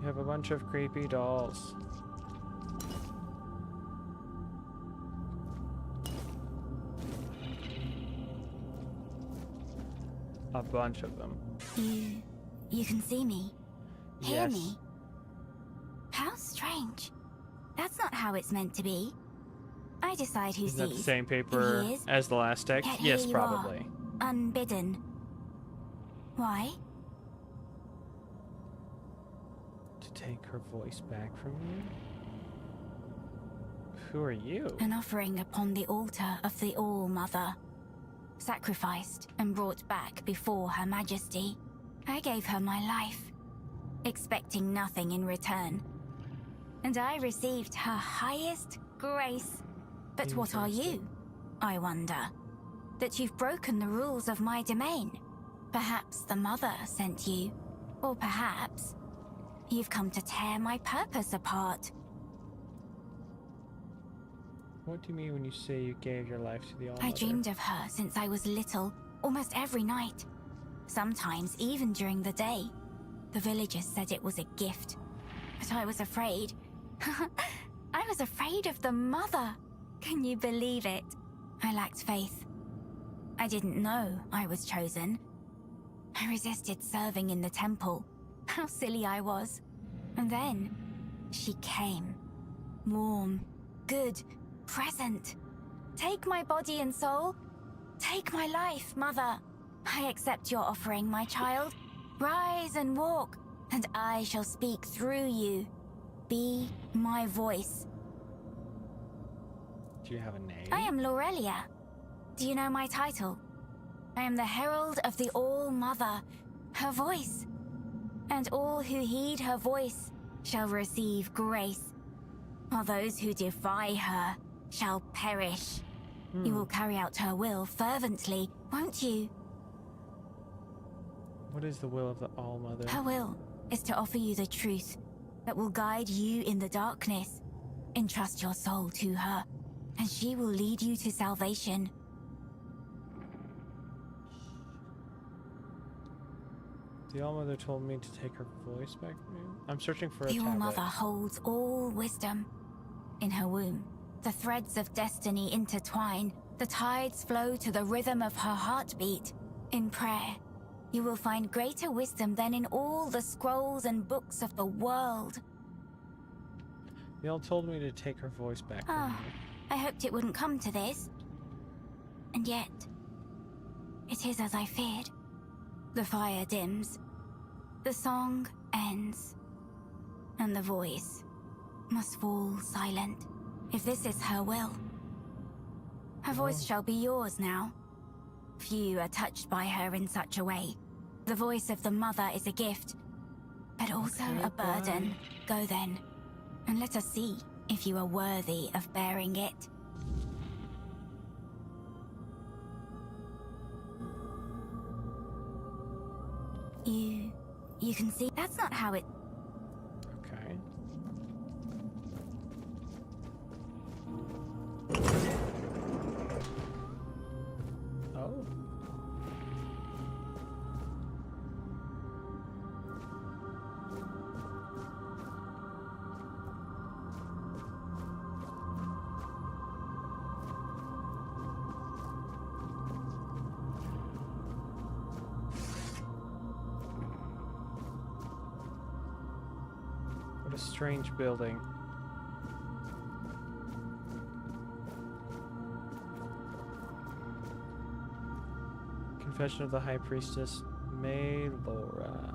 You have a bunch of creepy dolls. A bunch of them. You can see me? Hear Yes. me? How strange. That's not how it's meant to be. I decide who Is that sees. the same who paper hears, as the last text? yet Yes, here you probably. are, unbidden. Why? To take her voice back from you? Who are you? An offering upon the altar of the All-Mother. Sacrificed and brought back before Her Majesty. I gave her my life, expecting nothing in return. And I received her highest grace. But what are you, I wonder? That you've broken the rules of my domain? Perhaps the Mother sent you. Or perhaps you've come to tear my purpose apart. What do you mean when you say you gave your life to the All-Mother? I dreamed of her since I was little, almost every night. Sometimes even during the day. The villagers said it was a gift. But I was afraid. I was afraid of the Mother. Can you believe it? I lacked faith. I didn't know I was chosen. I resisted serving in the temple. How silly I was. And then she came. Warm, good, present. Take my body and soul. Take my life, Mother. I accept your offering, my child. Rise and walk, and I shall speak through you. Be my voice. Do you have a name? I am Laurelia. Do you know my title? I am the herald of the All-Mother, her voice. And all who heed her voice shall receive grace, while those who defy her shall perish. You will carry out her will fervently, won't you? What is the will of the All-Mother? Her will is to offer you the truth that will guide you in the darkness. Entrust your soul to her, and she will lead you to salvation. The All-Mother told me to take her voice back from you. I'm searching for a The tablet. All-Mother holds all wisdom. In her womb, the threads of destiny intertwine. The tides flow to the rhythm of her heartbeat. In prayer, you will find greater wisdom than in all the scrolls and books of the world. The All told me to take her voice back from Ah, you. I hoped it wouldn't come to this. And yet, it is as I feared. The fire dims, the song ends, and the voice must fall silent. If this is her will, her voice shall be yours now. Few are touched by her in such a way. The voice of the Mother is a gift, but also a burden. Go then, and let us see if you are worthy of bearing it. You can see that's not how it... Okay. Oh. a strange building. Confession of the High Priestess Maelora.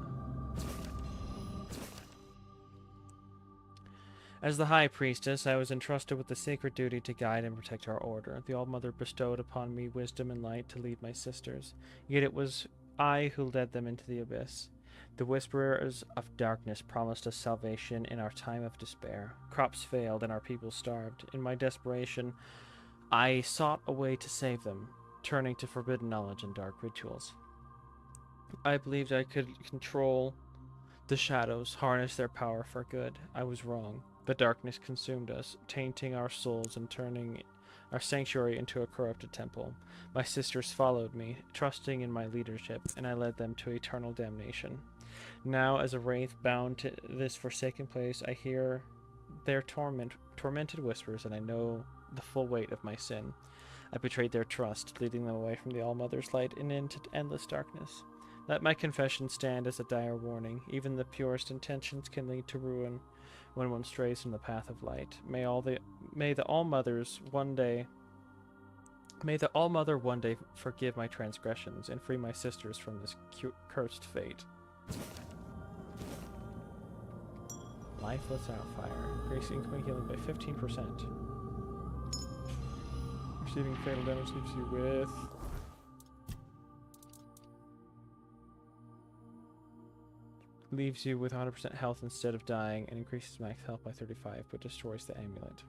As the High Priestess, I was entrusted with the sacred duty to guide and protect our order. The All-Mother bestowed upon me wisdom and light to lead my sisters, yet it was I who led them into the abyss. The Whisperers of Darkness promised us salvation in our time of despair. Crops failed and our people starved. In my desperation, I sought a way to save them, turning to forbidden knowledge and dark rituals. I believed I could control the shadows, harness their power for good. I was wrong. The darkness consumed us, tainting our souls and turning our sanctuary into a corrupted temple. My sisters followed me, trusting in my leadership, and I led them to eternal damnation. Now, as a wraith bound to this forsaken place, I hear their tormented whispers, and I know the full weight of my sin. I betrayed their trust, leading them away from the All-Mother's light and into endless darkness. Let my confession stand as a dire warning. Even the purest intentions can lead to ruin when one strays from the path of light. May the All-Mother one day forgive my transgressions and free my sisters from this cursed fate. Lifeless Outfire. Increasing incoming healing by 15%. Receiving fatal damage leaves you with... leaves you with 100% health instead of dying, and increases max health by 35, but destroys the amulet.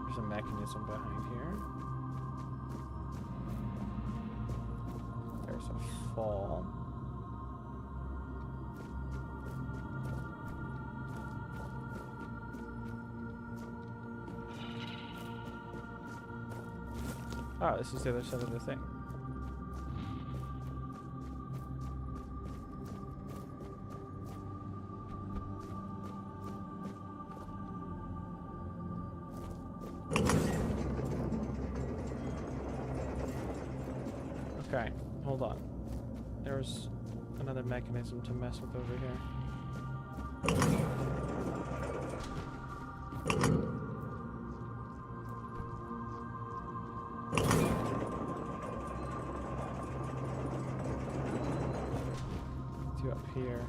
There's a mechanism behind here. There's a fall. Ah, this is the other side of the thing. Okay, hold on. There's another mechanism to mess with over here. Up here.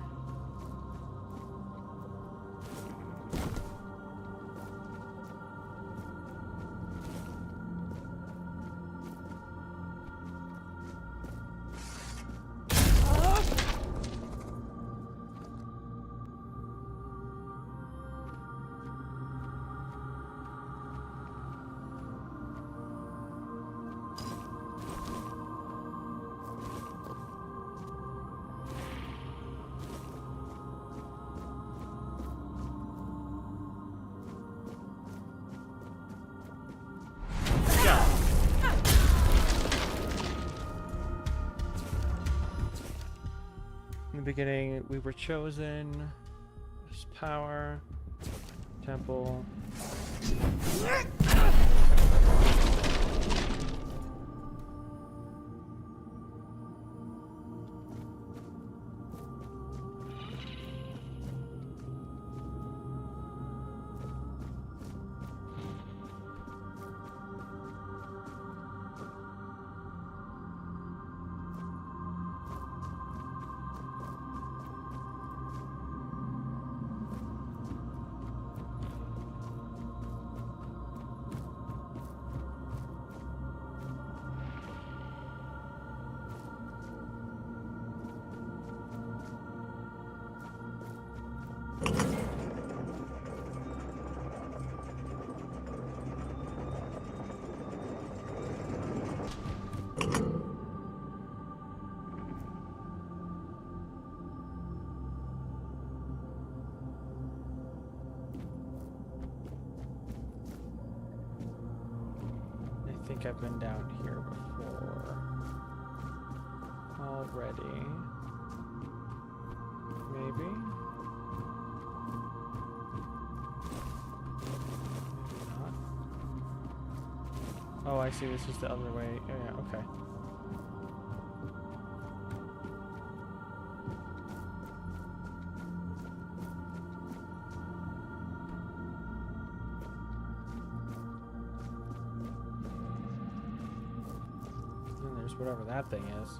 In the beginning, we were chosen. There's power. Temple. I think I've been down here before. Already. Maybe? Maybe not. I see. This is the other way. Oh, yeah, okay. And there's whatever that thing is.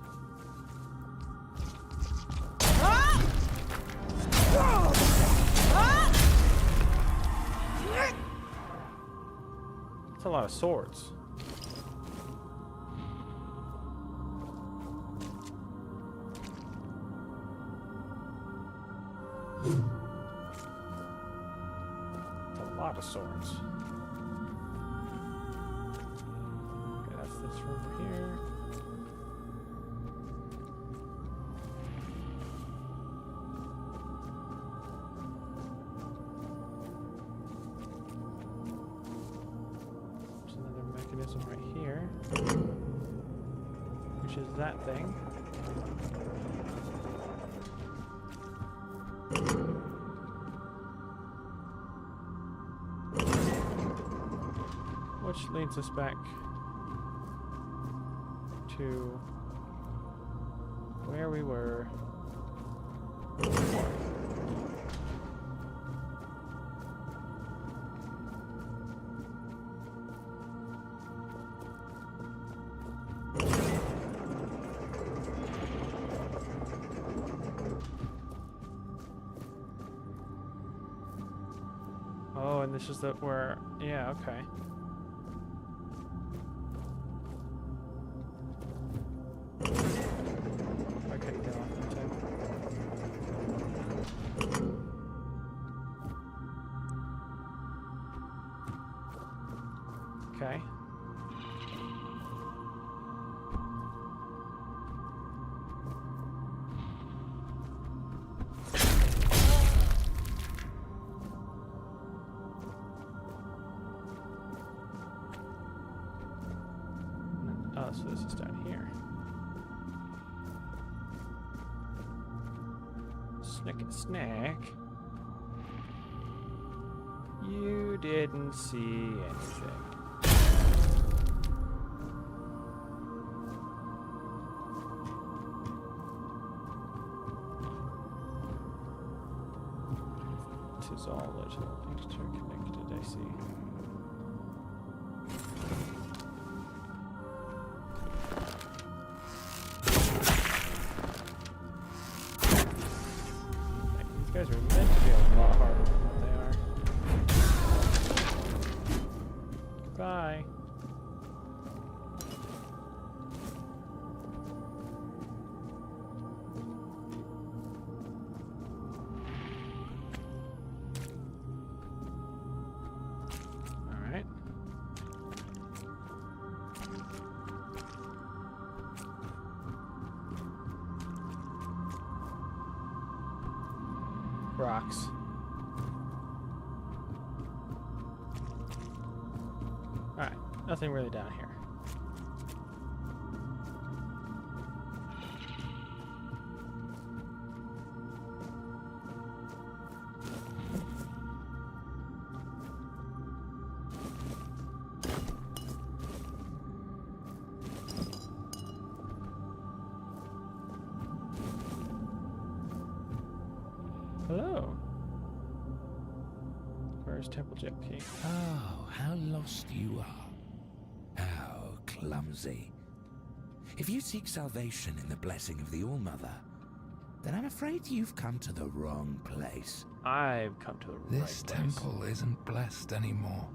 That's a lot of swords. That's a lot of swords. Okay, that's this room here. There's another mechanism right here, which is that thing. Which leads us back to where we were before. Oh, and this is the where, yeah, okay. I couldn't get off in time. Okay. Oh, so this is down here. Snack. You didn't see anything. It is all little interconnected, I see. These guys are meant to be a lot harder than what they are. Goodbye. Alright. Rocks. Alright, nothing really down here. Hello. Where's Temple Jet Key? Oh, how lost you are. How clumsy. If you seek salvation in the blessing of the All-Mother, then I'm afraid you've come to the wrong place. I've come to the right place. This temple isn't blessed anymore.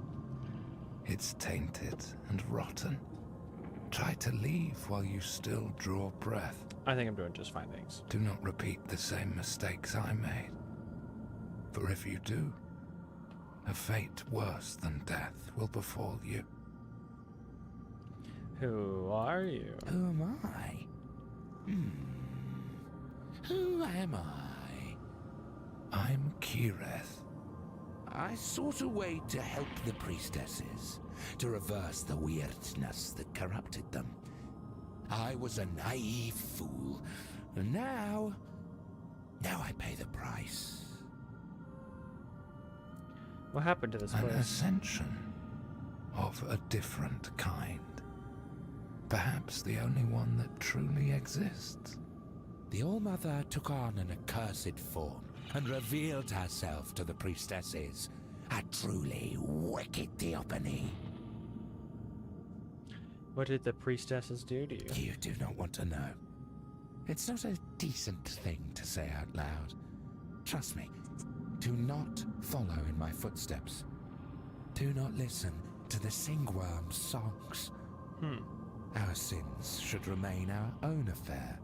It's tainted and rotten. Try to leave while you still draw breath. I think I'm doing just fine, thanks. Do not repeat the same mistakes I made. For if you do, a fate worse than death will befall you. Who are you? Who am I? Who am I? I'm Kireth. I sought a way to help the priestesses, to reverse the weirdness that corrupted them. I was a naive fool, and now I pay the price. What happened to this An place? ascension of a different kind. Perhaps the only one that truly exists. The All-Mother took on an accursed form and revealed herself to the priestesses. A truly wicked theophany. What did the priestesses do to you? You do not want to know. It's not a decent thing to say out loud. Trust me, do not follow in my footsteps. Do not listen to the Singworm's songs. Our sins should remain our own affair.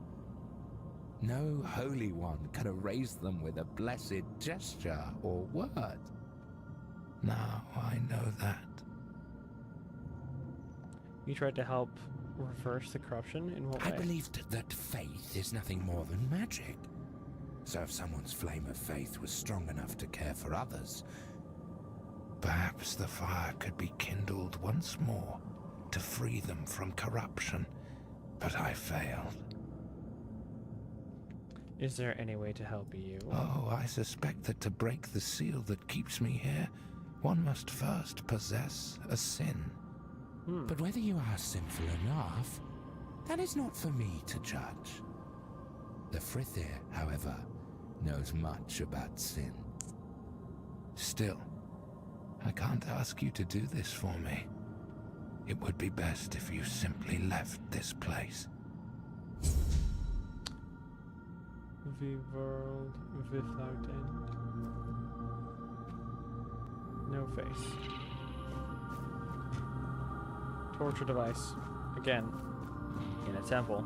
No holy one can erase them with a blessed gesture or word. Now I know that. You tried to help reverse the corruption? In what way? I believed that faith is nothing more than magic. So if someone's flame of faith was strong enough to care for others, perhaps the fire could be kindled once more to free them from corruption. But I failed. Is there any way to help you? Oh, I suspect that to break the seal that keeps me here, one must first possess a sin. But whether you are sinful enough, that is not for me to judge. The Frithir, however, knows much about sin. Still, I can't ask you to do this for me. It would be best if you simply left this place. The world without end. No face. Torture device. Again. In a temple.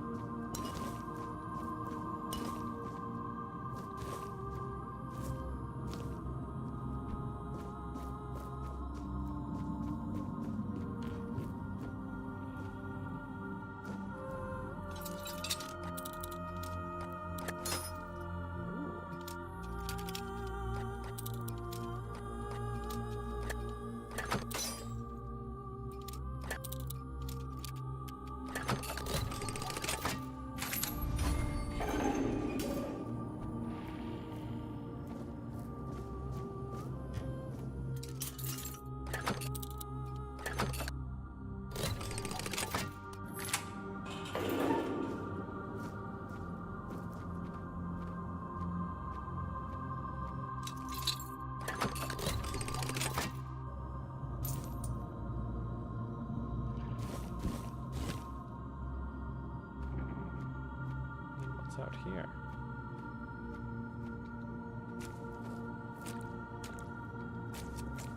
Out here.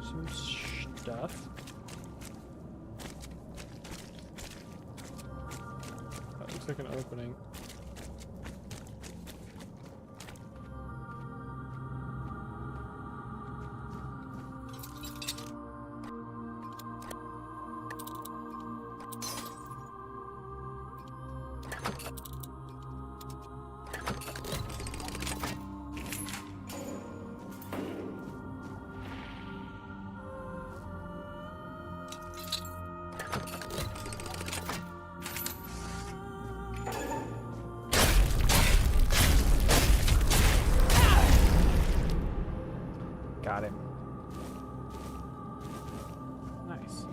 Some stuff. That looks like an opening. Got him. Nice.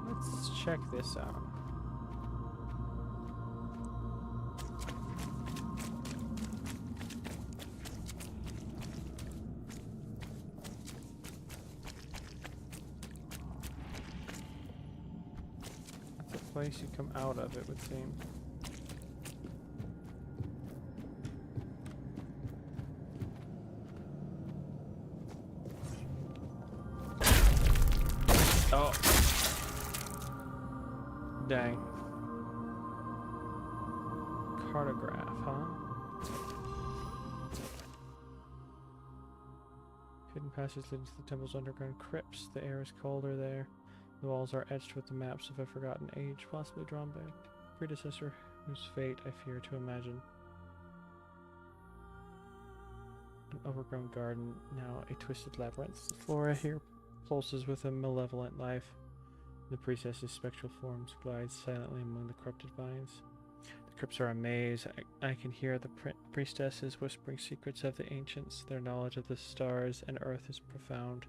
Let's check this out. Place you come out of, it would seem. Oh. Dang. Cartograph, huh? Hidden passages leading to the temple's underground crypts. The air is colder there. The walls are etched with the maps of a forgotten age, possibly drawn by a predecessor whose fate I fear to imagine. An overgrown garden, now a twisted labyrinth. The flora here pulses with a malevolent life. The priestess's spectral forms glide silently among the corrupted vines. The crypts are a maze. I can hear the priestesses whispering secrets of the ancients. Their knowledge of the stars and earth is profound,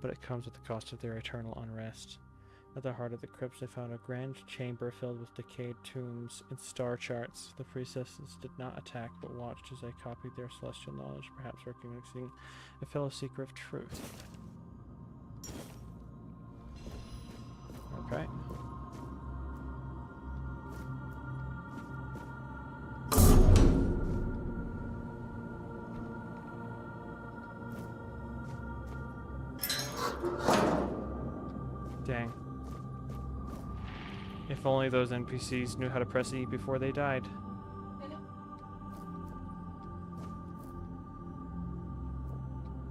but it comes at the cost of their eternal unrest. At the heart of the crypts, they found a grand chamber filled with decayed tombs and star charts. The priestesses did not attack, but watched as I copied their celestial knowledge, perhaps recognizing a fellow seeker of truth. Okay. Dang. If only those NPCs knew how to press E before they died.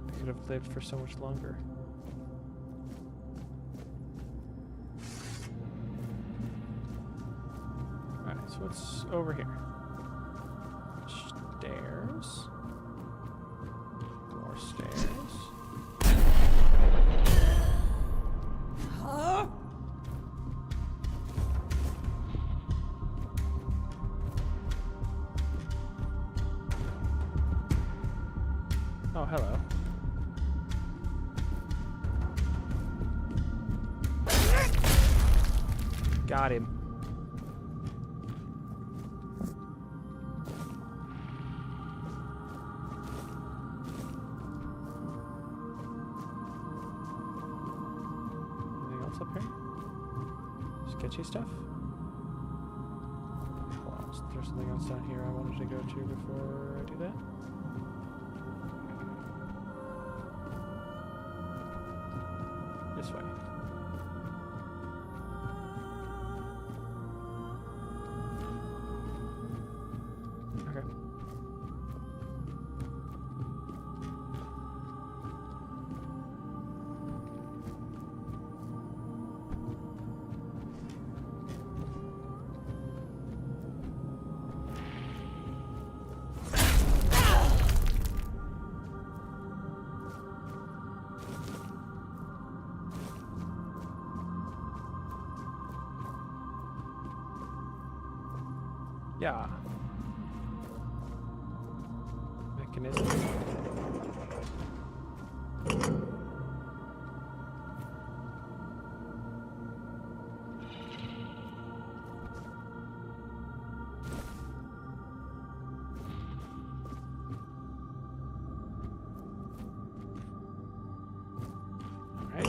They could have lived for so much longer. Alright, so what's over here? Stairs. More stairs. Oh, hello. Got him. Anything else up here? Sketchy stuff? Hold on, is there something else down here I wanted to go to before I do that? This way. Okay. Yeah. Mechanism. All right.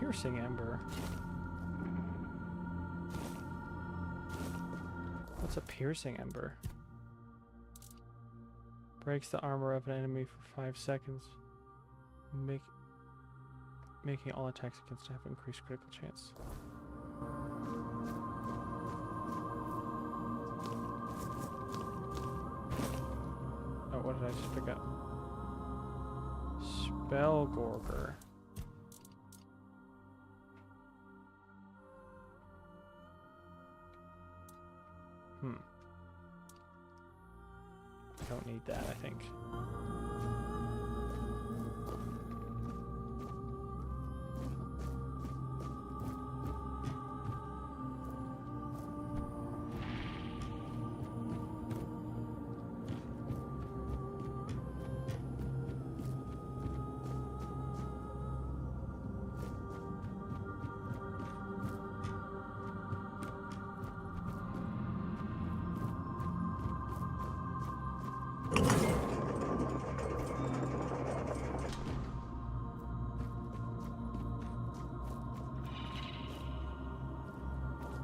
Piercing ember. What's a piercing ember? Breaks the armor of an enemy for 5 seconds. Making all attacks against it have increased critical chance. Oh, what did I just pick up? Spell Gorger. Don't need that, I think.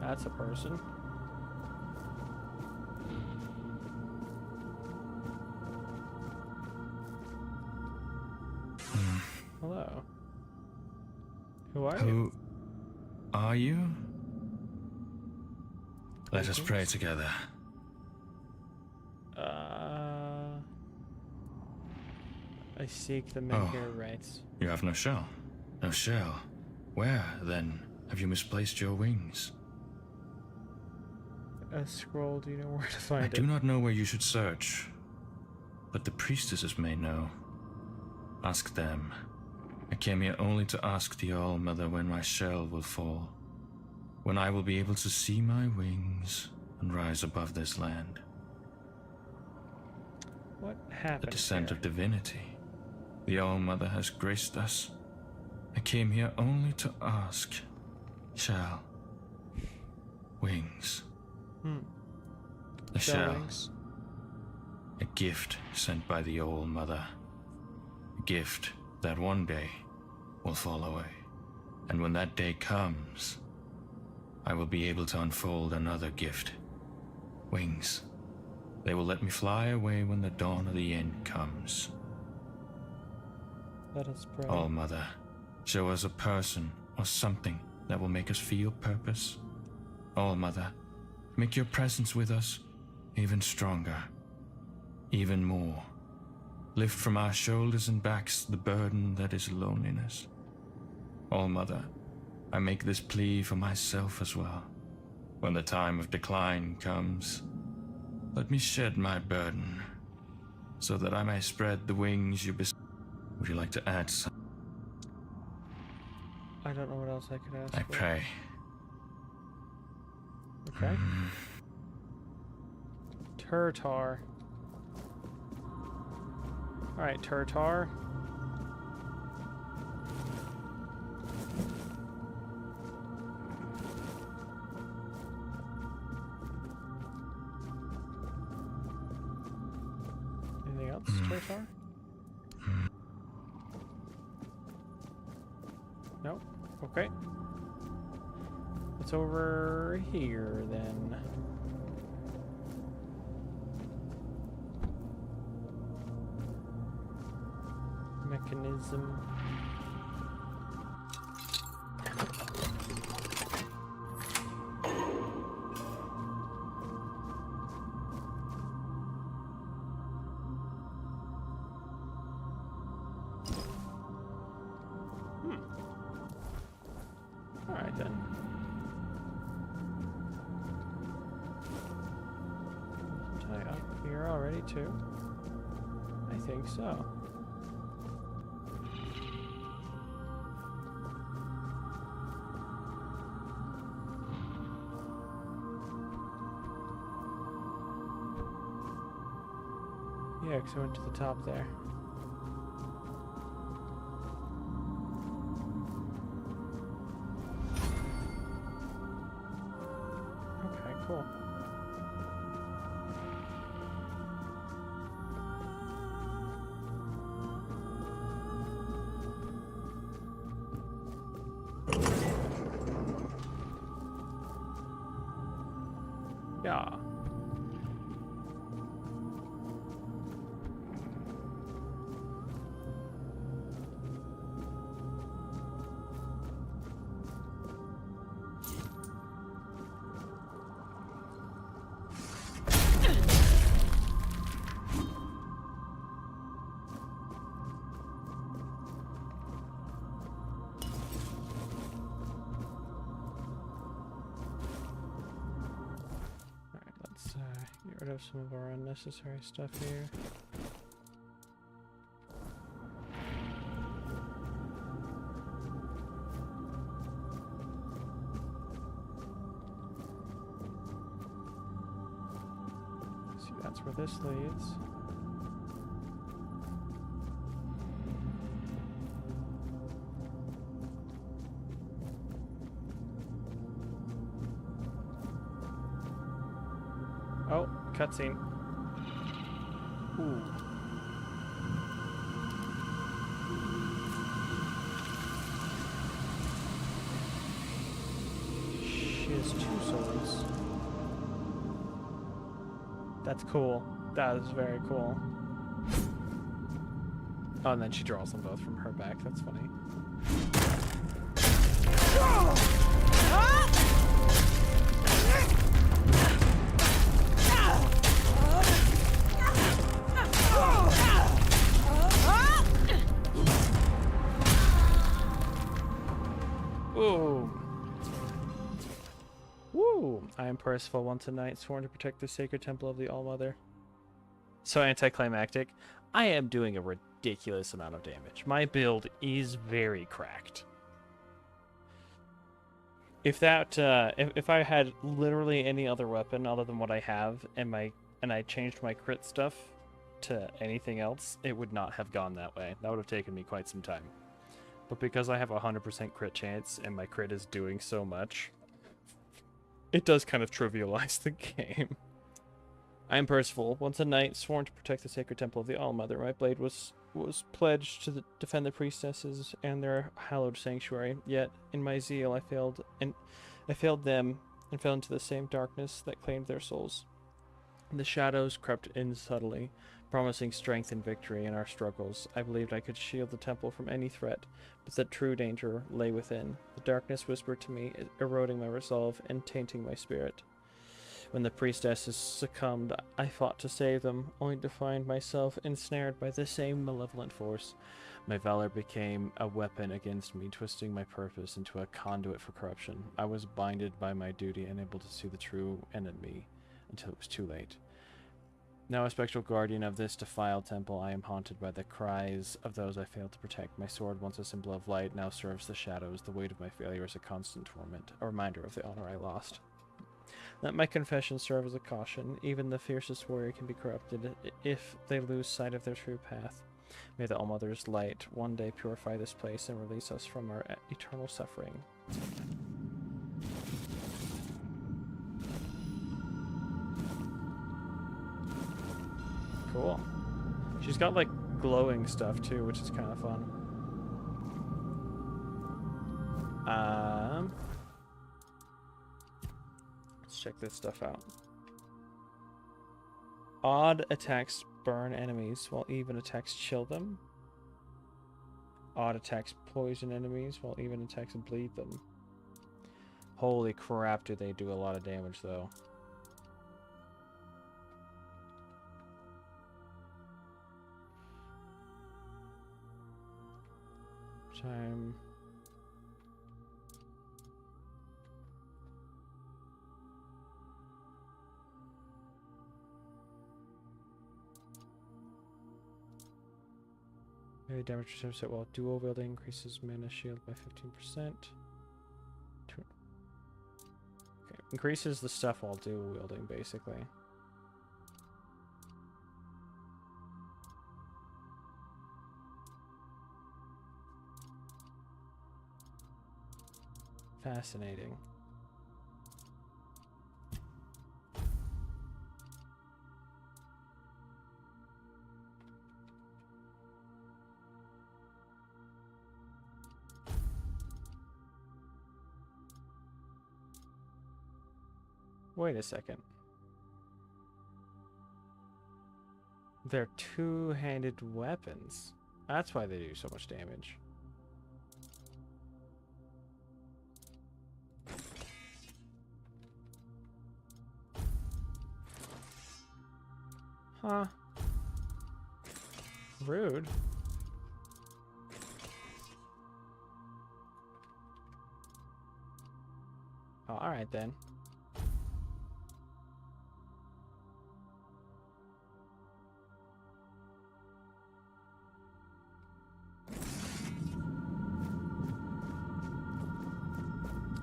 That's a person. Hello. Who are you? Who are you? Let us pray together. I seek the Menhir rights. You have no shell. No shell. Where, then, have you misplaced your wings? A scroll, do you know where to find it? I do not know where you should search, but the priestesses may know. Ask them. I came here only to ask the All-Mother when my shell will fall, when I will be able to see my wings and rise above this land. What happened? The descent here? of divinity. The All-Mother has graced us. I came here only to ask. Shell. Wings. The shell. Wings. A gift sent by the All-Mother. A gift that one day will fall away. And when that day comes, I will be able to unfold another gift. Wings. They will let me fly away when the dawn of the end comes. Let us pray. All-Mother, show us a person or something that will make us feel purpose. All-Mother, make your presence with us even stronger, even more. Lift from our shoulders and backs the burden that is loneliness. All-Mother, I make this plea for myself as well. When the time of decline comes, let me shed my burden, so that I may spread the wings you bestow. Would you like to add some? I don't know what else I could ask I for. pray. Okay. Turtar. Alright, Turtar. Anything else, Turtar? No? Okay. It's over here then. Mechanism. Alright then. Wasn't I up here already too? I think so. Yeah, because I went to the top there. Okay, cool. Yeah. Get rid of some of our unnecessary stuff here. See, that's where this leads. Oh, cutscene. Ooh. She has 2 swords. That's cool. That is very cool. Oh, and then she draws them both from her back. That's funny. Ooh. Woo! I am Percival, once a knight, sworn to protect the sacred temple of the All-Mother. So anticlimactic. I am doing a ridiculous amount of damage. My build is very cracked. If that, if I had literally any other weapon other than what I have, and I changed my crit stuff to anything else, it would not have gone that way. That would have taken me quite some time. But because I have a 100% crit chance and my crit is doing so much, it does kind of trivialize the game. I am Percival, once a knight, sworn to protect the sacred temple of the All-Mother. My blade was pledged to defend the priestesses and their hallowed sanctuary. Yet, in my zeal, I failed them and fell into the same darkness that claimed their souls. The shadows crept in subtly, promising strength and victory in our struggles. I believed I could shield the temple from any threat, but the true danger lay within. The darkness whispered to me, eroding my resolve and tainting my spirit. When the priestesses succumbed, I fought to save them, only to find myself ensnared by the same malevolent force. My valor became a weapon against me, twisting my purpose into a conduit for corruption. I was blinded by my duty, unable to see the true end in me, until it was too late. Now a spectral guardian of this defiled temple, I am haunted by the cries of those I failed to protect. My sword, once a symbol of light, now serves the shadows. The weight of my failure is a constant torment, a reminder of the honor I lost. Let my confession serve as a caution. Even the fiercest warrior can be corrupted if they lose sight of their true path. May the All-Mother's light one day purify this place and release us from our eternal suffering. Cool. She's got like glowing stuff too, which is kind of fun. Let's check this stuff out. Odd attacks burn enemies, while even attacks chill them. Odd attacks poison enemies, while even attacks bleed them. Holy crap, do they do a lot of damage though. Time. Melee damage reserves it while dual wielding increases mana shield by 15%. Okay, increases the stuff while dual wielding, basically. Fascinating. Wait a second. They're two-handed weapons. That's why they do so much damage. Huh. Rude. Oh, alright then.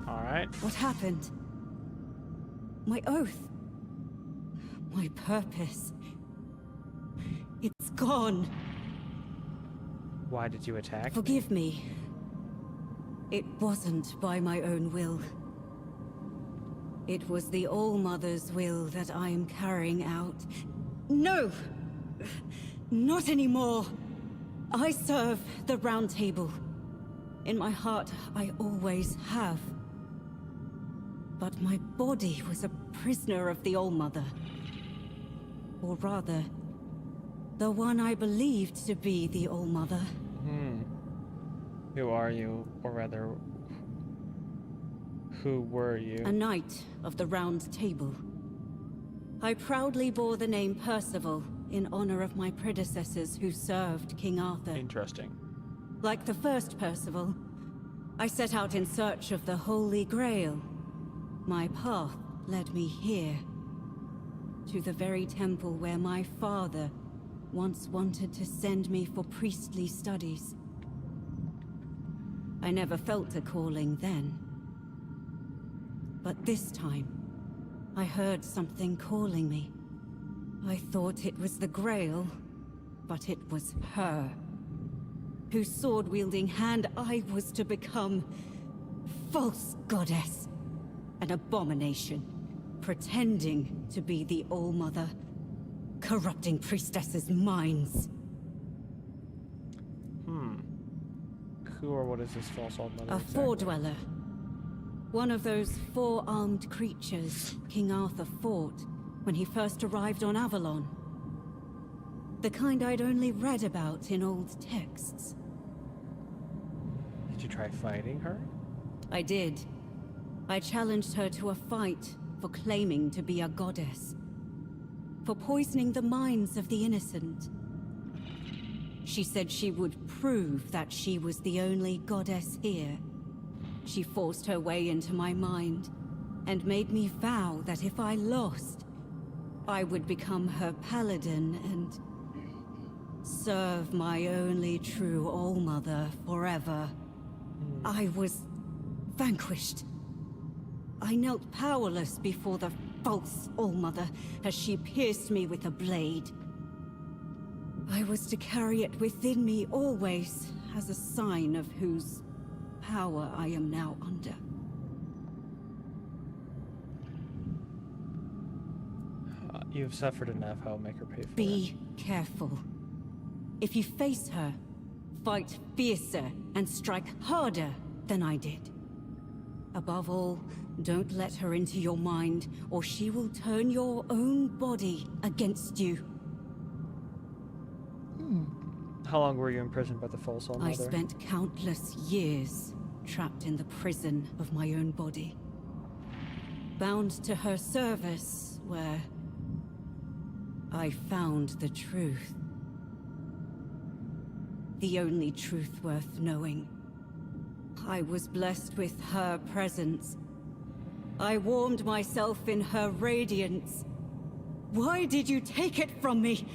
Alright. What happened? My oath. My purpose. It's gone. Why did you attack? Forgive me. It wasn't by my own will. It was the All-Mother's will that I am carrying out. No! Not anymore! I serve the Round Table. In my heart, I always have. But my body was a prisoner of the All-Mother. Or rather, The one I believed to be the All-Mother. Who are you? Or rather, who were you? A knight of the Round Table. I proudly bore the name Percival in honor of my predecessors who served King Arthur. Interesting. Like the first Percival, I set out in search of the Holy Grail. My path led me here, to the very temple where my father once wanted to send me for priestly studies. I never felt a calling then. But this time, I heard something calling me. I thought it was the Grail, but it was her, whose sword-wielding hand I was to become. False goddess. An abomination, pretending to be the All-Mother, corrupting priestesses' minds. Who or what is this false All-Mother? A Four-Dweller. One of those four-armed creatures King Arthur fought when he first arrived on Avalon. The kind I'd only read about in old texts. Did you try fighting her? I did. I challenged her to a fight for claiming to be a goddess. For poisoning the minds of the innocent. She said she would prove that she was the only goddess here. She forced her way into my mind, and made me vow that if I lost, I would become her paladin and serve my only true All-Mother forever. I was vanquished. I knelt powerless before the false All-Mother as she pierced me with a blade. I was to carry it within me always as a sign of whose power I am now under. You've suffered enough. I'll make her pay for it. Be careful. If you face her, fight fiercer and strike harder than I did. Above all, don't let her into your mind, or she will turn your own body against you. How long were you imprisoned by the false All-Mother? I spent countless years trapped in the prison of my own body. Bound to her service, where I found the truth. The only truth worth knowing. I was blessed with her presence. I warmed myself in her radiance. Why did you take it from me?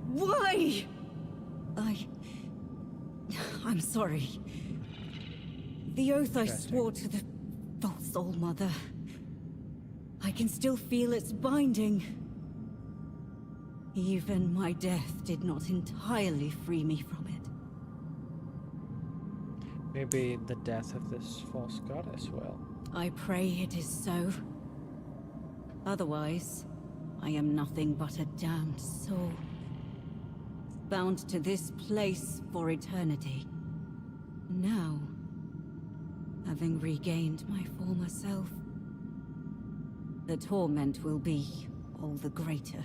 Why? I'm sorry. The oath I swore to the false All-Mother. I can still feel its binding. Even my death did not entirely free me from it. Maybe the death of this false goddess will. I pray it is so. Otherwise, I am nothing but a damned soul. Bound to this place for eternity. Now, having regained my former self, the torment will be all the greater.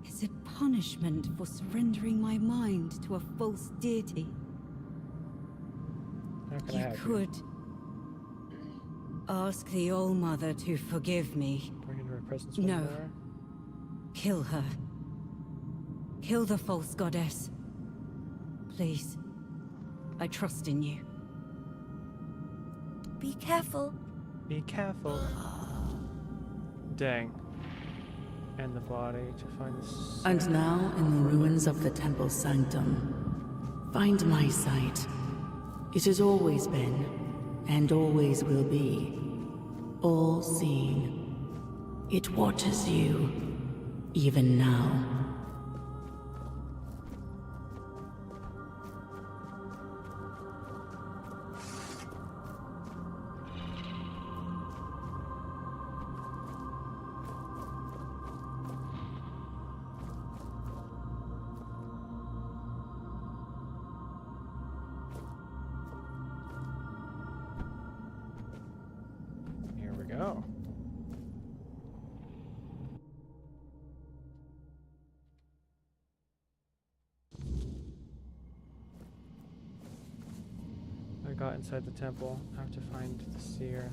Is it punishment for surrendering my mind to a false deity? You could ask the All-Mother to forgive me. Bring into her presence No. more. Kill her. Kill the false goddess. Please. I trust in you. Be careful. Be careful. Dang. And the body to find this. And now, in the ruins of the temple sanctum, find my sight. It has always been, and always will be, all-seeing. It watches you, even now. Here we go. got inside the temple. I have to find the seer.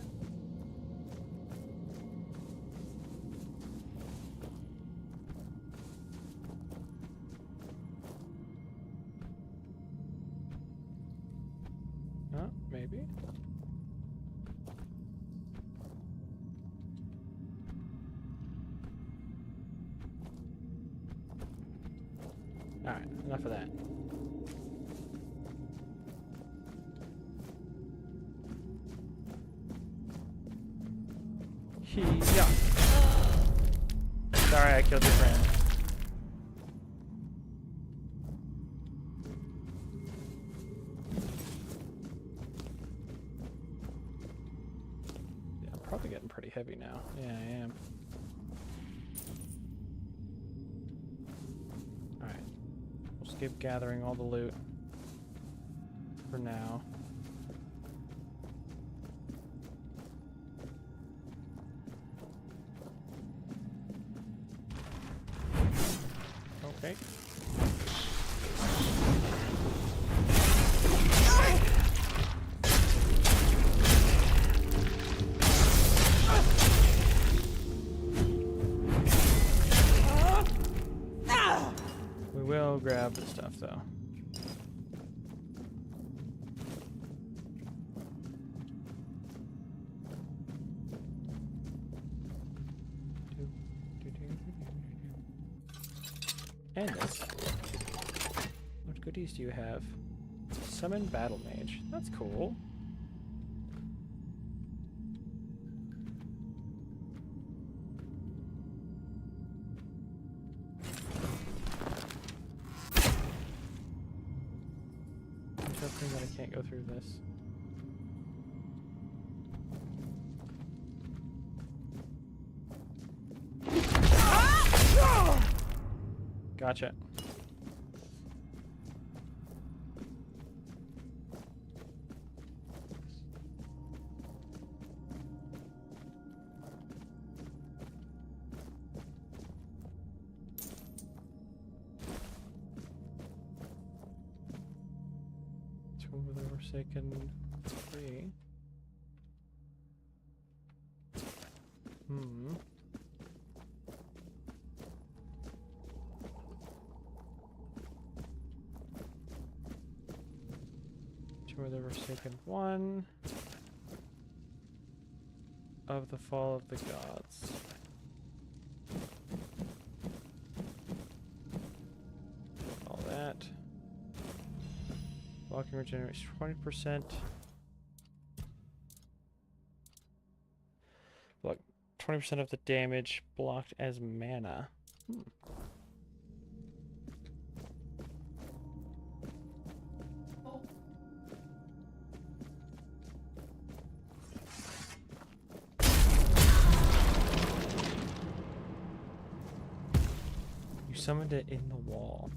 Oh, maybe. Alright, enough of that. Yeah. Sorry, I killed your friend. Yeah, I'm probably getting pretty heavy now. Yeah, I am. Alright. We'll skip gathering all the loot for now. Okay. We will grab the stuff though. And this. What goodies do you have? Summon Battle Mage. That's cool. Interesting that I can't go through this. Gotcha. Tomb of the Forsaken 3. Tomb of the Forsaken 1. Of the Fall of the Gods. All that. Blocking regenerates 20%. Block 20% of the damage blocked as mana. You summoned it in the wall.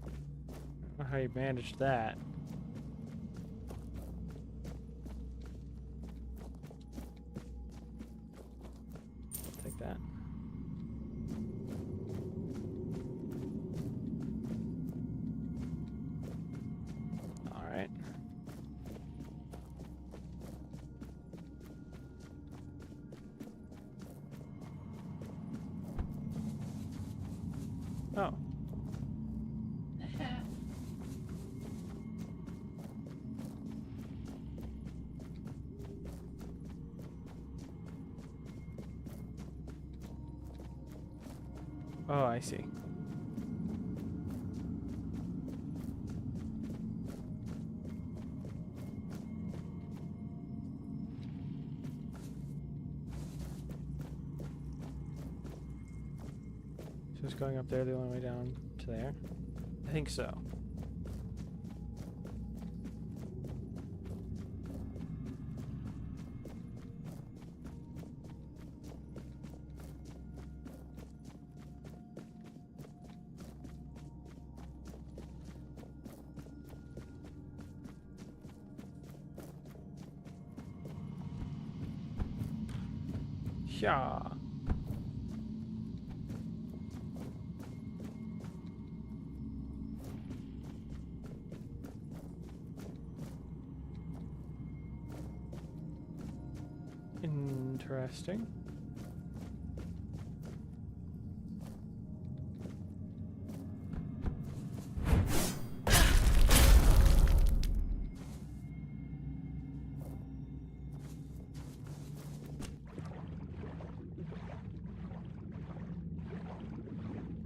I don't know how you managed that. Take that. All right. Oh. Oh, I see. So it's going up there the only way down to there? I think so. Yeah. Interesting.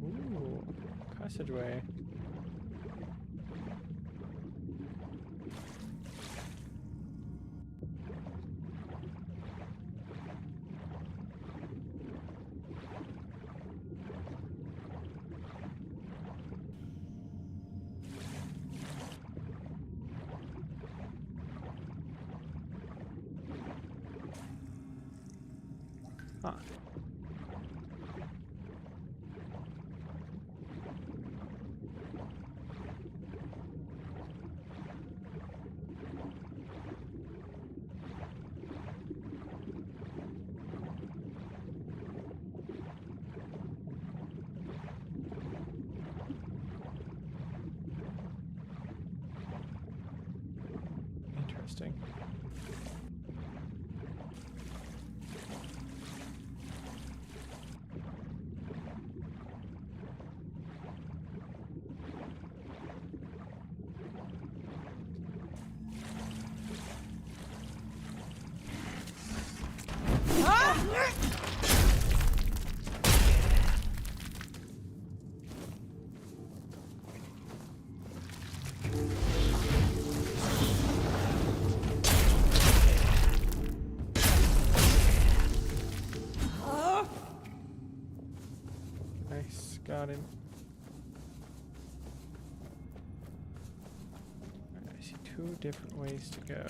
Ooh, passageway. Huh. Interesting. Nice, got him. Alright, I see two different ways to go.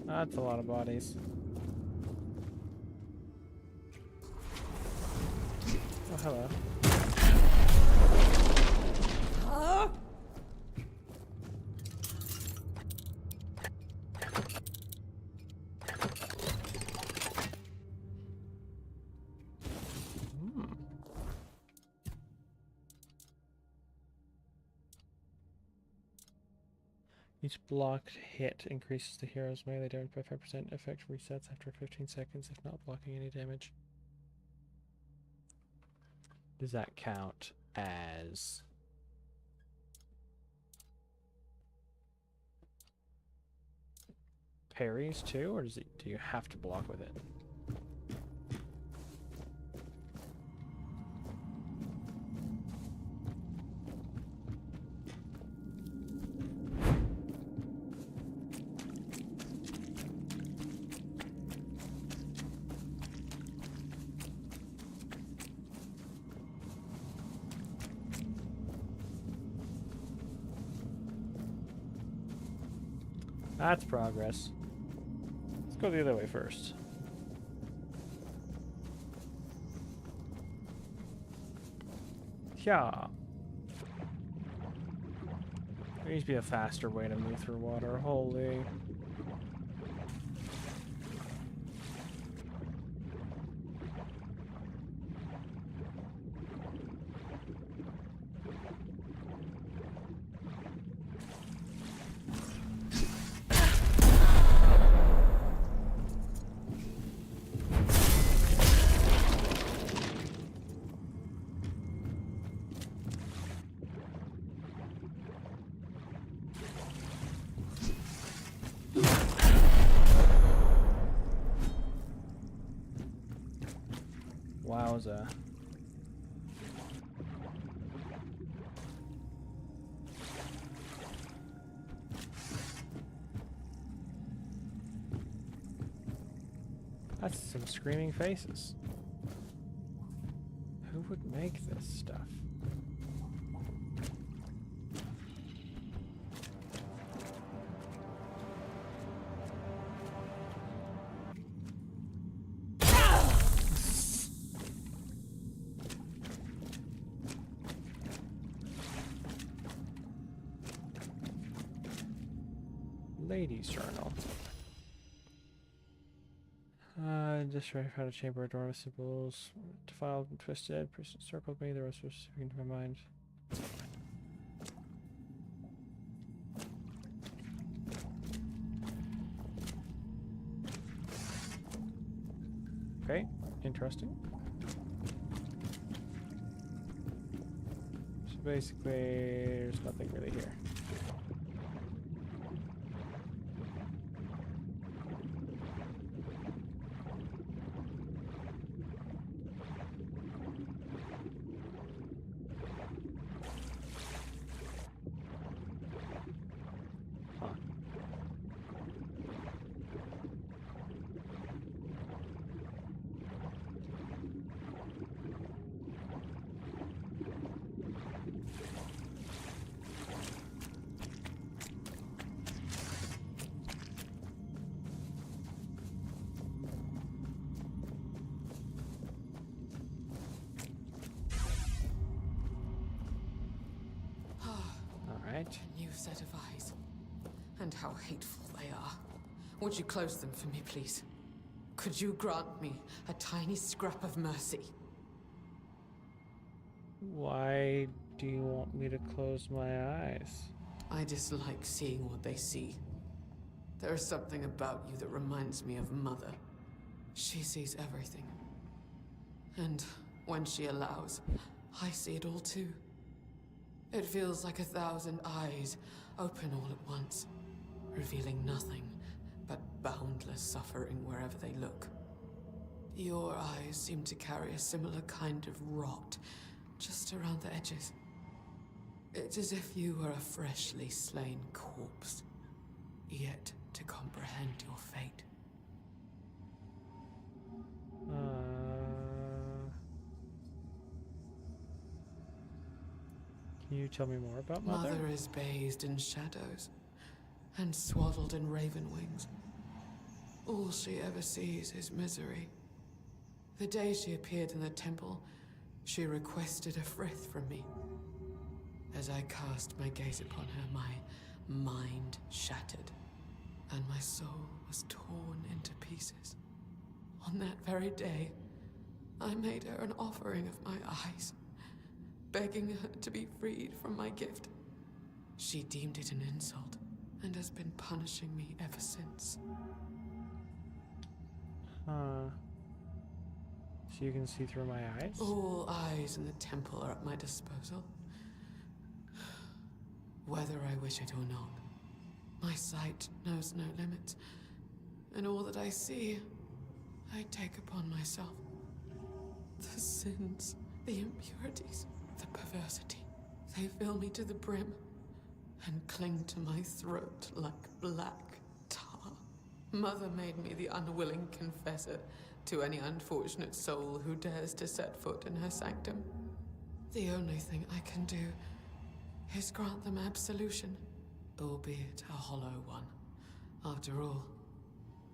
That's a lot of bodies. Oh, hello. Each blocked hit increases the hero's melee damage by 5%. Effect resets after 15 seconds if not blocking any damage. Does that count as parries too, or do you have to block with it? That's progress. Let's go the other way first. Yeah. There needs to be a faster way to move through water. Holy. Wowza. That's some screaming faces. Who would make this stuff? Lady's journal. Just try to find a chamber door with symbols. Defiled and twisted. Person circled me. The rest was sticking to my mind. Okay, interesting. So basically, there's nothing really here. A new set of eyes. And how hateful they are. Would you close them for me, please? Could you grant me a tiny scrap of mercy? Why do you want me to close my eyes? I dislike seeing what they see. There is something about you that reminds me of Mother. She sees everything. And when she allows, I see it all too. It feels like 1,000 eyes open all at once, revealing nothing but boundless suffering wherever they look. Your eyes seem to carry a similar kind of rot just around the edges. It's as if you were a freshly slain corpse, yet to comprehend your fate. Can you tell me more about Mother? Mother is bathed in shadows and swaddled in raven wings. All she ever sees is misery. The day she appeared in the temple, she requested a frith from me. As I cast my gaze upon her, my mind shattered, and my soul was torn into pieces. On that very day, I made her an offering of my eyes, begging her to be freed from my gift. She deemed it an insult, and has been punishing me ever since. Huh. So you can see through my eyes? All eyes in the temple are at my disposal. Whether I wish it or not. My sight knows no limits, and all that I see, I take upon myself. The sins, the impurities, the perversity, they fill me to the brim and cling to my throat like black tar. Mother made me the unwilling confessor to any unfortunate soul who dares to set foot in her sanctum. The only thing I can do is grant them absolution, albeit a hollow one. After all,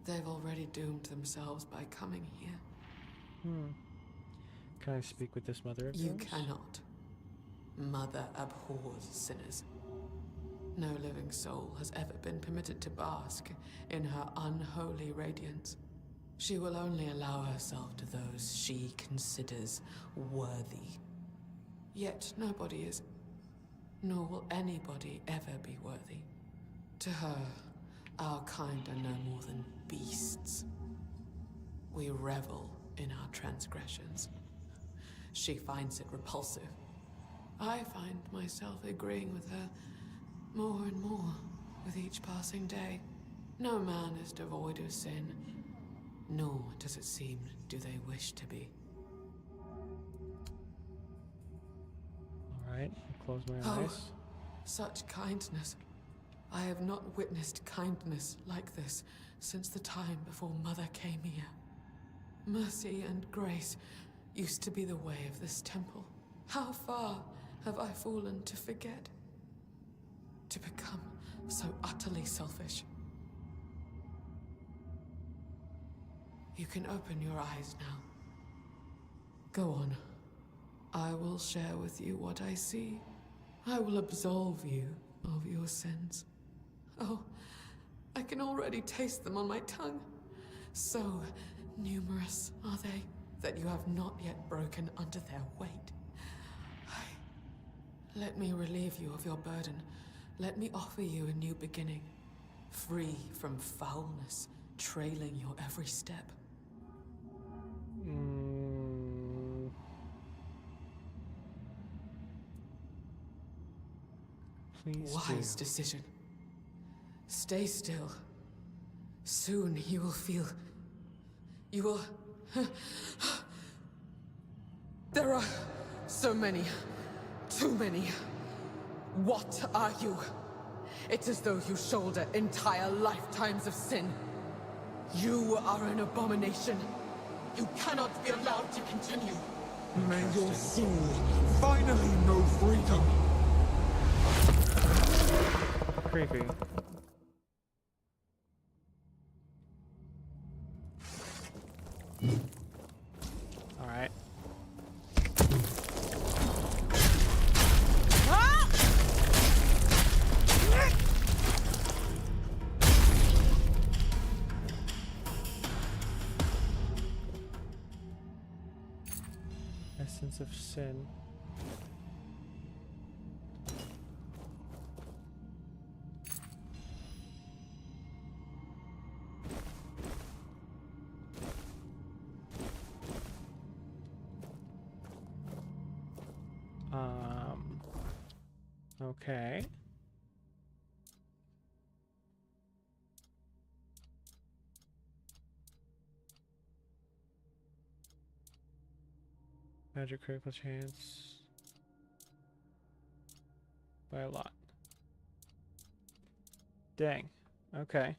they've already doomed themselves by coming here. Can I speak with this mother of You yours? cannot. Mother abhors sinners. No living soul has ever been permitted to bask in her unholy radiance. She will only allow herself to those she considers worthy. Yet nobody is, nor will anybody ever be worthy. To her, our kind are no more than beasts. We revel in our transgressions. She finds it repulsive. I find myself agreeing with her more and more with each passing day. No man is devoid of sin, nor does it seem do they wish to be. Alright, close my Oh, eyes. such kindness. I have not witnessed kindness like this since the time before Mother came here. Mercy and grace used to be the way of this temple. How far have I fallen to forget? To become so utterly selfish? You can open your eyes now. Go on. I will share with you what I see. I will absolve you of your sins. Oh, I can already taste them on my tongue. So numerous are they that you have not yet broken under their weight. Let me relieve you of your burden. Let me offer you a new beginning, free from foulness trailing your every step. Please Wise decision. Stay still. Soon you will feel... You will... There are so many. Too many. What are you? It's as though you shoulder entire lifetimes of sin. You are an abomination. You cannot be allowed to continue. May your soul finally know freedom. Creepy. Alright. Essence of sin. Okay. Magic critical chance by a lot. Dang. Okay.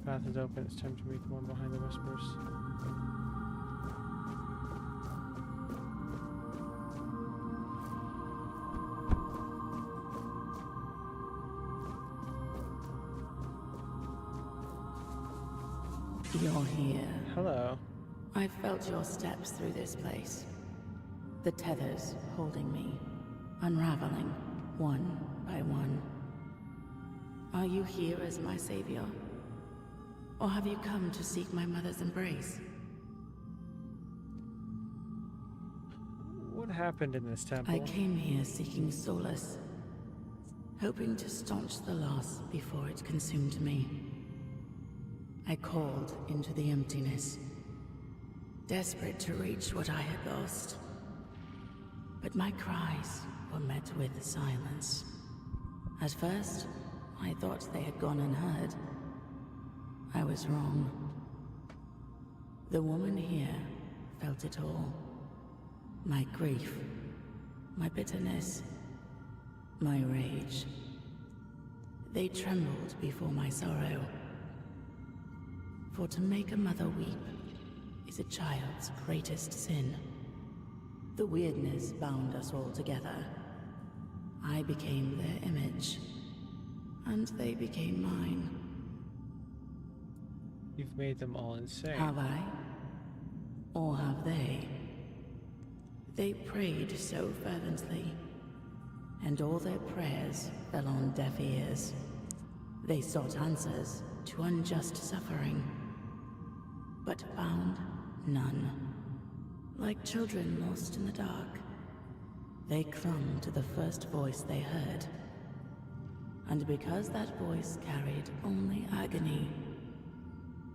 Path is open. It's time to meet the one behind the whispers. You're here. Hello. I felt your steps through this place. The tethers holding me, unraveling one by one. Are you here as my savior? Or have you come to seek my mother's embrace? What happened in this temple? I came here seeking solace, hoping to staunch the loss before it consumed me. I called into the emptiness, desperate to reach what I had lost. But my cries were met with silence. At first, I thought they had gone unheard. I was wrong. The woman here felt it all. My grief, my bitterness, my rage. They trembled before my sorrow. For to make a mother weep is a child's greatest sin. The weirdness bound us all together. I became their image, and they became mine. You've made them all insane. Have I? Or have they? They prayed so fervently, and all their prayers fell on deaf ears. They sought answers to unjust suffering, but found none. Like children lost in the dark, they clung to the first voice they heard. And because that voice carried only agony,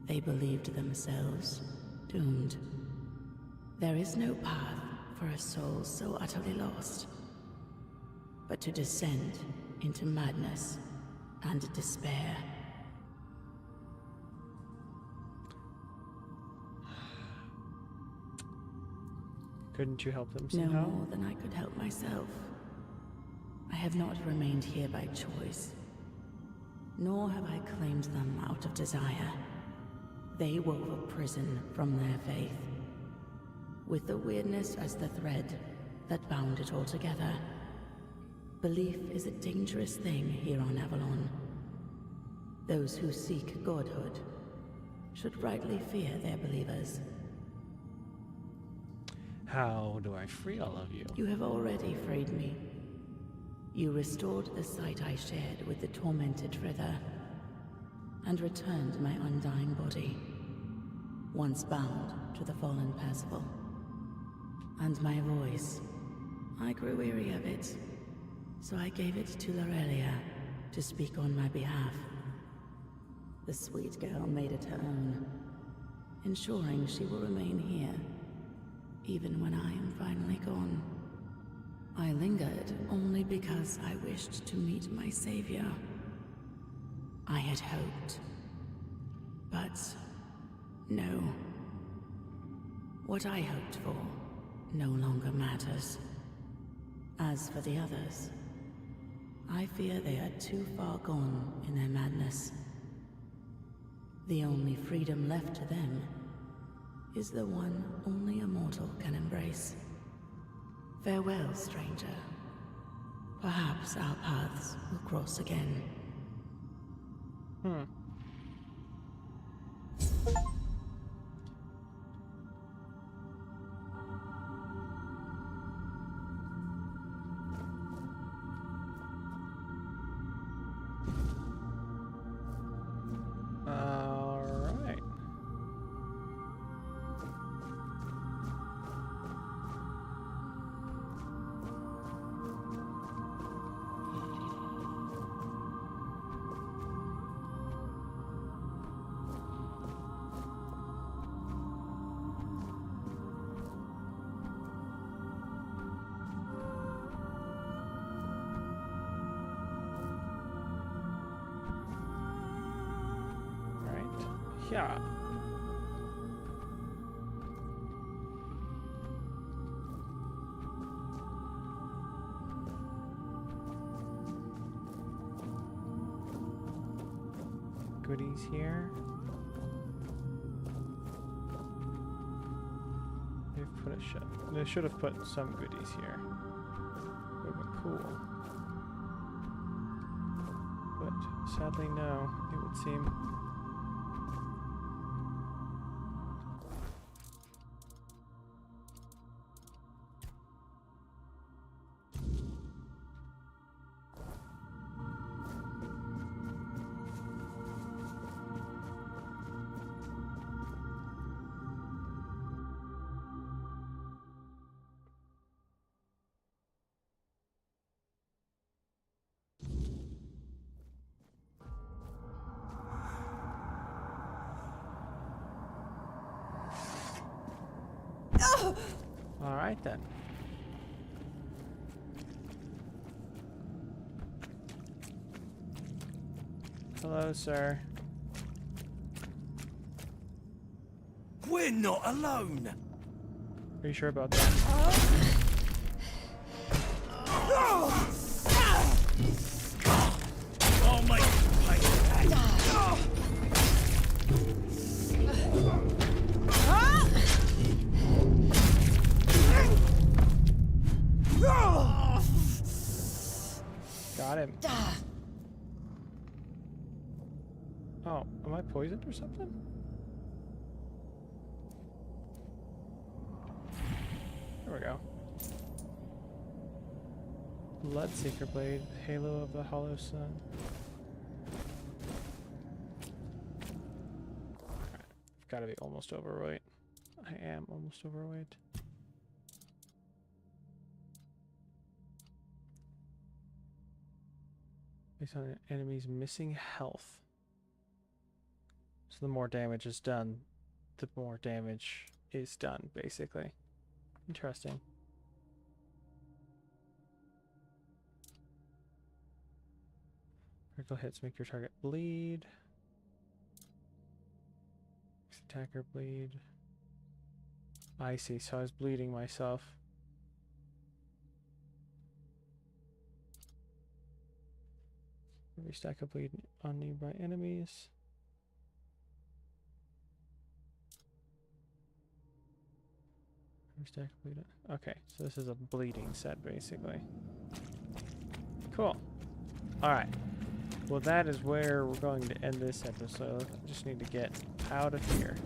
they believed themselves doomed. There is no path for a soul so utterly lost, but to descend into madness and despair. Couldn't you help them No somehow? more than I could help myself. I have not remained here by choice, nor have I claimed them out of desire. They wove a prison from their faith, with the weirdness as the thread that bound it all together. Belief is a dangerous thing here on Avalon. Those who seek godhood should rightly fear their believers. How do I free all of you? You have already freed me. You restored the sight I shared with the tormented Frither, and returned my undying body, once bound to the fallen Percival. And my voice, I grew weary of it, so I gave it to Lorelia to speak on my behalf. The sweet girl made it her own, ensuring she will remain here, even when I am finally gone. I lingered only because I wished to meet my savior. I had hoped, but no. What I hoped for no longer matters. As for the others, I fear they are too far gone in their madness. The only freedom left to them is the one only a mortal can embrace. Farewell, stranger. Perhaps our paths will cross again. Alright. Yeah. Goodies here. They've put a shut. They should have put some goodies here. Would have been cool. But sadly, no, it would seem. All right then. Hello, sir. We're not alone. Are you sure about that? Oh my Got him. Oh, am I poisoned or something? There we go. Bloodseeker Blade, Halo of the Hollow Sun. Alright, I've got to be almost overweight. I am almost overweight. Based on an enemy's missing health. So the more damage is done, the more damage is done, basically. Interesting. Critical hits make your target bleed. Makes attacker bleed. I see, so I was bleeding myself. Every stack of bleed on nearby enemies. Every stack of bleed. Okay, so this is a bleeding set, basically. Cool. Alright. Well, that is where we're going to end this episode. I just need to get out of here.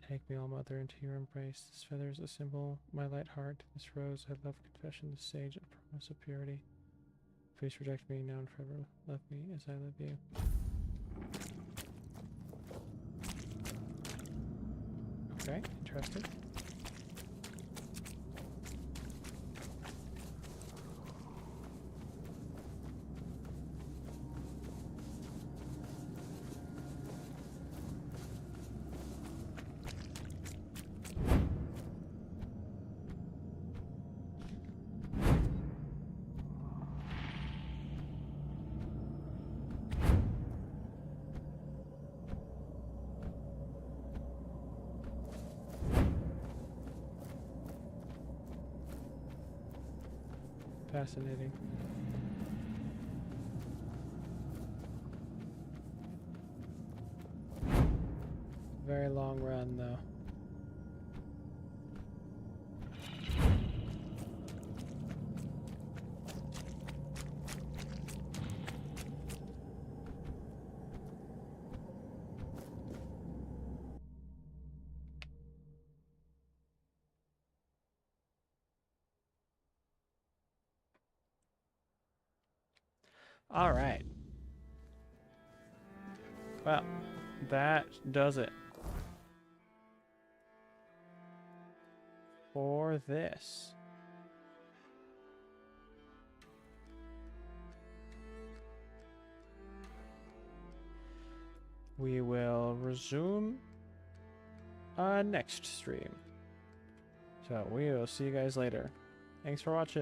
Take me, all mother, into your embrace. This feather is a symbol, my light heart. This rose, I love confession, this sage, a promise of purity. Please reject me now and forever. Love me as I love you. Okay, interesting. Fascinating. Very long run, though. All right. Well, that does it for this. We will resume next stream. So we will see you guys later. Thanks for watching.